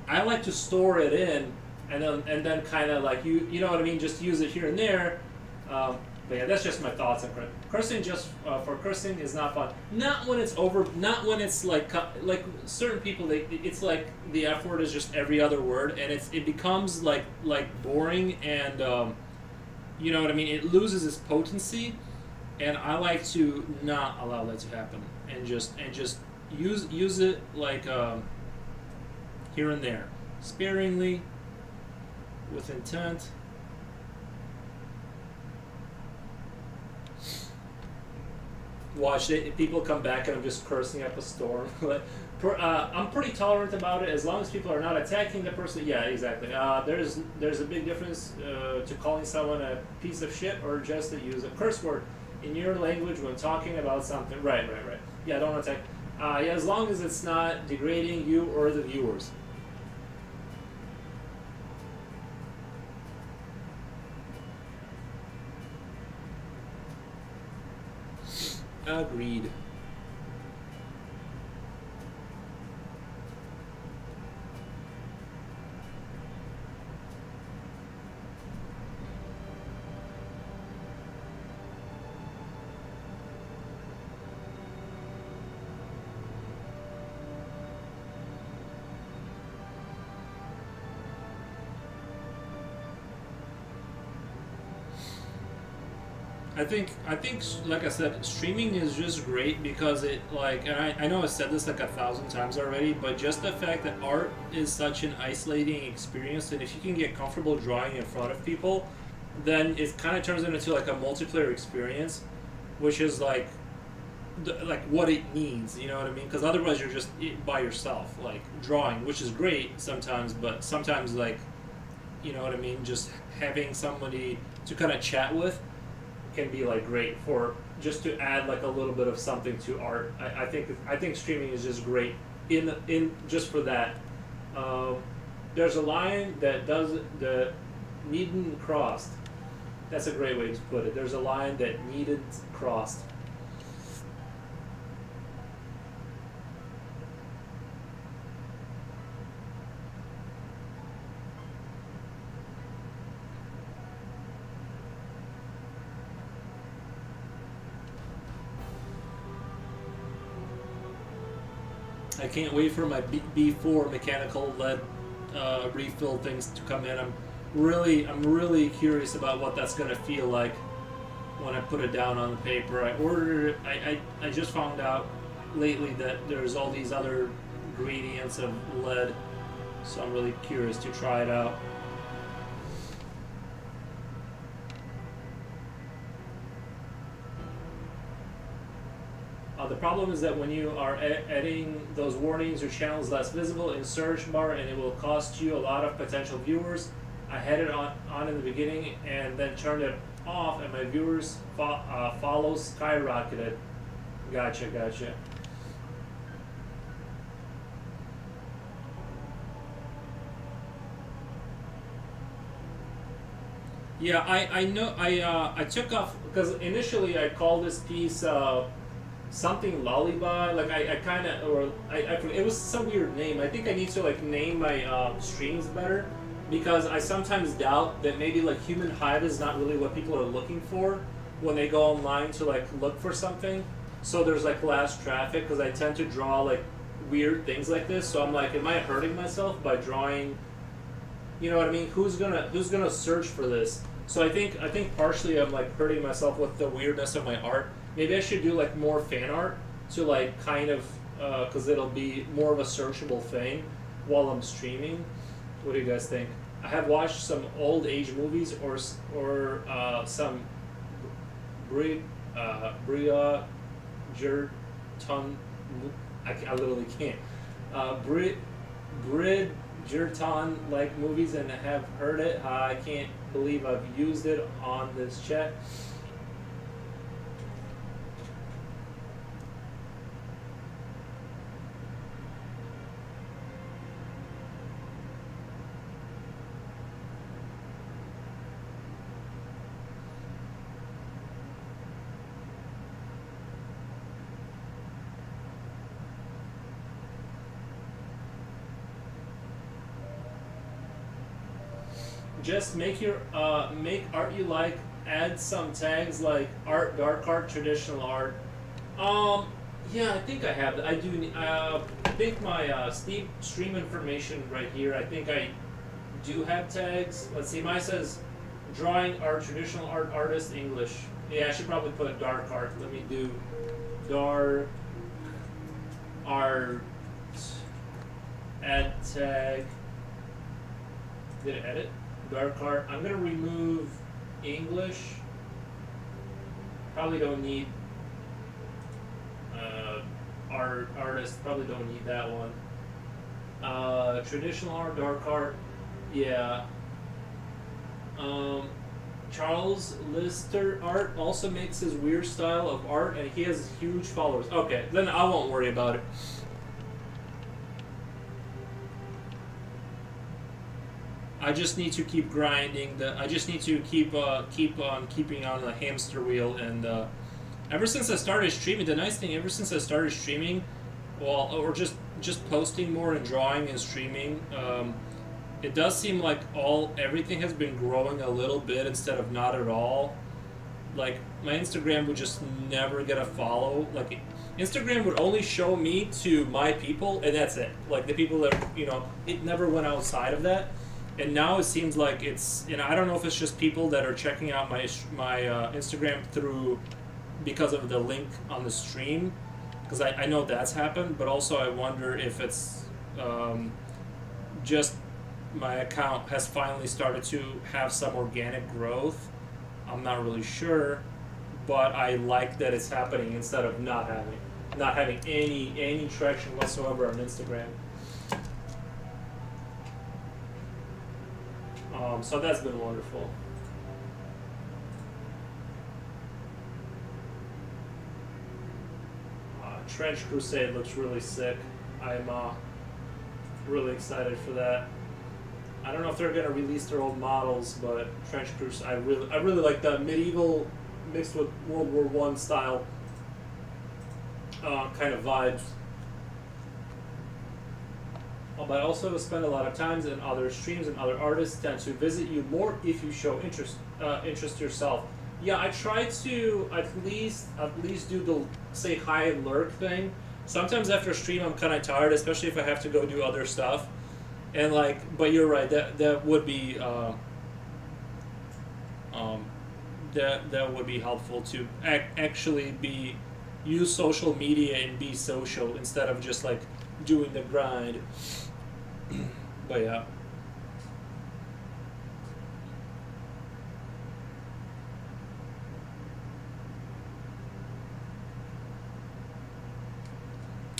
I like to store it in, and then kind of like you know what I mean. Just use it here and there. But yeah, that's just my thoughts on cursing. Just for cursing is not fun. Not when it's over. Not when it's like certain people. It's like the F word is just every other word, and it becomes like boring and you know what I mean. It loses its potency, and I like to not allow that to happen, and just use it like here and there, sparingly, with intent. Watch it. People come back and I'm just cursing up a storm. I'm pretty tolerant about it as long as people are not attacking the person. Yeah, exactly. There's a big difference to calling someone a piece of shit or just to use a curse word in your language when talking about something. Right. Yeah, don't attack. Yeah, as long as it's not degrading you or the viewers. Agreed. I think, like I said, streaming is just great because it and I know I said this like 1,000 times already, but just the fact that art is such an isolating experience, and if you can get comfortable drawing in front of people, then it kind of turns into like a multiplayer experience, which is like what it needs, you know what I mean? Because otherwise you're just by yourself, like drawing, which is great sometimes, but sometimes you know what I mean, just having somebody to kind of chat with can be like great for just to add like a little bit of something to art. I think streaming is just great in just for that. There's a line that does the needn't crossed. That's a great way to put it. There's a line that needed crossed. I can't wait for my B4 mechanical lead refill things to come in. I'm really curious about what that's gonna feel like when I put it down on the paper. I ordered it. I just found out lately that there's all these other gradients of lead, so I'm really curious to try it out. The problem is that when you are editing those warnings, your channel is less visible in search bar, and it will cost you a lot of potential viewers. I had it on in the beginning and then turned it off, and my viewers follow skyrocketed. Gotcha. Yeah, I know. I took off because initially I called this piece something lullaby. Like I kind of, or I it was some weird name. I think I need to like name my streams better, because I sometimes doubt that maybe like human hive is not really what people are looking for when they go online to like look for something. So there's like less traffic because I tend to draw like weird things like this. So I'm like, am I hurting myself by drawing? You know what I mean? Who's gonna search for this? So I think partially I'm like hurting myself with the weirdness of my art. Maybe I should do like more fan art to like kind of because it'll be more of a searchable thing while I'm streaming. What do you guys think? I have watched some old age movies or some Bria Jerton. I literally can't. Bridgerton like movies and have heard it. I can't believe I've used it on this chat. Just make art you like. Add some tags like art, dark art, traditional art. Yeah, I think I have. I do. I think my stream information right here. I think I do have tags. Let's see. Mine says drawing art, traditional art, artist, English. Yeah, I should probably put dark art. Let me do dark art. Add tag. Did it edit? Dark art. I'm gonna remove English. Probably don't need artist. Probably don't need that one. Traditional art, dark art. Yeah. Charles Lister art also makes his weird style of art, and he has huge followers. Okay, then I won't worry about it. I just need to keep grinding. I just need to keep on keeping on the hamster wheel. And ever since I started streaming, the nice thing, ever since I started streaming, well, or just posting more and drawing and streaming, it does seem like everything has been growing a little bit instead of not at all. Like my Instagram would just never get a follow. Like Instagram would only show me to my people, and that's it. Like the people that it never went outside of that. And now it seems like it's, I don't know if it's just people that are checking out my Instagram through because of the link on the stream, because I know that's happened, but also I wonder if it's just my account has finally started to have some organic growth. I'm not really sure, but I like that it's happening instead of not having any traction whatsoever on Instagram. So that's been wonderful. Trench Crusade looks really sick. I'm really excited for that. I don't know if they're gonna release their old models, but trench coats. I really like the medieval mixed with World War One style kind of vibes. But also spend a lot of times in other streams, and other artists tend to visit you more if you show interest yourself. Yeah, I try to at least do the say hi and lurk thing. Sometimes after a stream, I'm kind of tired, especially if I have to go do other stuff. And like, but you're right. That would be um, that would be helpful to actually be use social media and be social instead of just like doing the grind. But yeah.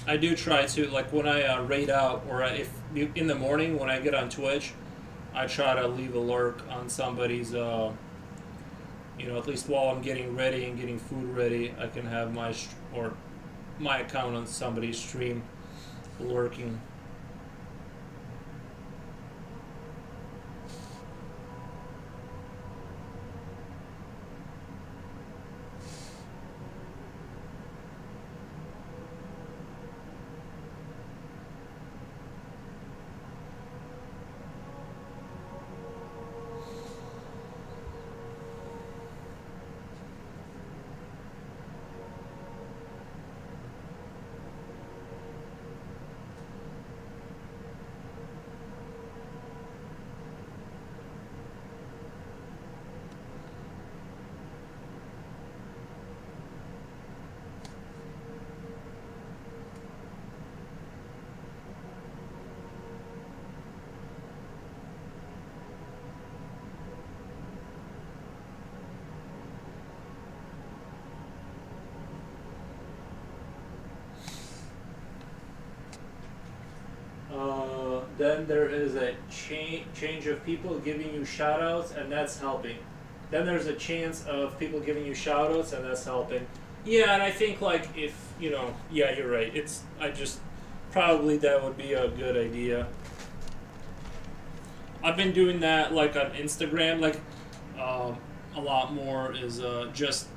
I do try to like when I raid out or if in the morning when I get on Twitch, I try to leave a lurk on somebody's. At least while I'm getting ready and getting food ready, I can have or my account on somebody's stream lurking. Then there is a change of people giving you shoutouts, and that's helping. Then there's a chance of people giving you shoutouts, and that's helping. Yeah, and I think like if yeah, you're right. I just probably that would be a good idea. I've been doing that like on Instagram, like a lot more is just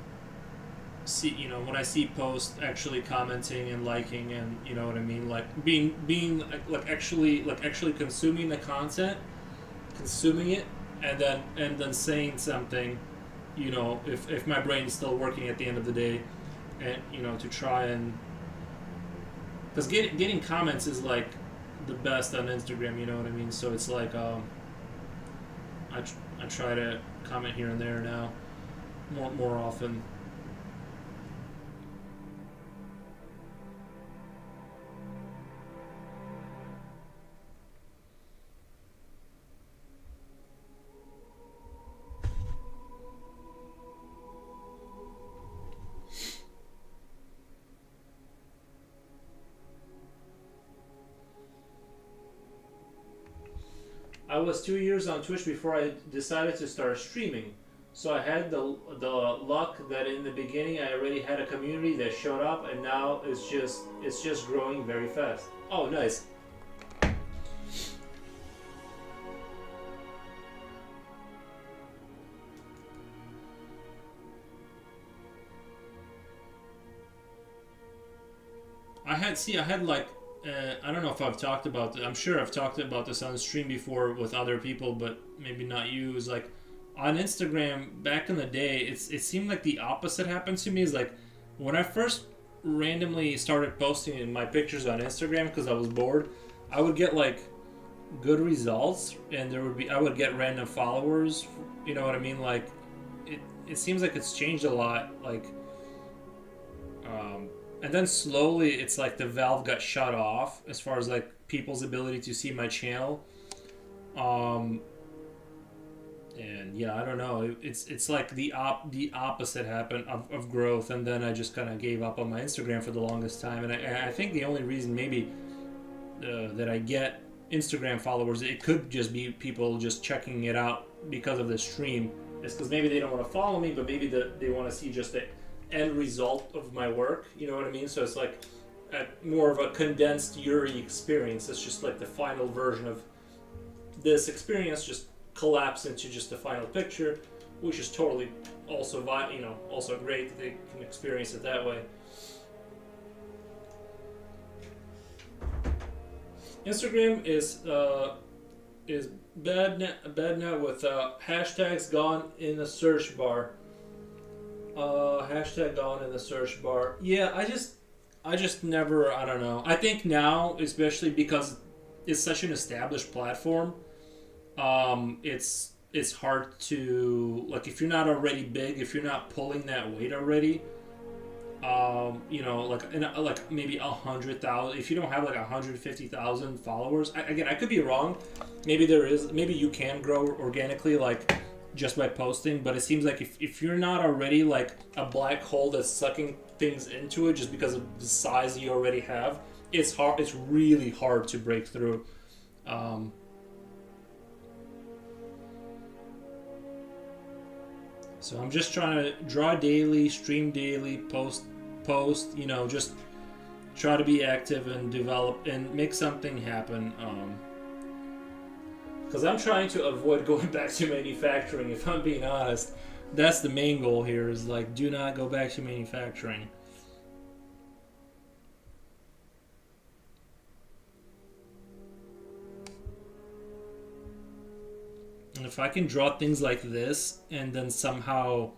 see when I see posts actually commenting and liking and you know what I mean like being like actually consuming the content, consuming it, and then saying something, if my brain's still working at the end of the day, and to try and because getting comments is like the best on Instagram, you know what I mean, so it's like I try to comment here and there now more often. I was 2 years on Twitch before I decided to start streaming. So I had the luck that in the beginning I already had a community that showed up, and now it's just growing very fast. Oh, nice. I had like I don't know if I've talked about it. I'm sure I've talked about this on stream before with other people, but maybe not you. Is like on Instagram back in the day, it seemed like the opposite happened to me. Is like when I first randomly started posting my pictures on Instagram because I was bored, I would get like good results, and I would get random followers. You know what I mean? Like it seems like it's changed a lot. Like and then slowly it's like the valve got shut off as far as like people's ability to see my channel. Um, and yeah, I don't know. It's like the opposite happened of growth, and then I just kind of gave up on my Instagram for the longest time. And I think the only reason maybe that I get Instagram followers, it could just be people just checking it out because of the stream. It's because maybe they don't want to follow me, but maybe they want to see just the end result of my work. You know what I mean? So it's like more of a condensed Yuri experience. It's just like the final version of this experience just collapse into just the final picture, which is totally also also great that they can experience it that way. Instagram is bad now with hashtags gone in the search bar. Hashtag gone in the search bar. Yeah, I just never. I don't know. I think now, especially because it's such an established platform, it's hard to, like, if you're not already big, if you're not pulling that weight already, like maybe 100,000. If you don't have like 150,000 followers, I could be wrong. Maybe you can grow organically, like just by posting. But it seems like if you're not already like a black hole that's sucking things into it just because of the size you already have, it's hard. It's really hard to break through. So I'm just trying to draw daily, stream daily, post, just try to be active and develop and make something happen. Because I'm trying to avoid going back to manufacturing, if I'm being honest. That's the main goal here, is like, do not go back to manufacturing. And if I can draw things like this and then somehow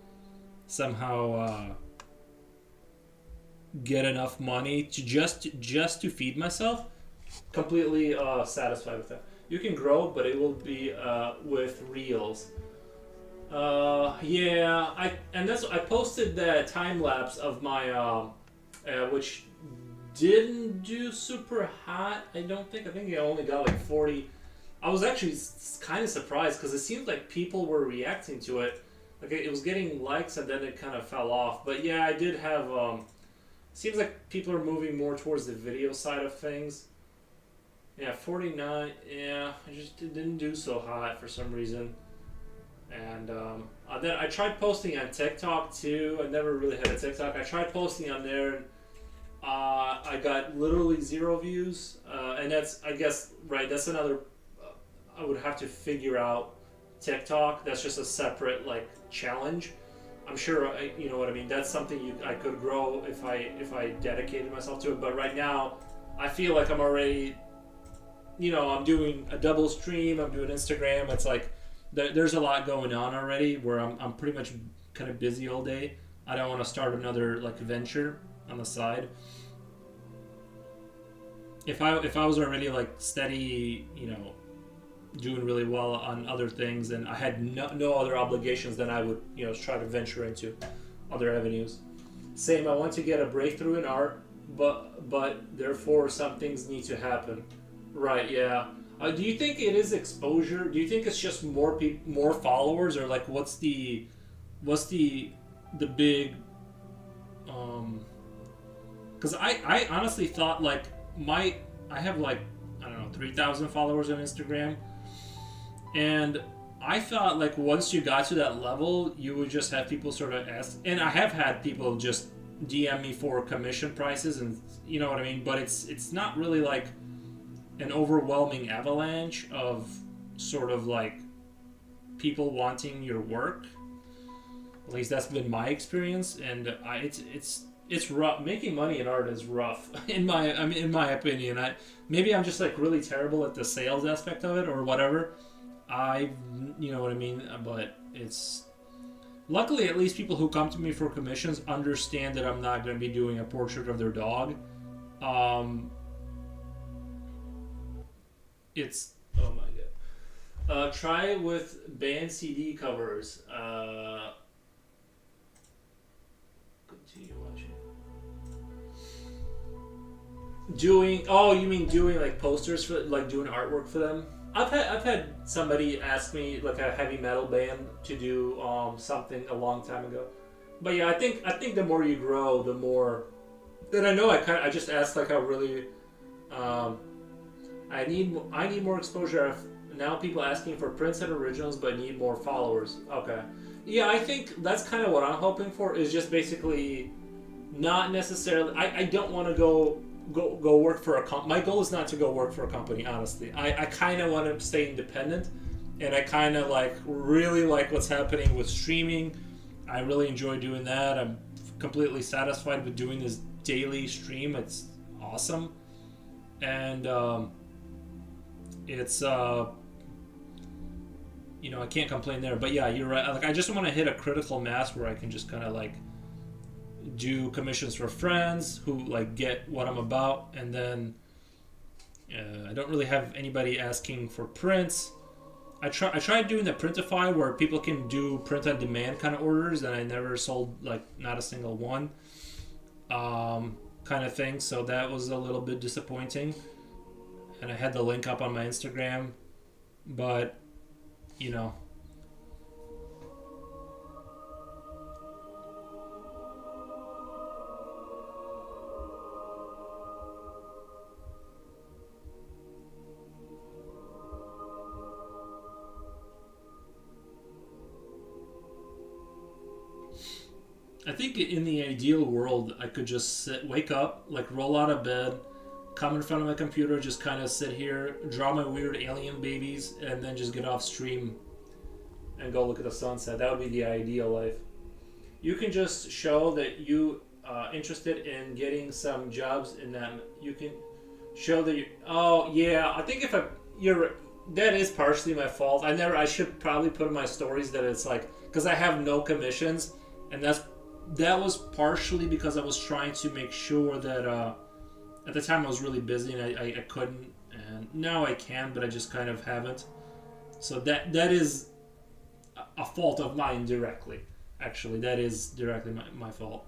get enough money to just to feed myself, completely satisfied with that. You can grow, but it will be with reels. I posted the time lapse of my which didn't do super hot. I think I only got like 40. I was actually kind of surprised because it seemed like people were reacting to it. Like it was getting likes and then it kind of fell off. But yeah, I did have. Seems like people are moving more towards the video side of things. Yeah, 49. Yeah, it didn't do so hot for some reason. And then I tried posting on TikTok too. I never really had a TikTok. I tried posting on there. And, I got literally 0 views. And that's, I guess, right. That's another. I would have to figure out TikTok. That's just a separate like challenge. I'm sure you know what I mean. That's something I could grow if I dedicated myself to it. But right now, I feel like I'm already, I'm doing a double stream. I'm doing Instagram. It's like there's a lot going on already where I'm pretty much kind of busy all day. I don't want to start another like venture on the side. If I was already like steady, doing really well on other things and I had no other obligations, then I would try to venture into other avenues. Same, I want to get a breakthrough in art, but therefore some things need to happen. Right, yeah. Do you think it is exposure? Do you think it's just more followers, or like what's the big because I honestly thought like I have like, I don't know, 3,000 followers on Instagram. And I thought like once you got to that level, you would just have people sort of ask, and I have had people just DM me for commission prices, and you know what I mean. But it's not really like an overwhelming avalanche of sort of like people wanting your work. At least that's been my experience, and it's rough. Making money in art is rough, in my opinion. Maybe I'm just like really terrible at the sales aspect of it or whatever. You know what I mean, but it's luckily at least people who come to me for commissions understand that I'm not going to be doing a portrait of their dog. It's oh my god. Try with band CD covers. Continue watching. You mean doing like posters for, like doing artwork for them? I've had somebody ask me, like a heavy metal band, to do something a long time ago. But yeah, I think the more you grow, the more. Then I know I just asked like how really. I need more exposure. Now people asking for prints and originals, but need more followers. Okay, yeah, I think that's kind of what I'm hoping for. Is just basically not necessarily. I don't want to go go work for a company. My goal is not to go work for a company. Honestly, I kind of want to stay independent, and I kind of like really like what's happening with streaming. I really enjoy doing that. I'm completely satisfied with doing this daily stream. It's awesome, and it's I can't complain there. But yeah, you're right. Like I just want to hit a critical mass where I can just kind of like do commissions for friends who like get what I'm about, and then I don't really have anybody asking for prints. I tried doing the Printify where people can do print on demand kind of orders, and I never sold like not a single one, kind of thing. So that was a little bit disappointing. And I had the link up on my Instagram, but you know. I think in the ideal world, I could just wake up, like roll out of bed, come in front of my computer, just kind of sit here, draw my weird alien babies, and then just get off stream and go look at the sunset. That would be the ideal life. You can just show that you interested in getting some jobs in that. You can show that you. Oh yeah, I think if I you're that is partially my fault. I should probably put in my stories that it's like because I have no commissions, and that was partially because I was trying to make sure that at the time I was really busy and I couldn't, and now I can, but I just kind of haven't. So that is a fault of mine directly. Actually, that is directly my fault.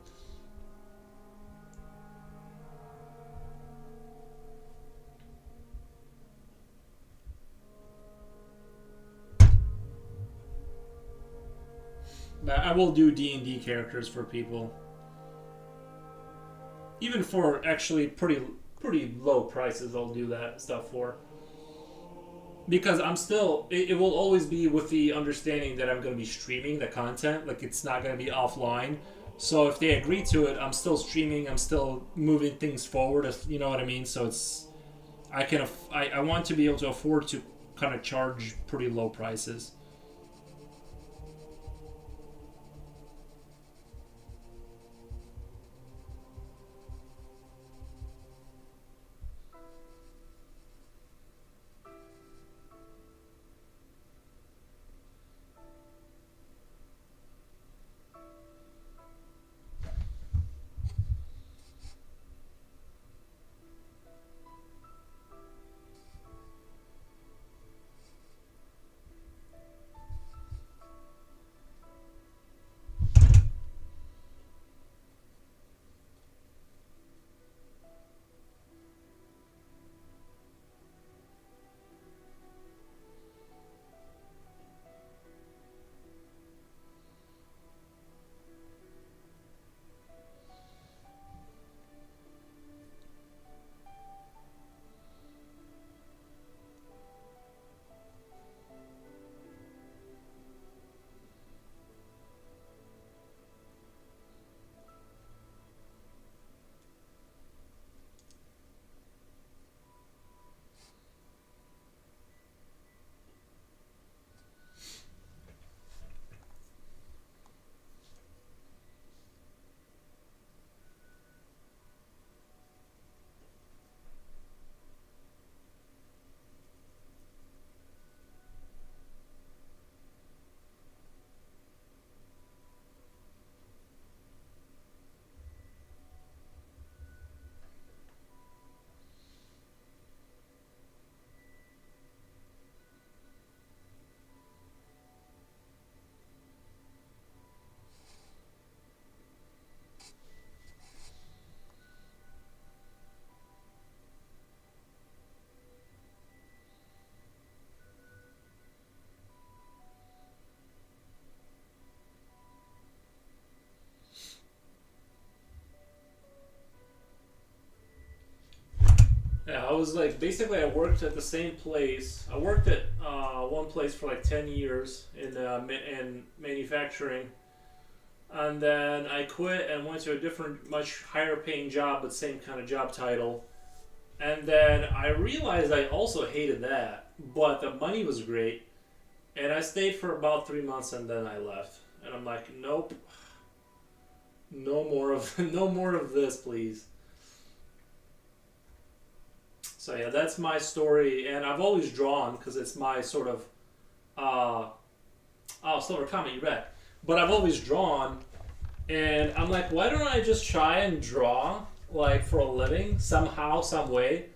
But I will do D&D characters for people, even for actually pretty low prices. I'll do that stuff for because I'm still. It will always be with the understanding that I'm going to be streaming the content. Like it's not going to be offline. So if they agree to it, I'm still streaming. I'm still moving things forward. If you know what I mean. So it's I want to be able to afford to kind of charge pretty low prices. Yeah, I was like basically I worked at the same place. I worked at one place for like 10 years in manufacturing, and then I quit and went to a different, much higher paying job, but same kind of job title. And then I realized I also hated that, but the money was great, and I stayed for about 3 months, and then I left. And I'm like, nope, no more of no more of this, please. So yeah, that's my story, and I've always drawn because it's my sort of uh, oh, Silver Comet, you read, but I've always drawn, and I'm like, why don't I just try and draw like for a living somehow, some way?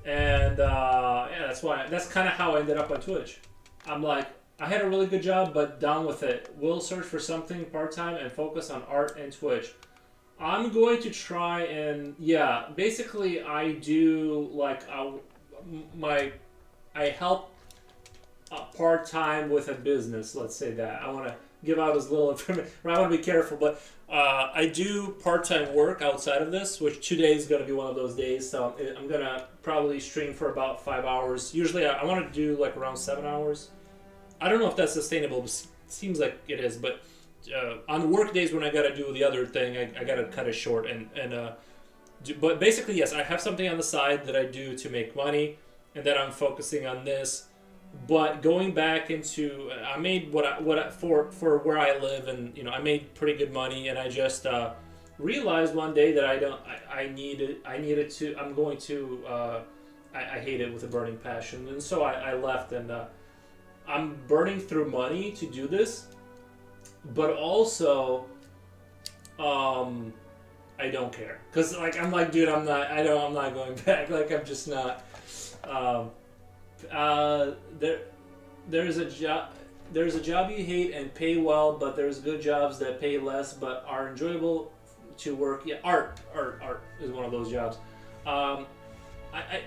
And yeah, that's kind of how I ended up on Twitch. I'm like, I had a really good job, but down with it. We'll search for something part time and focus on art and Twitch. I'm going to try and yeah, basically I do like my I help part time with a business. Let's say that I want to give out as little information. I want to be careful, but I do part time work outside of this, which today is going to be one of those days. So I'm gonna probably stream for about 5 hours. Usually I want to do like around 7 hours. I don't know if that's sustainable. But seems like it is, but on work days when I gotta do the other thing, I gotta cut it short but basically yes, I have something on the side that I do to make money, and then I'm focusing on this. But going back into, I made for where I live, and I made pretty good money, and I just realized one day that I needed to I'm going to I hate it with a burning passion, and so I left, and I'm burning through money to do this, but also I don't care because like I'm like, dude, I'm not going back. Like I'm just not. Um, there there's a job you hate and pay well, but there's good jobs that pay less but are enjoyable to work. Yeah, art is one of those jobs. Um, I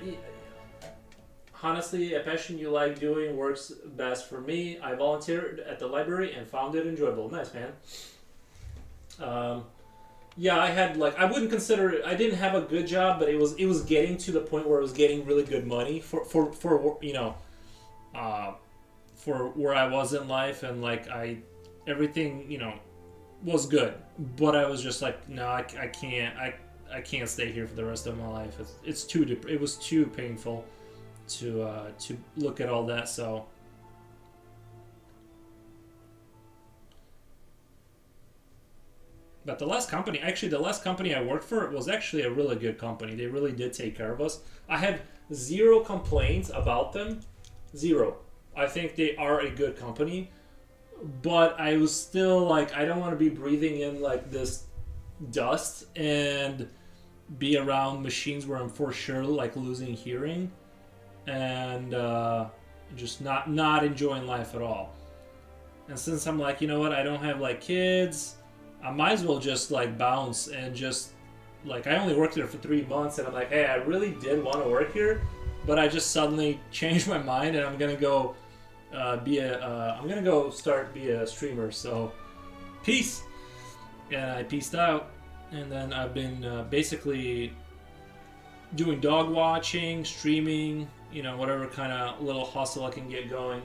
honestly, a passion you like doing works best for me. I volunteered at the library and found it enjoyable. Nice, man. Um, yeah, I had like I wouldn't consider it. I didn't have a good job, but it was getting to the point where it was getting really good money uh, for where I was in life, and like everything was good, but I was just like, no, I can't I can't stay here for the rest of my life. It was too painful to look at all that. So but the last company I worked for was actually a really good company. They really did take care of us. I have zero complaints about them. Zero. I think they are a good company, but I was still like, I don't want to be breathing in like this dust and be around machines where I'm for sure like losing hearing and just not enjoying life at all. And since I'm like, you know what, I don't have like kids, I might as well just like bounce and just like I only worked there for 3 months, and I'm like, hey, I really did want to work here, but I just suddenly changed my mind, and I'm gonna go I'm gonna go be a streamer. So peace, and I peaced out, and then I've been basically doing dog watching, streaming, whatever kind of little hustle I can get going.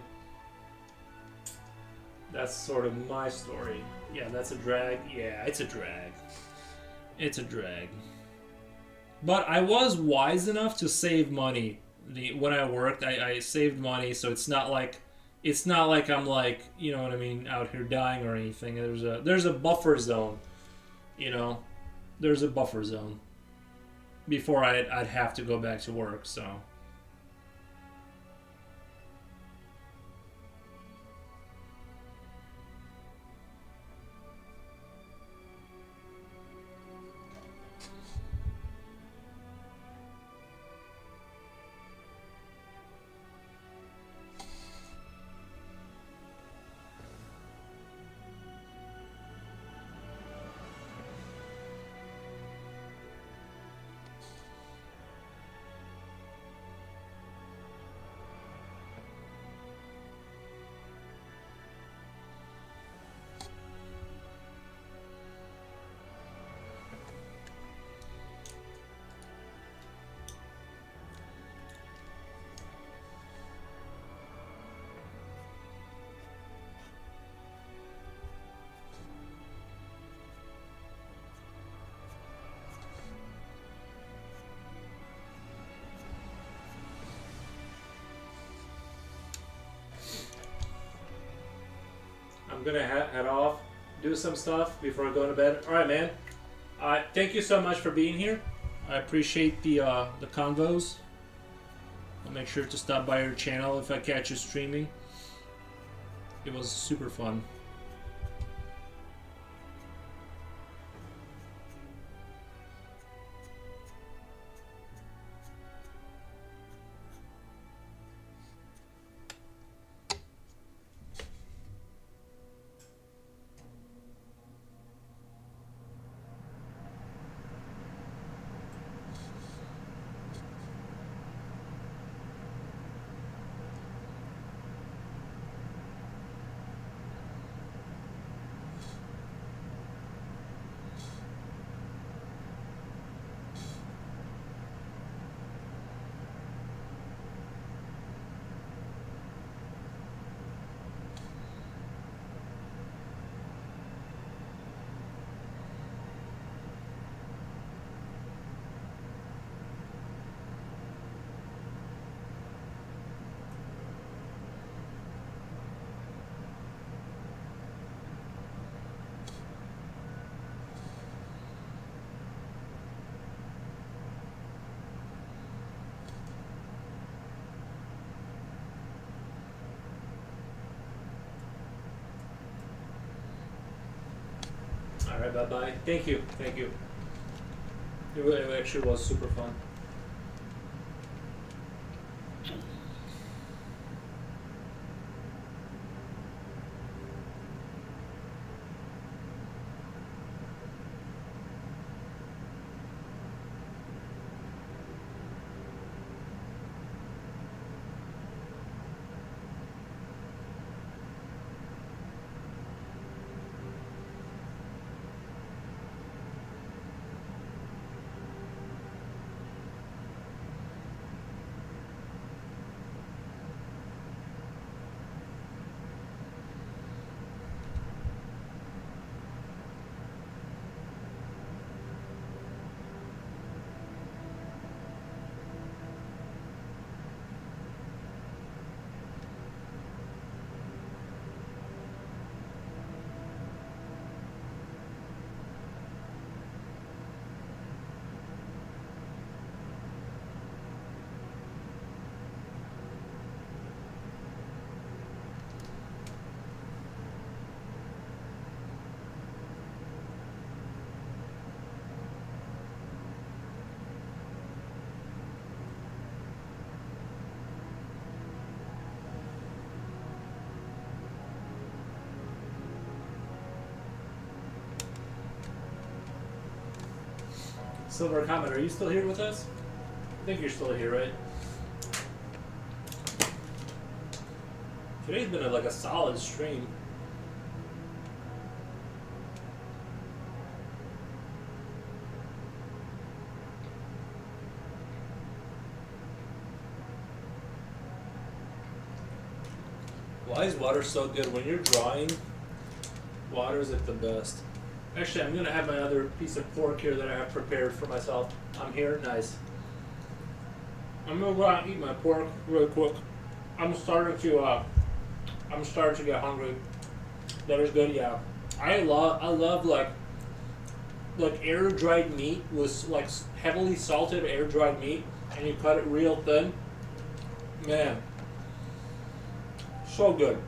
That's sort of my story. Yeah, that's a drag. Yeah, it's a drag. It's a drag. But I was wise enough to save money. When I worked, I saved money, so it's not like I'm like, you know what I mean, out here dying or anything. There's a buffer zone, you know. There's a buffer zone before I'd have to go back to work. So gonna head off, do some stuff before I go to bed. All right, man. Thank you so much for being here. I appreciate the convos. I'll make sure to stop by your channel if I catch you streaming. It was super fun. All right, bye-bye. Thank you. Thank you. It actually was super fun. Silver Comet, are you still here with us? I think you're still here, right? Today's been like a solid stream. Why is water so good? When you're drawing, water is like the best. Actually, I'm gonna have my other piece of pork here that I have prepared for myself. I'm here, nice. I'm gonna go out and eat my pork really quick. I'm starting to get hungry. That is good, yeah. I love like air dried meat with like heavily salted air dried meat, and you cut it real thin. Man, so good.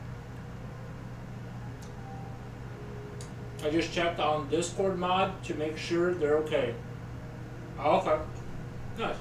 I just checked on Discord mod to make sure they're okay. Oh, okay. Nice.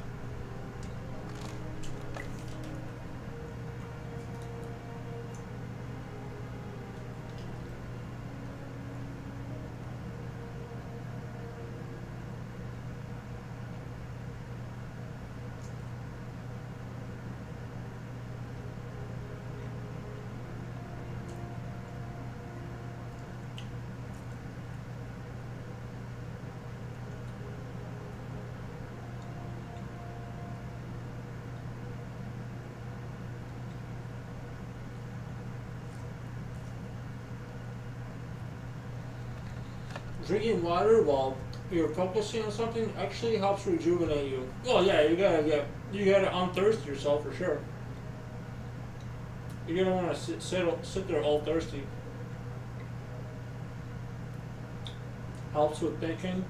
Drinking water while you're focusing on something actually helps rejuvenate you. Well, yeah, you gotta unthirst yourself for sure. You don't want to sit there all thirsty. Helps with thinking.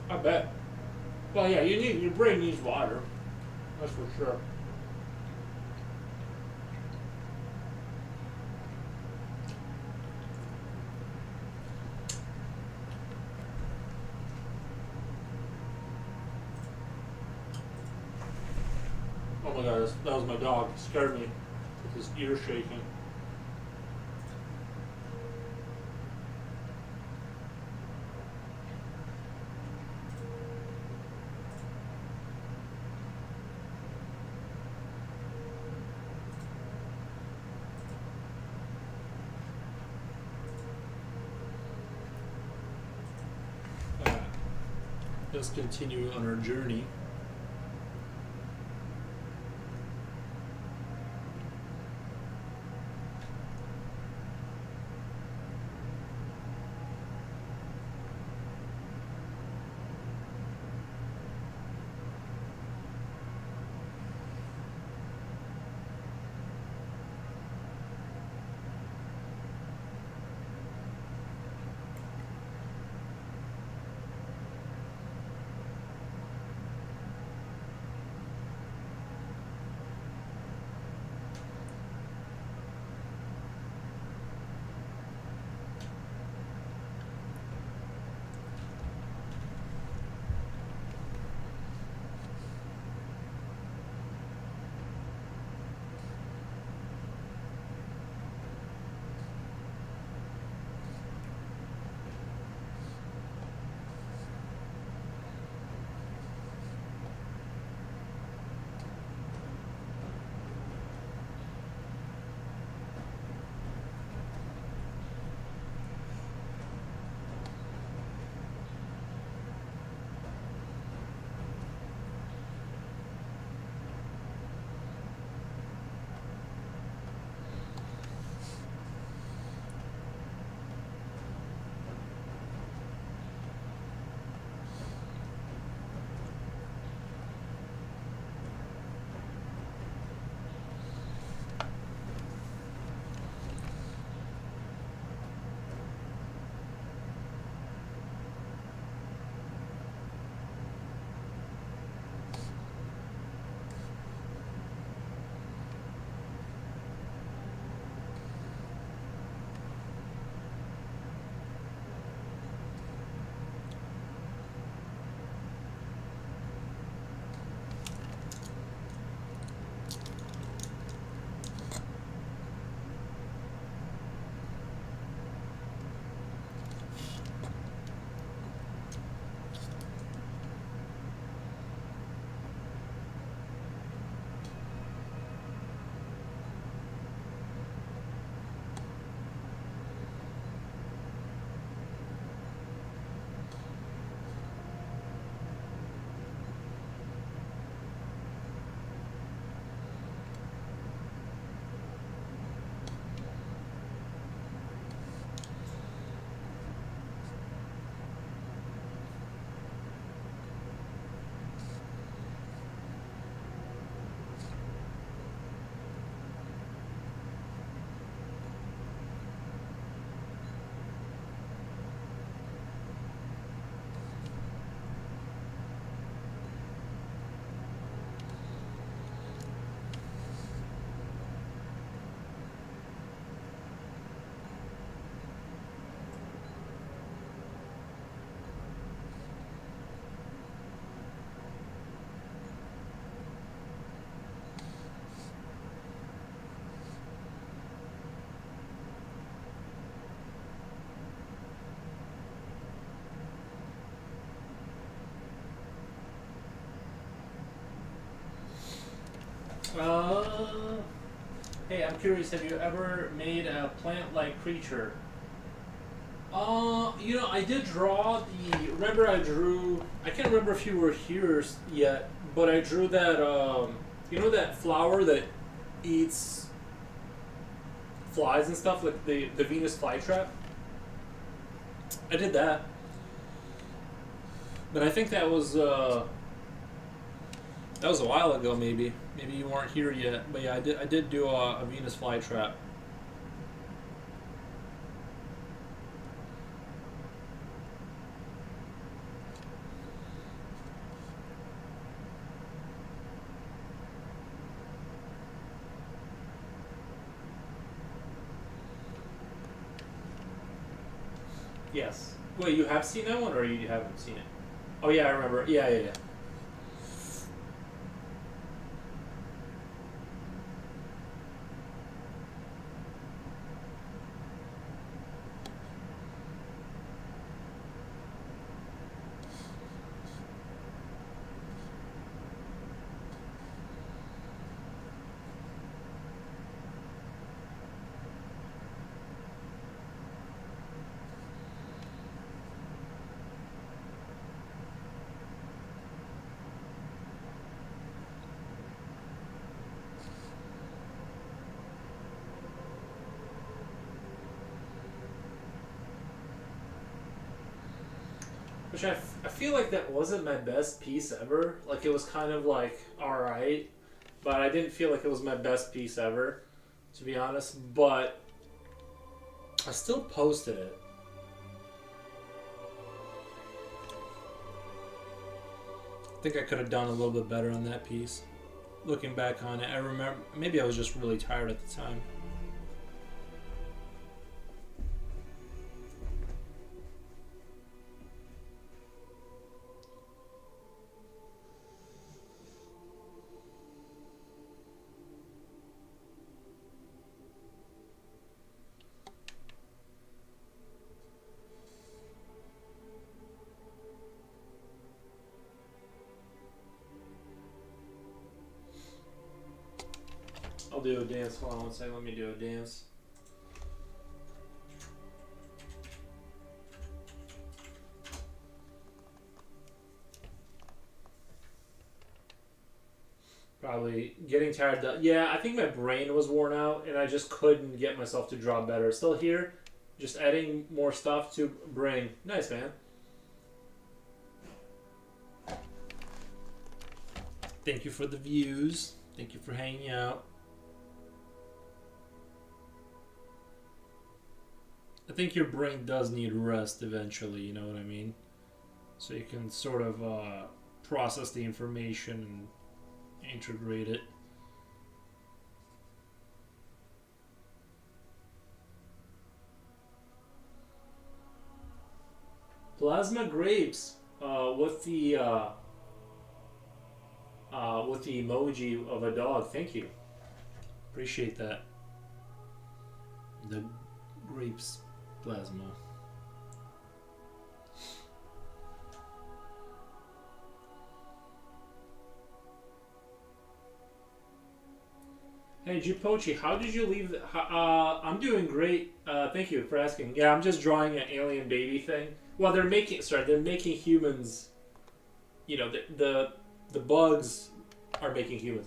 I bet. Well, yeah, your brain needs water. That's for sure. Oh my god, that was my dog. He scared me with his ear shaking. Let's continue on our journey. Uh, hey, I'm curious. Have you ever made a plant-like creature? I did draw the. Remember, I drew. I can't remember if you were here yet, but I drew that. That flower that eats flies and stuff, like the Venus flytrap. I did that, but I think that was a while ago. Maybe you weren't here yet, but yeah, I did do a Venus flytrap. Yes. Wait, you have seen that one, or you haven't seen it? Oh yeah, I remember. Yeah, yeah, yeah. Which I feel like that wasn't my best piece ever. Like it was kind of like alright, but I didn't feel like it was my best piece ever, to be honest. But I still posted it. I think I could have done a little bit better on that piece. Looking back on it, I remember maybe I was just really tired at the time. I'll do a dance. Hold on one second. Let me do a dance. Probably getting tired. Yeah, I think my brain was worn out, and I just couldn't get myself to draw better. Still here, just adding more stuff to bring. Nice, man. Thank you for the views. Thank you for hanging out. I think your brain does need rest eventually, you know what I mean? So you can sort of process the information and integrate it. Plasma grapes with the emoji of a dog. Thank you. Appreciate that. The grapes plasma. Hey Jipochi, how did you leave? I'm doing great. Thank you for asking. Yeah, I'm just drawing an alien baby thing. Well, they're making humans. You know, the bugs are making humans.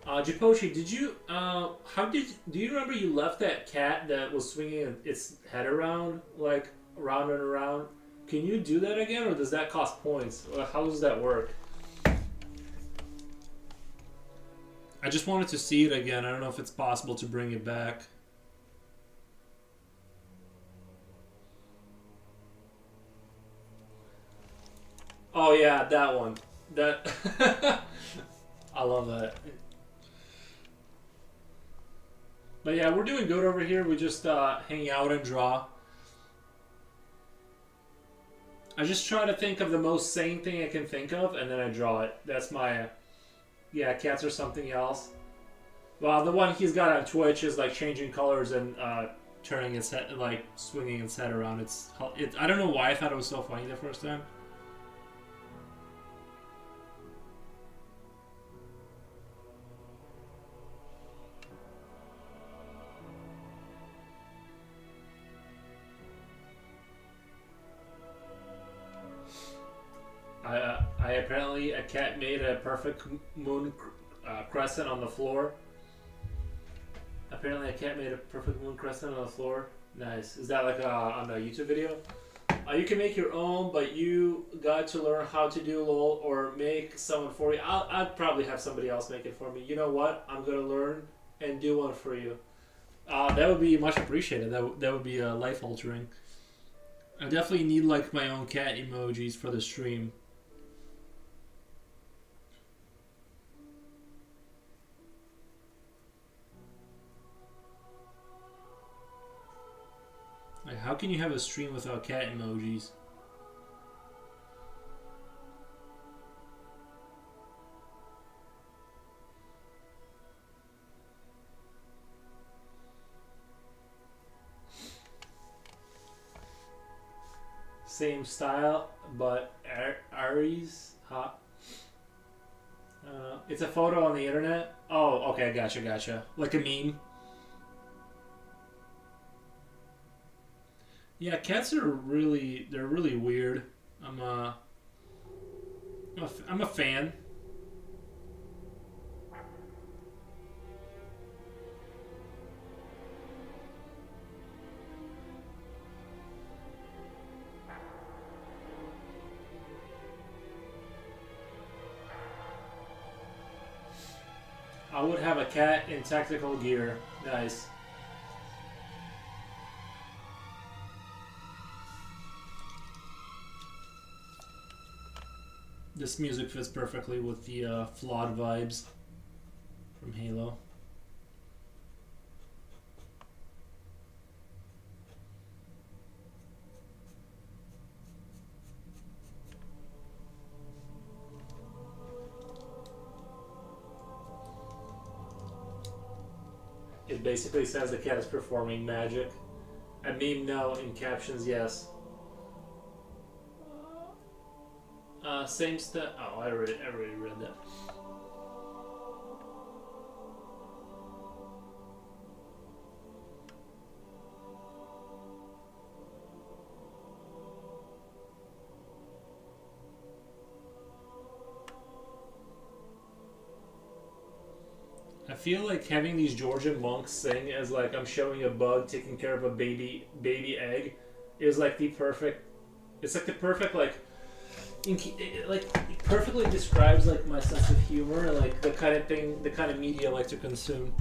Jipochi, did you? Do you remember you left that cat that was swinging its head around, like around and around? Can you do that again, or does that cost points? How does that work? I just wanted to see it again. I don't know if it's possible to bring it back. Oh yeah, that one. That I love that. But yeah, we're doing good over here. We just hang out and draw. I just try to think of the most sane thing I can think of, and then I draw it. That's my yeah. Cats are something else. Well, the one he's got on Twitch is like changing colors and turning its head, like swinging its head around. I don't know why I thought it was so funny the first time. I apparently a cat made a perfect moon crescent on the floor. Apparently, a cat made a perfect moon crescent on the floor. Nice. Is that like on a YouTube video? You can make your own, but you got to learn how to do lol or make someone for you. I'd probably have somebody else make it for me. You know what? I'm gonna learn and do one for you. That would be much appreciated. That would be life altering. I definitely need like my own cat emojis for the stream. How can you have a stream without cat emojis? Same style, but Aries hot. It's a photo on the internet. Oh, okay, gotcha. Like a meme. Yeah, cats are they're really weird. I'm a, I'm a fan. I would have a cat in tactical gear. Nice. This music fits perfectly with the flawed vibes from Halo. It basically says the cat is performing magic. A meme no, in captions yes. Same stuff. Oh, I already read that. I feel like having these Georgian monks sing as like I'm showing a bug taking care of a baby egg is like the perfect. It's like the perfect like. Like it perfectly describes like my sense of humor and like the kind of thing, the kind of media I like to consume.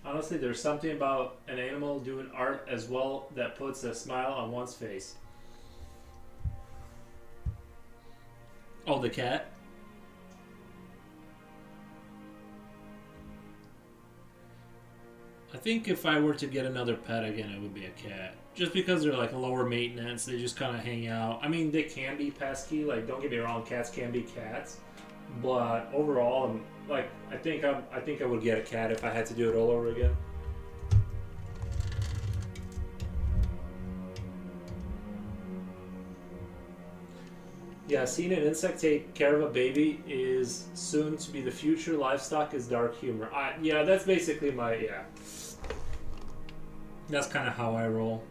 Honestly, there's something about an animal doing art as well that puts a smile on one's face. Oh, the cat? I think if I were to get another pet again, it would be a cat. Just because they're like lower maintenance, they just kind of hang out. I mean, they can be pesky. Like, don't get me wrong, cats can be cats. But overall, like, I think I would get a cat if I had to do it all over again. Yeah, seeing an insect take care of a baby is soon to be the future. Livestock is dark humor. Yeah, that's basically my, yeah. That's kind of how I roll.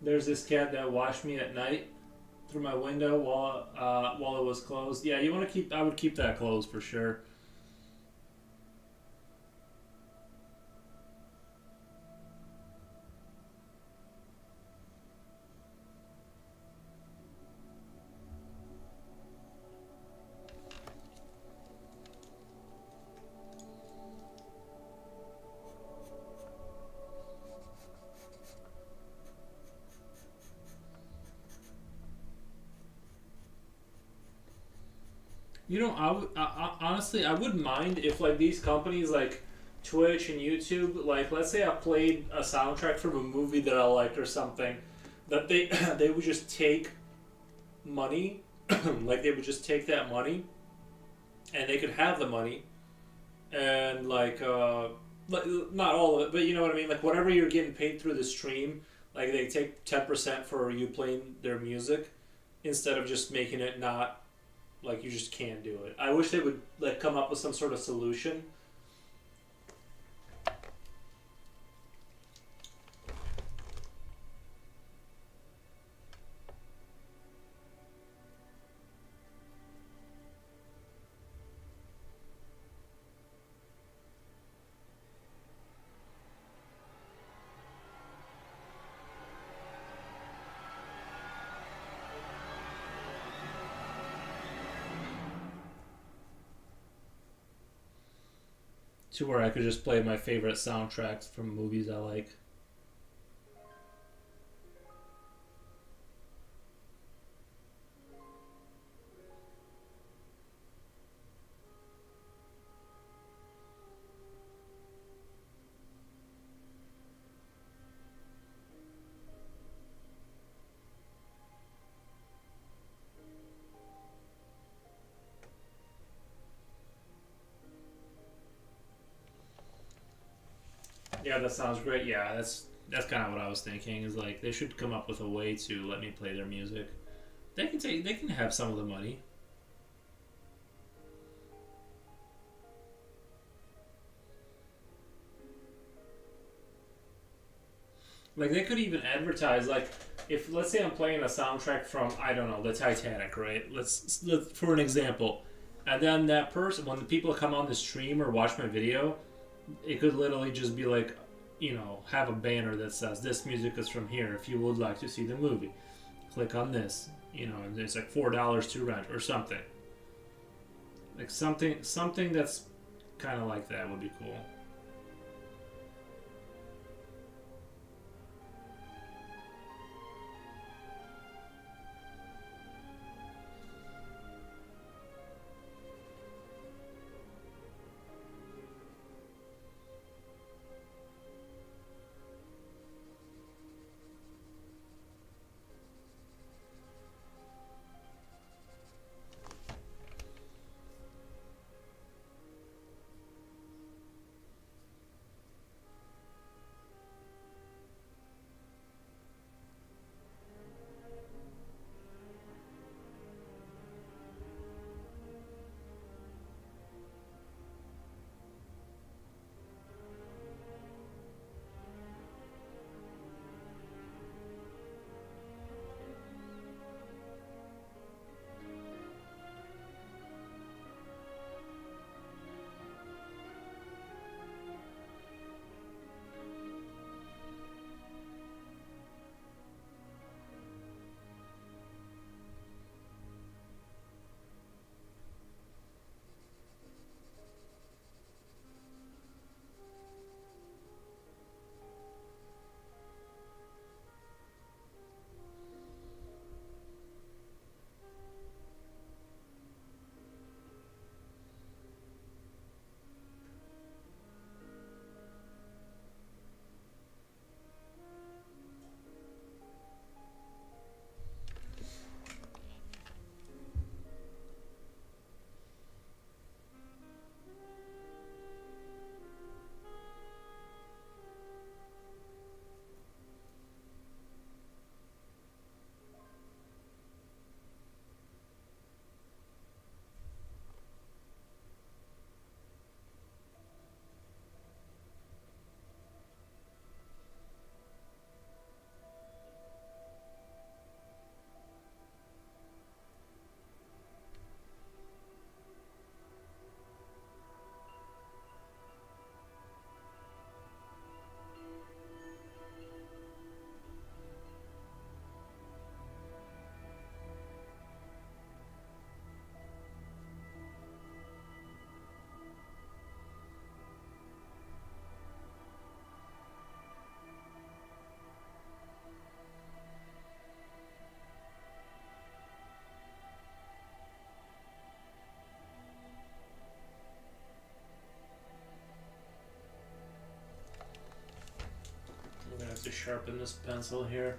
There's this cat that watched me at night through my window while it was closed. Yeah, you want to keep. I would keep that closed for sure. You know, honestly, I wouldn't mind if like these companies like Twitch and YouTube, like let's say I played a soundtrack from a movie that I liked or something, that they they would just take money, like they would just take that money, and they could have the money, and like not all of it, but you know what I mean. Like whatever you're getting paid through the stream, like they take 10% for you playing their music, instead of just making it not like you just can't do it. I wish they would like come up with some sort of solution. to where I could just play my favorite soundtracks from movies I like. Yeah, that sounds great. Yeah, that's kind of what I was thinking. Is like they should come up with a way to let me play their music. They can have some of the money. Like they could even advertise like if let's say I'm playing a soundtrack from I don't know the Titanic, right? Let's for an example, and then that person when the people come on the stream or watch my video, it could literally just be like, have a banner that says this music is from here. If you would like to see the movie, click on this. And it's like $4 to rent or something. Like something that's kind of like that would be cool. I'm gonna have to sharpen this pencil here.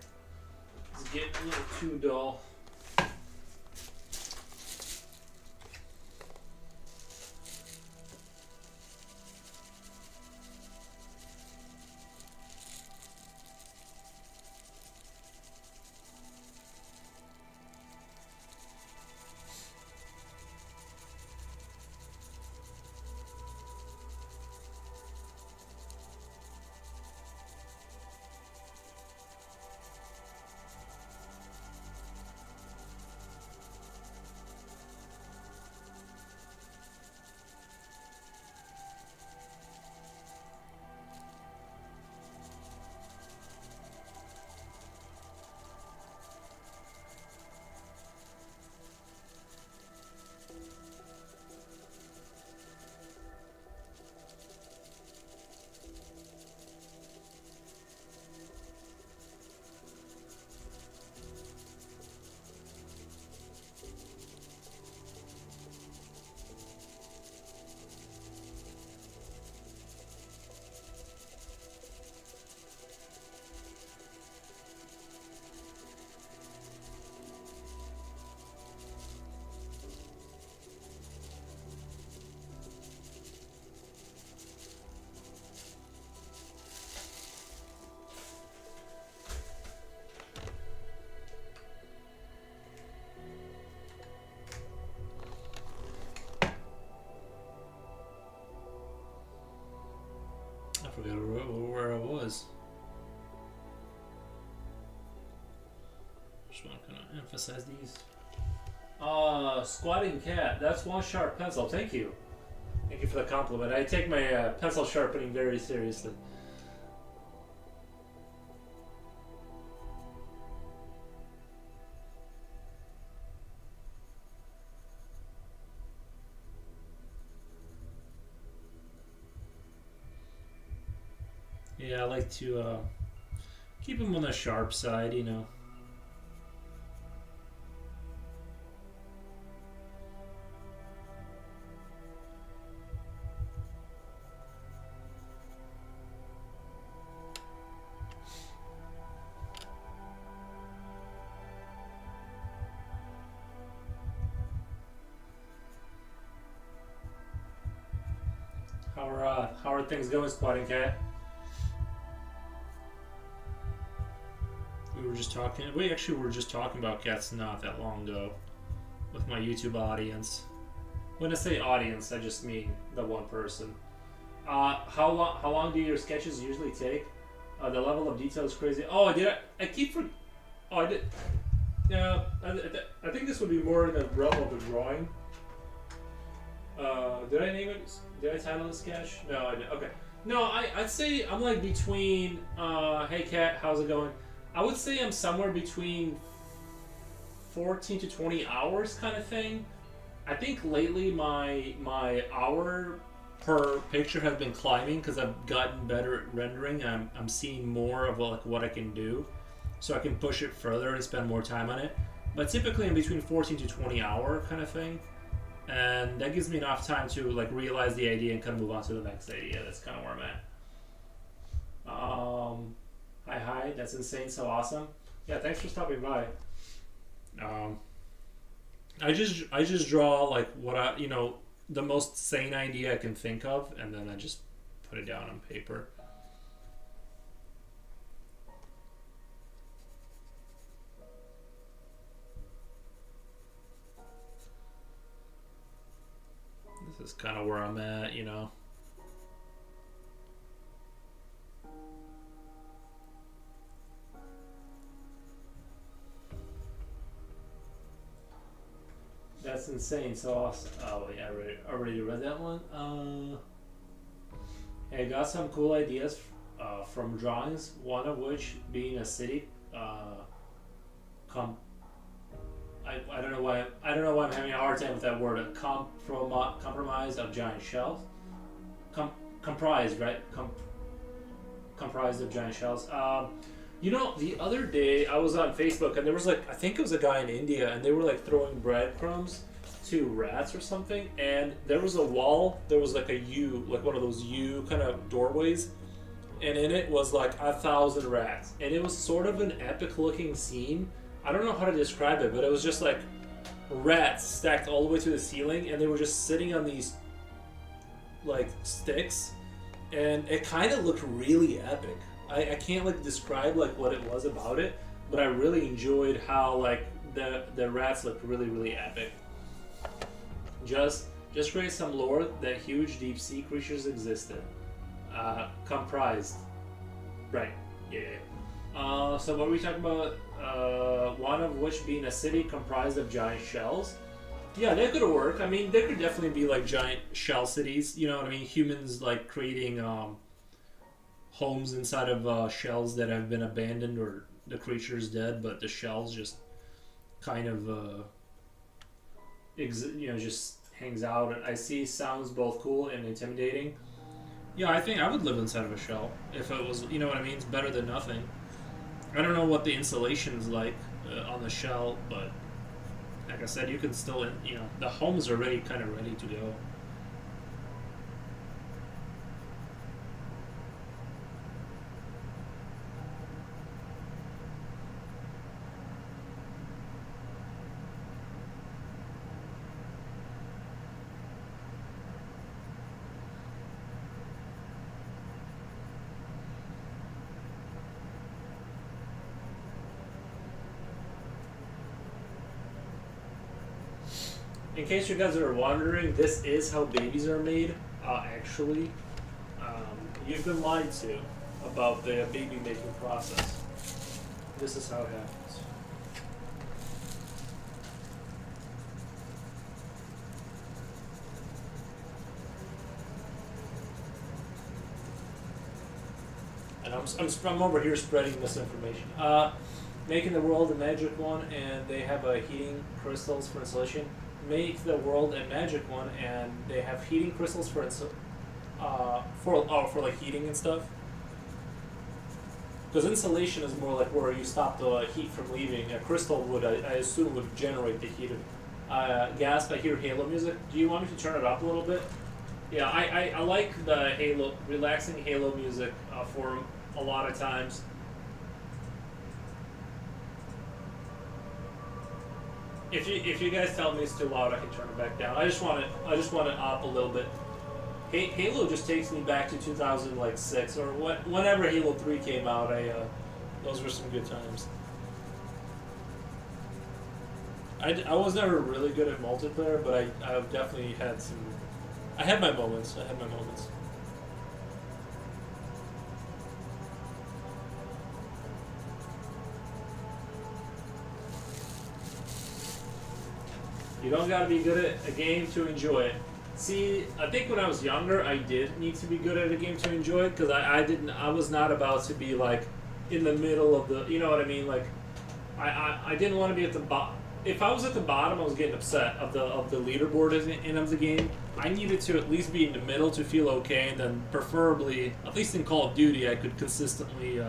It's getting a little too dull. Just want to kind of emphasize these. Squatting cat. That's one sharp pencil. Thank you. Thank you for the compliment. I take my pencil sharpening very seriously. Yeah, I like to keep them on the sharp side, you know. How are things going, Squatting Cat? We actually were just talking about cats not that long ago with my YouTube audience. When I say audience, I just mean the one person. How long do your sketches usually take? The level of detail is crazy. Oh, I keep for. Oh, I did. Yeah, I think this would be more in the realm of the drawing. Did I name it? Did I title the sketch? No, I didn't. Okay. No, I'd say I'm like between. Hey cat, how's it going? I would say I'm somewhere between 14 to 20 hours kind of thing. I think lately my hour per picture has been climbing because I've gotten better at rendering. I'm seeing more of like what I can do, so I can push it further and spend more time on it. But typically I'm between 14 to 20 hour kind of thing, and that gives me enough time to like realize the idea and kind of move on to the next idea. That's kind of where I'm at. Hi, that's insane, so awesome. Yeah, thanks for stopping by. I just draw like what the most sane idea I can think of, and then I just put it down on paper. This is kind of where I'm at, you know. That's insane. So awesome. Oh yeah, I already read that one. I got some cool ideas from drawings. One of which being a city. I don't know why I'm having a hard time with that word. Compromise of giant shells. Comprised, right? Comprised of giant shells. You know, the other day I was on Facebook and there was like, I think it was a guy in India, and they were like throwing breadcrumbs to rats or something, and there was a wall, there was like a U, like one of those U kind of doorways, and in it was like 1,000 rats, and it was sort of an epic looking scene. I don't know how to describe it, but it was just like rats stacked all the way to the ceiling, and they were just sitting on these like sticks, and it kind of looked really epic. I can't like describe like what it was about it, but I really enjoyed how like the rats looked really, really epic. Just create some lore that huge deep sea creatures existed. Comprised. Right. Yeah. So what were we talking about? One of which being a city comprised of giant shells. Yeah, that could work. I mean, there could definitely be like giant shell cities. You know what I mean? Humans like creating homes inside of shells that have been abandoned or the creature's dead, but the shells just kind of just hangs out. And I see sounds both cool and intimidating. Yeah, I think I would live inside of a shell if it was, you know what I mean? It's better than nothing. I don't know what the insulation is like on the shell, but like I said, you can still, the home's already kind of ready to go. In case you guys are wondering, this is how babies are made. Actually, you've been lied to about the baby making process. This is how it happens. I'm over here spreading misinformation. Making the world a magic one, and they have a heating crystals for insulation. Make the world a magic one, and they have heating crystals for for like heating and stuff. Because insulation is more like where you stop the heat from leaving. A crystal would, I assume, would generate the heat. Gasp! I hear Halo music. Do you want me to turn it up a little bit? Yeah, I like the Halo, relaxing Halo music for a lot of times. If you guys tell me it's too loud, I can turn it back down. I just want it up a little bit. Halo just takes me back to 2006 or whenever Halo 3 came out. Those were some good times. I was never really good at multiplayer, but I've definitely had some. I had my moments. You don't gotta be good at a game to enjoy it. See, I think when I was younger, I did need to be good at a game to enjoy it because I was not about to be like in the middle of the, you know what I mean? Like, I didn't want to be at the bottom. If I was at the bottom, I was getting upset of the leaderboard in of the game. I needed to at least be in the middle to feel okay, and then preferably, at least in Call of Duty, I could consistently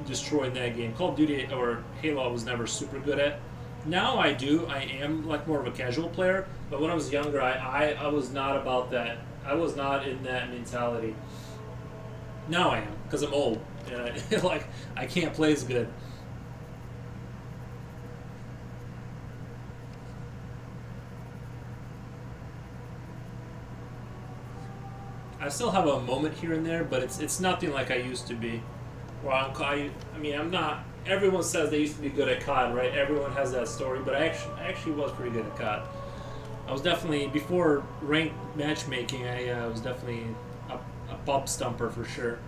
destroy that game. Call of Duty or Halo, I was never super good at. Now I do. I am like more of a casual player, but when I was younger, I was not about that. I was not in that mentality. Now I am because I'm old. And like I can't play as good. I still have a moment here and there, but it's nothing like I used to be. Where I'm not. Everyone says they used to be good at COD, right? Everyone has that story, but I actually was pretty good at COD. I was definitely before ranked matchmaking. I was definitely a pub stumper for sure.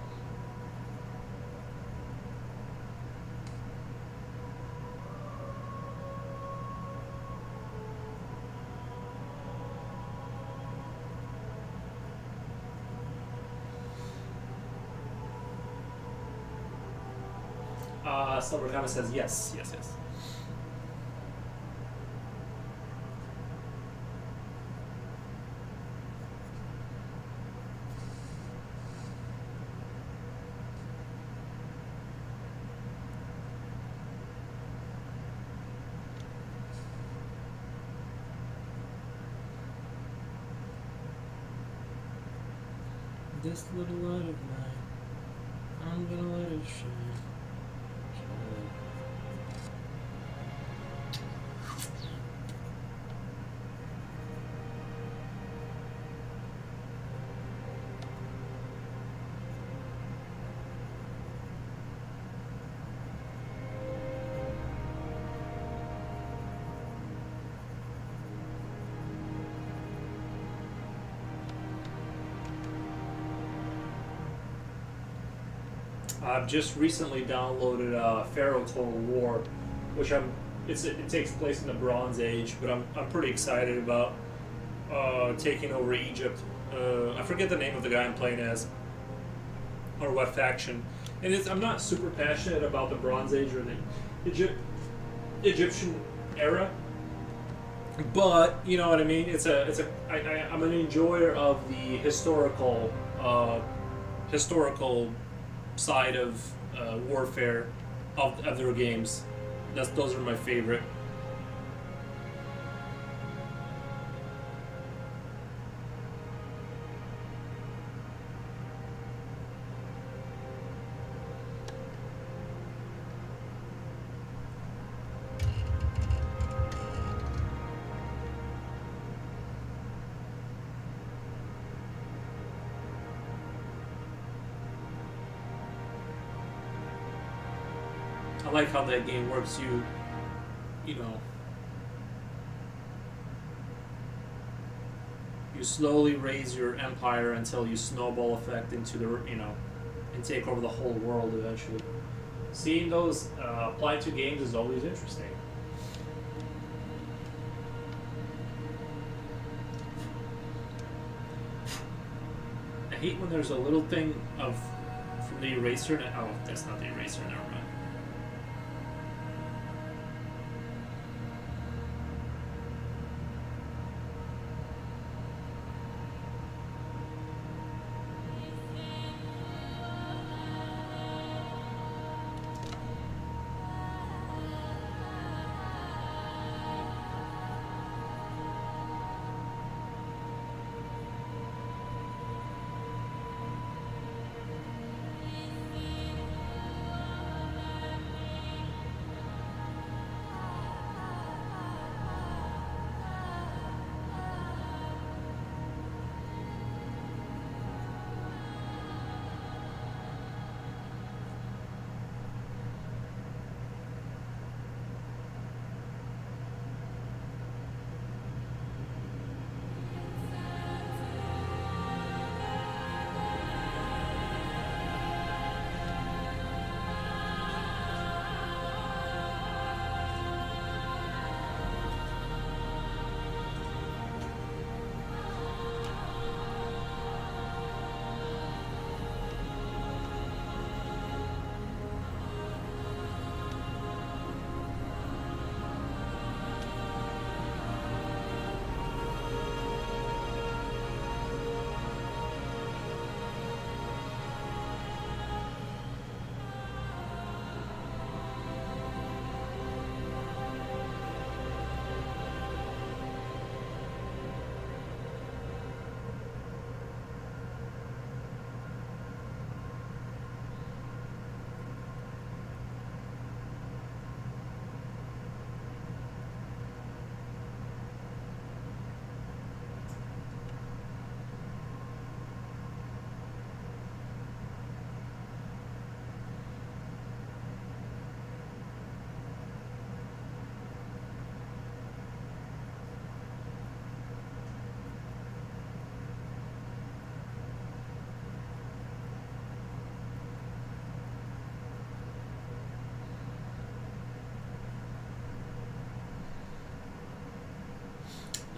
Silvergana says yes. This little light of mine, I'm gonna let it shine. I've just recently downloaded Pharaoh Total War, which it takes place in the Bronze Age, but I'm pretty excited about taking over Egypt. I forget the name of the guy I'm playing as, or what faction. And I'm not super passionate about the Bronze Age or the Egyptian era, but you know what I mean. I'm an enjoyer of the historical side of warfare of their games. Those are my favorite. I like how that game works. You know, you slowly raise your empire until you snowball effect into and take over the whole world eventually. Seeing those applied to games is always interesting. I hate when there's a little thing of The eraser. Oh, that's not the eraser. Never mind.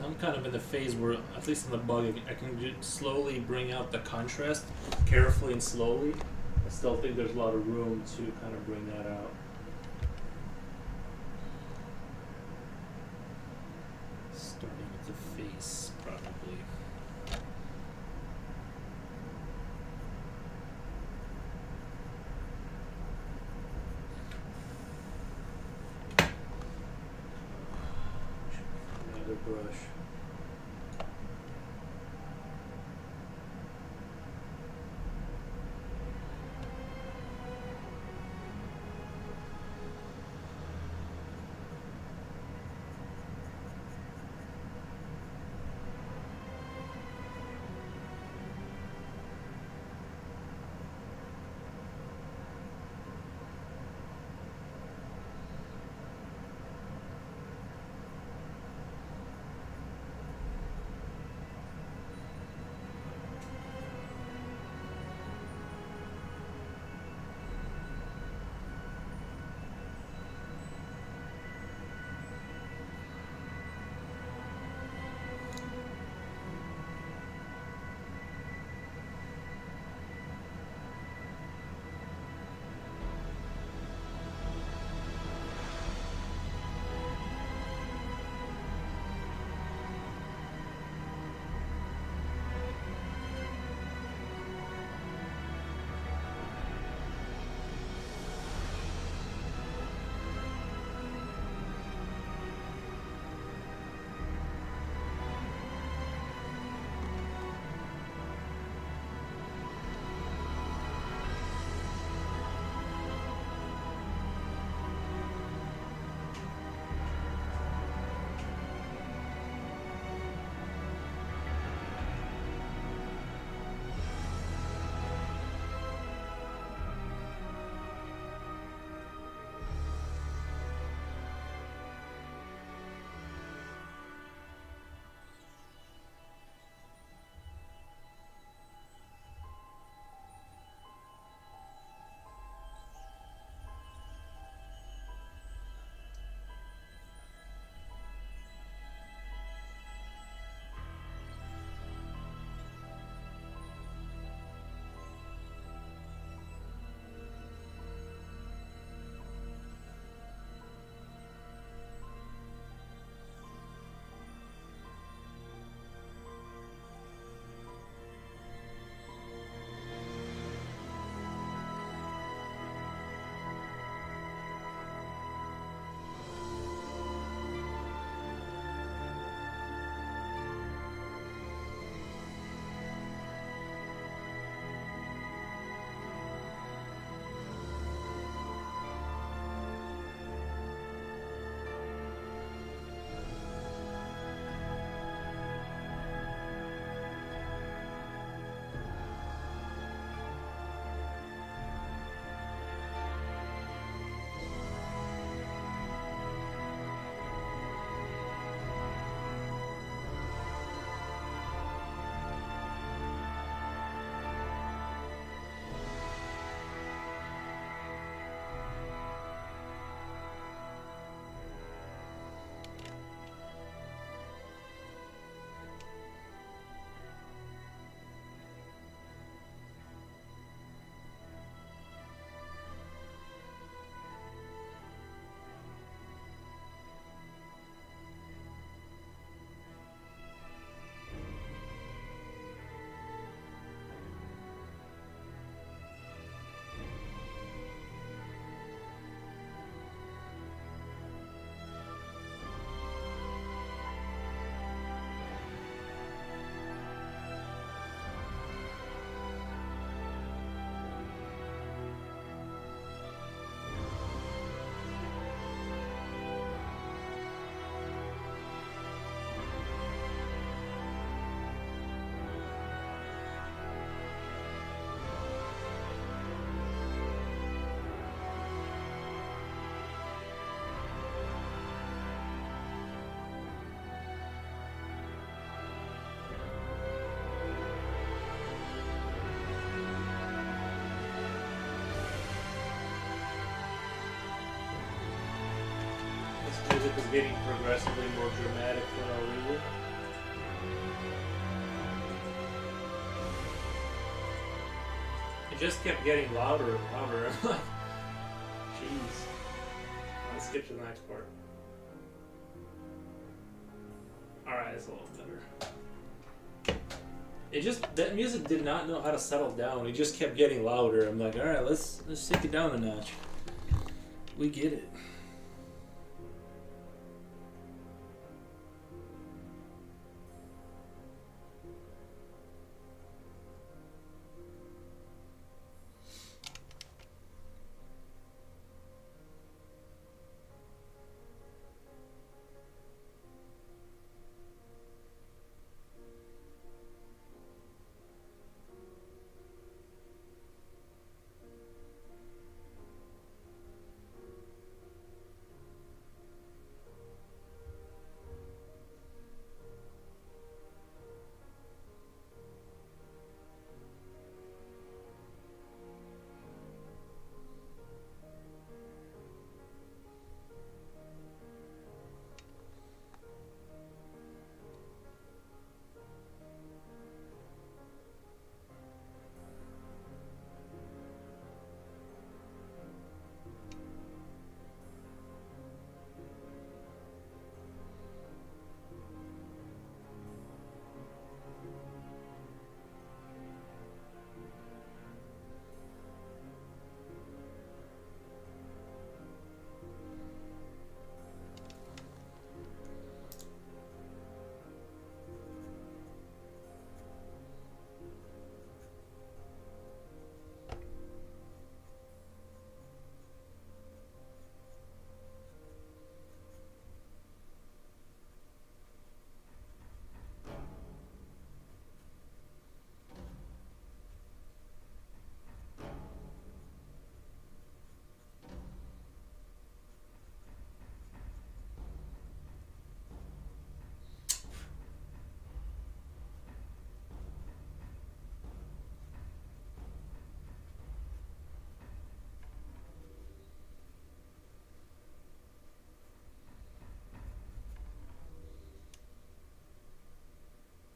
I'm kind of in the phase where, at least in the bug, I can slowly bring out the contrast, carefully and slowly. I still think there's a lot of room to kind of bring that out. Starting with the face, probably. Another brush. music is getting progressively more dramatic for no reason. It just kept getting louder and louder. I'm like, jeez. Let's skip to the next part. Alright, it's a little better. It just, that music did not know how to settle down. It just kept getting louder. I'm like, alright, let's take it down a notch. We get it.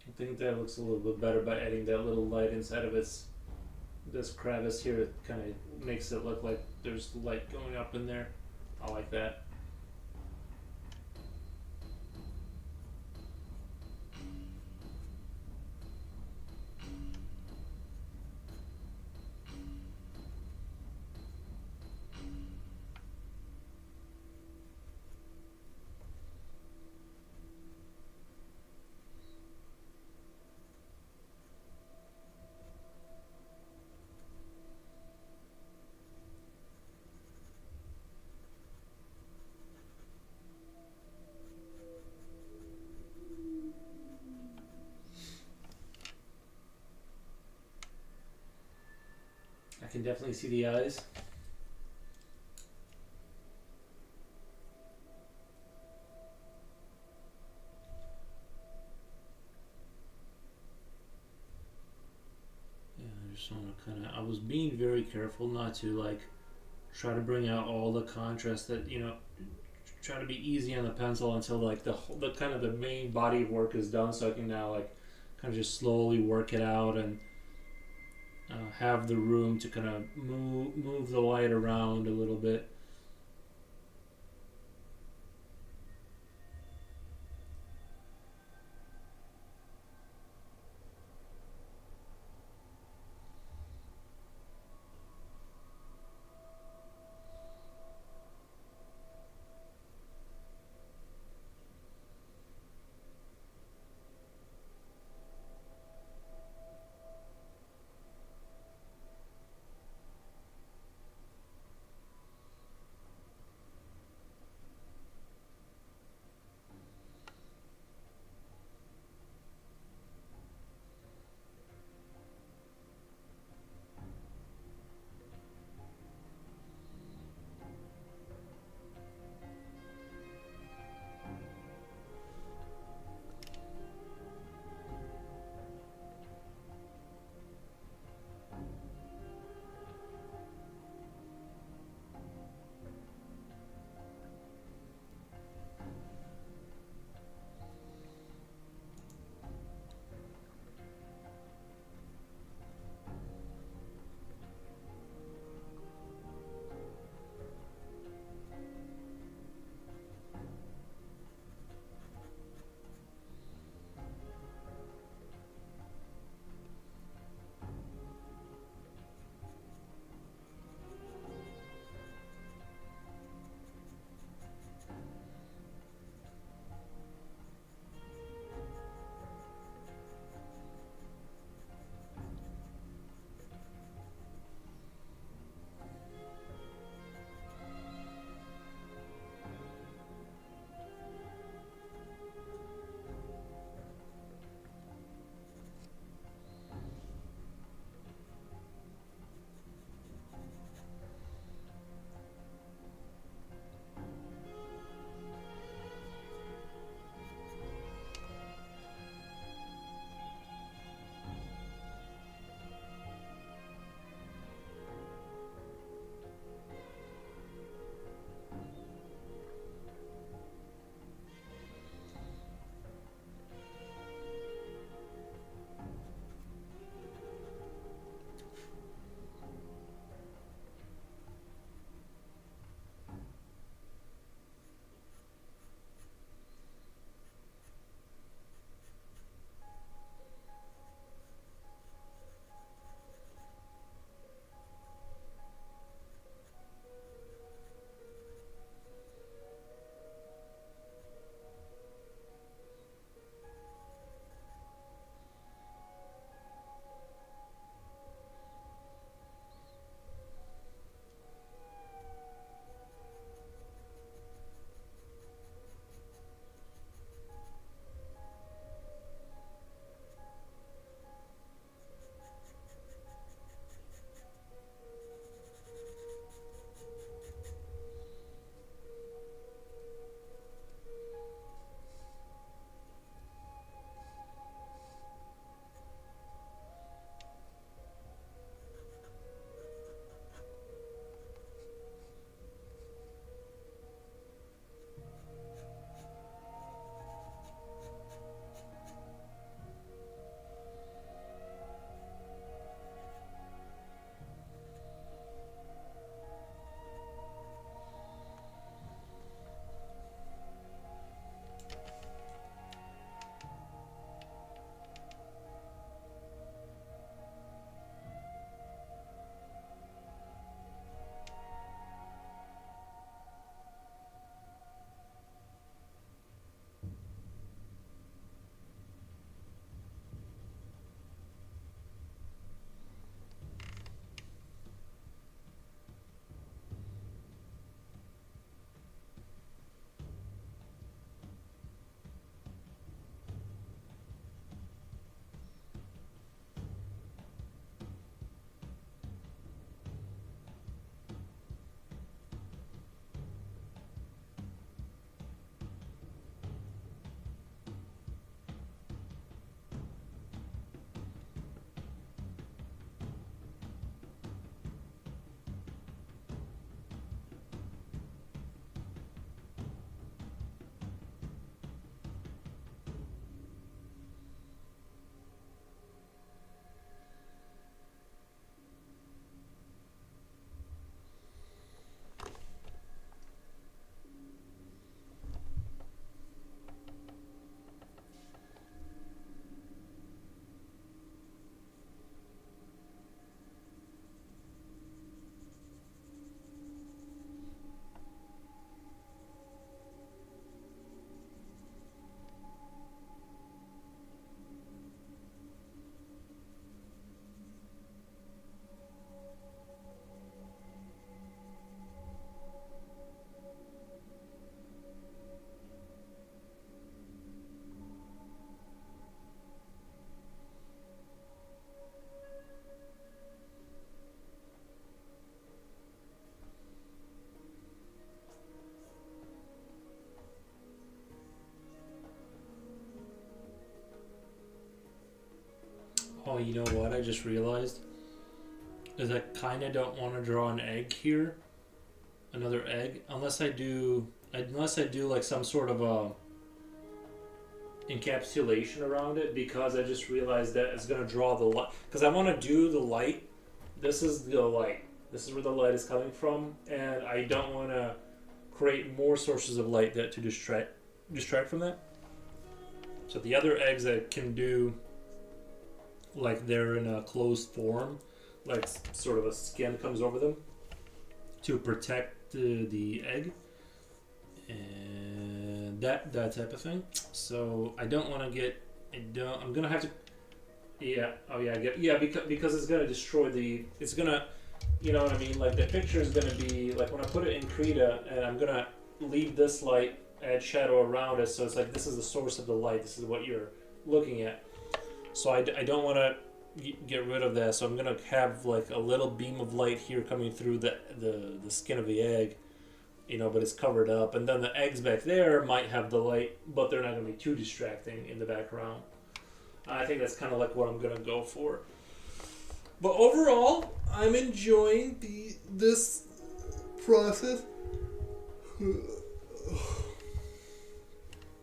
I think that looks a little bit better by adding that little light inside of this crevice here. It kind of makes it look like there's light going up in there. I like that. I can definitely see the eyes. Yeah, I just want to kind of, I was being very careful not to like try to bring out all the contrast that, you know, try to be easy on the pencil until like the kind of the main body of work is done, so I can now like kind of just slowly work it out and have the room to kind of move the light around a little bit. Oh, you know what? I just realized is I kind of don't want to draw an egg here, another egg, unless I do like some sort of a encapsulation around it, because I just realized that it's gonna draw the light. Because I want to do the light. This is the light. This is where the light is coming from, and I don't want to create more sources of light that to distract from that. So the other eggs I can do like they're in a closed form, like sort of a skin comes over them to protect the egg and that type of thing. So I don't want to get. I'm gonna have to. Yeah. Oh yeah. Because it's gonna destroy the. It's gonna. You know what I mean? Like the picture is gonna be like when I put it in Krita, and I'm gonna leave this light, add shadow around it, so it's like this is the source of the light. This is what you're looking at. So I don't want to get rid of that. So I'm gonna have like a little beam of light here coming through the skin of the egg, you know, but it's covered up. And then the eggs back there might have the light, but they're not gonna be too distracting in the background. I think that's kind of like what I'm gonna go for. But overall, I'm enjoying this process.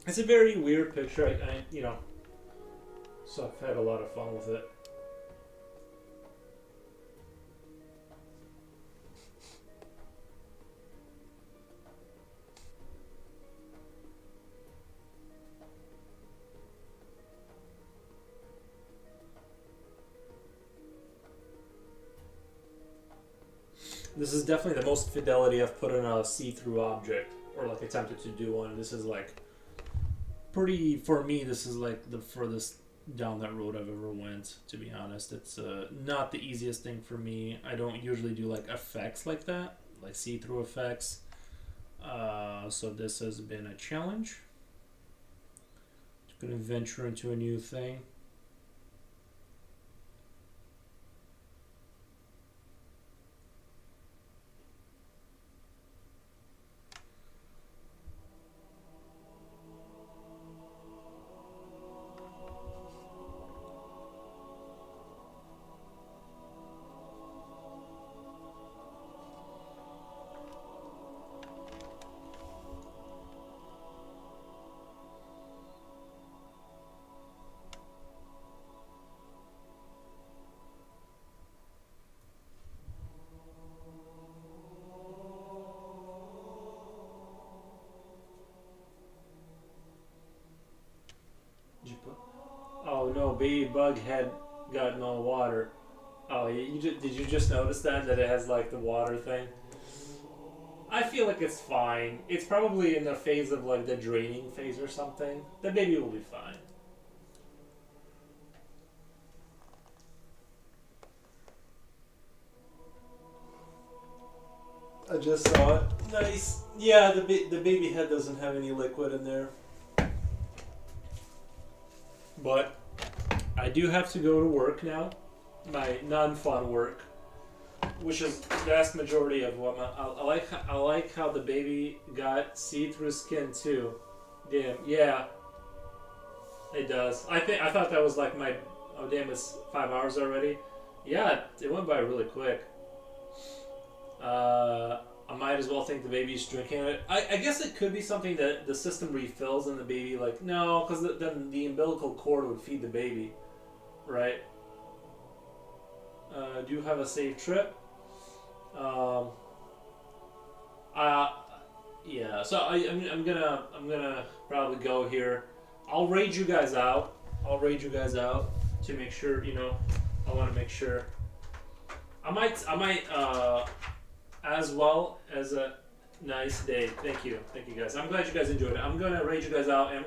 It's a very weird picture. I you know, so I've had a lot of fun with it. This is definitely the most fidelity I've put in a see-through object, or like attempted to do one. This is like pretty, for me, this is like the furthest down that road I've ever went, to be honest. It's not the easiest thing for me. I don't usually do like effects like that, like see-through effects. So this has been a challenge. Just gonna venture into a new thing. Oh no, baby bug had gotten all water. Oh, did you just notice that it has like the water thing? I feel like it's fine. It's probably in the phase of like the draining phase or something. The baby will be fine. I just saw it. Nice. Yeah, the baby head doesn't have any liquid in there. But I do have to go to work now. My non-fun work, which is the vast majority of what I like how the baby got see-through skin too. Damn, yeah, it does. I thought that was like my, oh damn, it's 5 hours already. Yeah, it went by really quick. I might as well think the baby's drinking it. I guess it could be something that the system refills and the baby, like, no, because then the umbilical cord would feed the baby, right? Do have a safe trip. Yeah. So I'm gonna probably go here. I'll raid you guys out. To make sure, you know. I want to make sure. I might as well as a nice day. Thank you guys. I'm glad you guys enjoyed it. I'm gonna raid you guys out, and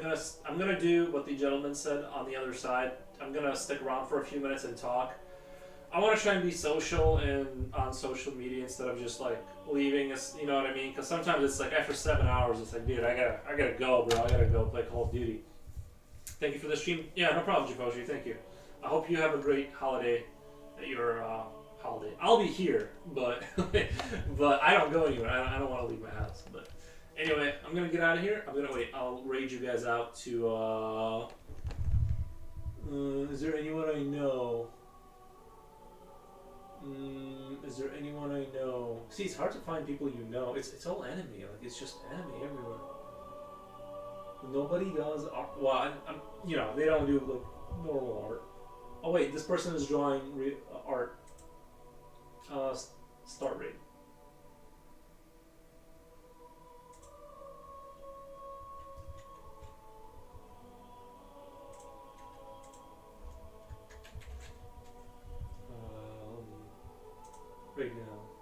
I'm gonna do what the gentleman said on the other side. I'm gonna stick around for a few minutes and talk. I want to try and be social and on social media instead of just like leaving us. You know what I mean? Because sometimes it's like after 7 hours, it's like, dude, I gotta go, bro. I gotta go play Call of Duty. Thank you for the stream. Yeah, no problem, Japoshi. Thank you. I hope you have a great holiday at your holiday. I'll be here, but but I don't go anywhere. I don't want to leave my house. But anyway, I'm gonna get out of here. I'll raid you guys out to Is there anyone I know? Is there anyone I know? See, it's hard to find people you know. It's all anime. Like it's just anime everywhere. Nobody does art. Well, I'm you know they don't do like normal art. Oh wait, this person is drawing art. Start rate. Right now.